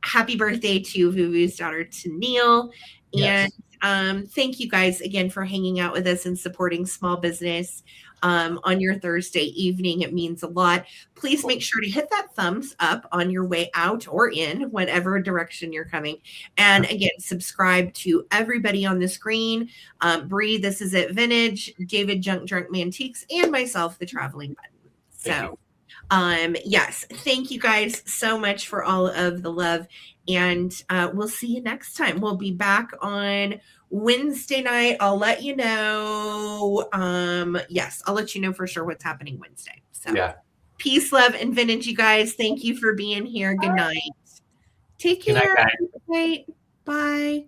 happy birthday to Vuvu's daughter, Tennille. Yes. And thank you guys again for hanging out with us and supporting small business on your Thursday evening. It means a lot. Please make sure to hit that thumbs up on your way out or in, whatever direction you're coming. And again, subscribe to everybody on the screen. Bree, This Is It Vintage, David, Junk Drunk Mantiques, and myself, The Traveling Button. So, yes, thank you guys so much for all of the love. And we'll see you next time. We'll be back on Wednesday night. I'll let you know. Yes, I'll let you know for sure what's happening Wednesday. So peace, love, and vintage, you guys. Thank you for being here. Good night. Take care. Good night, guys. Good night. Bye.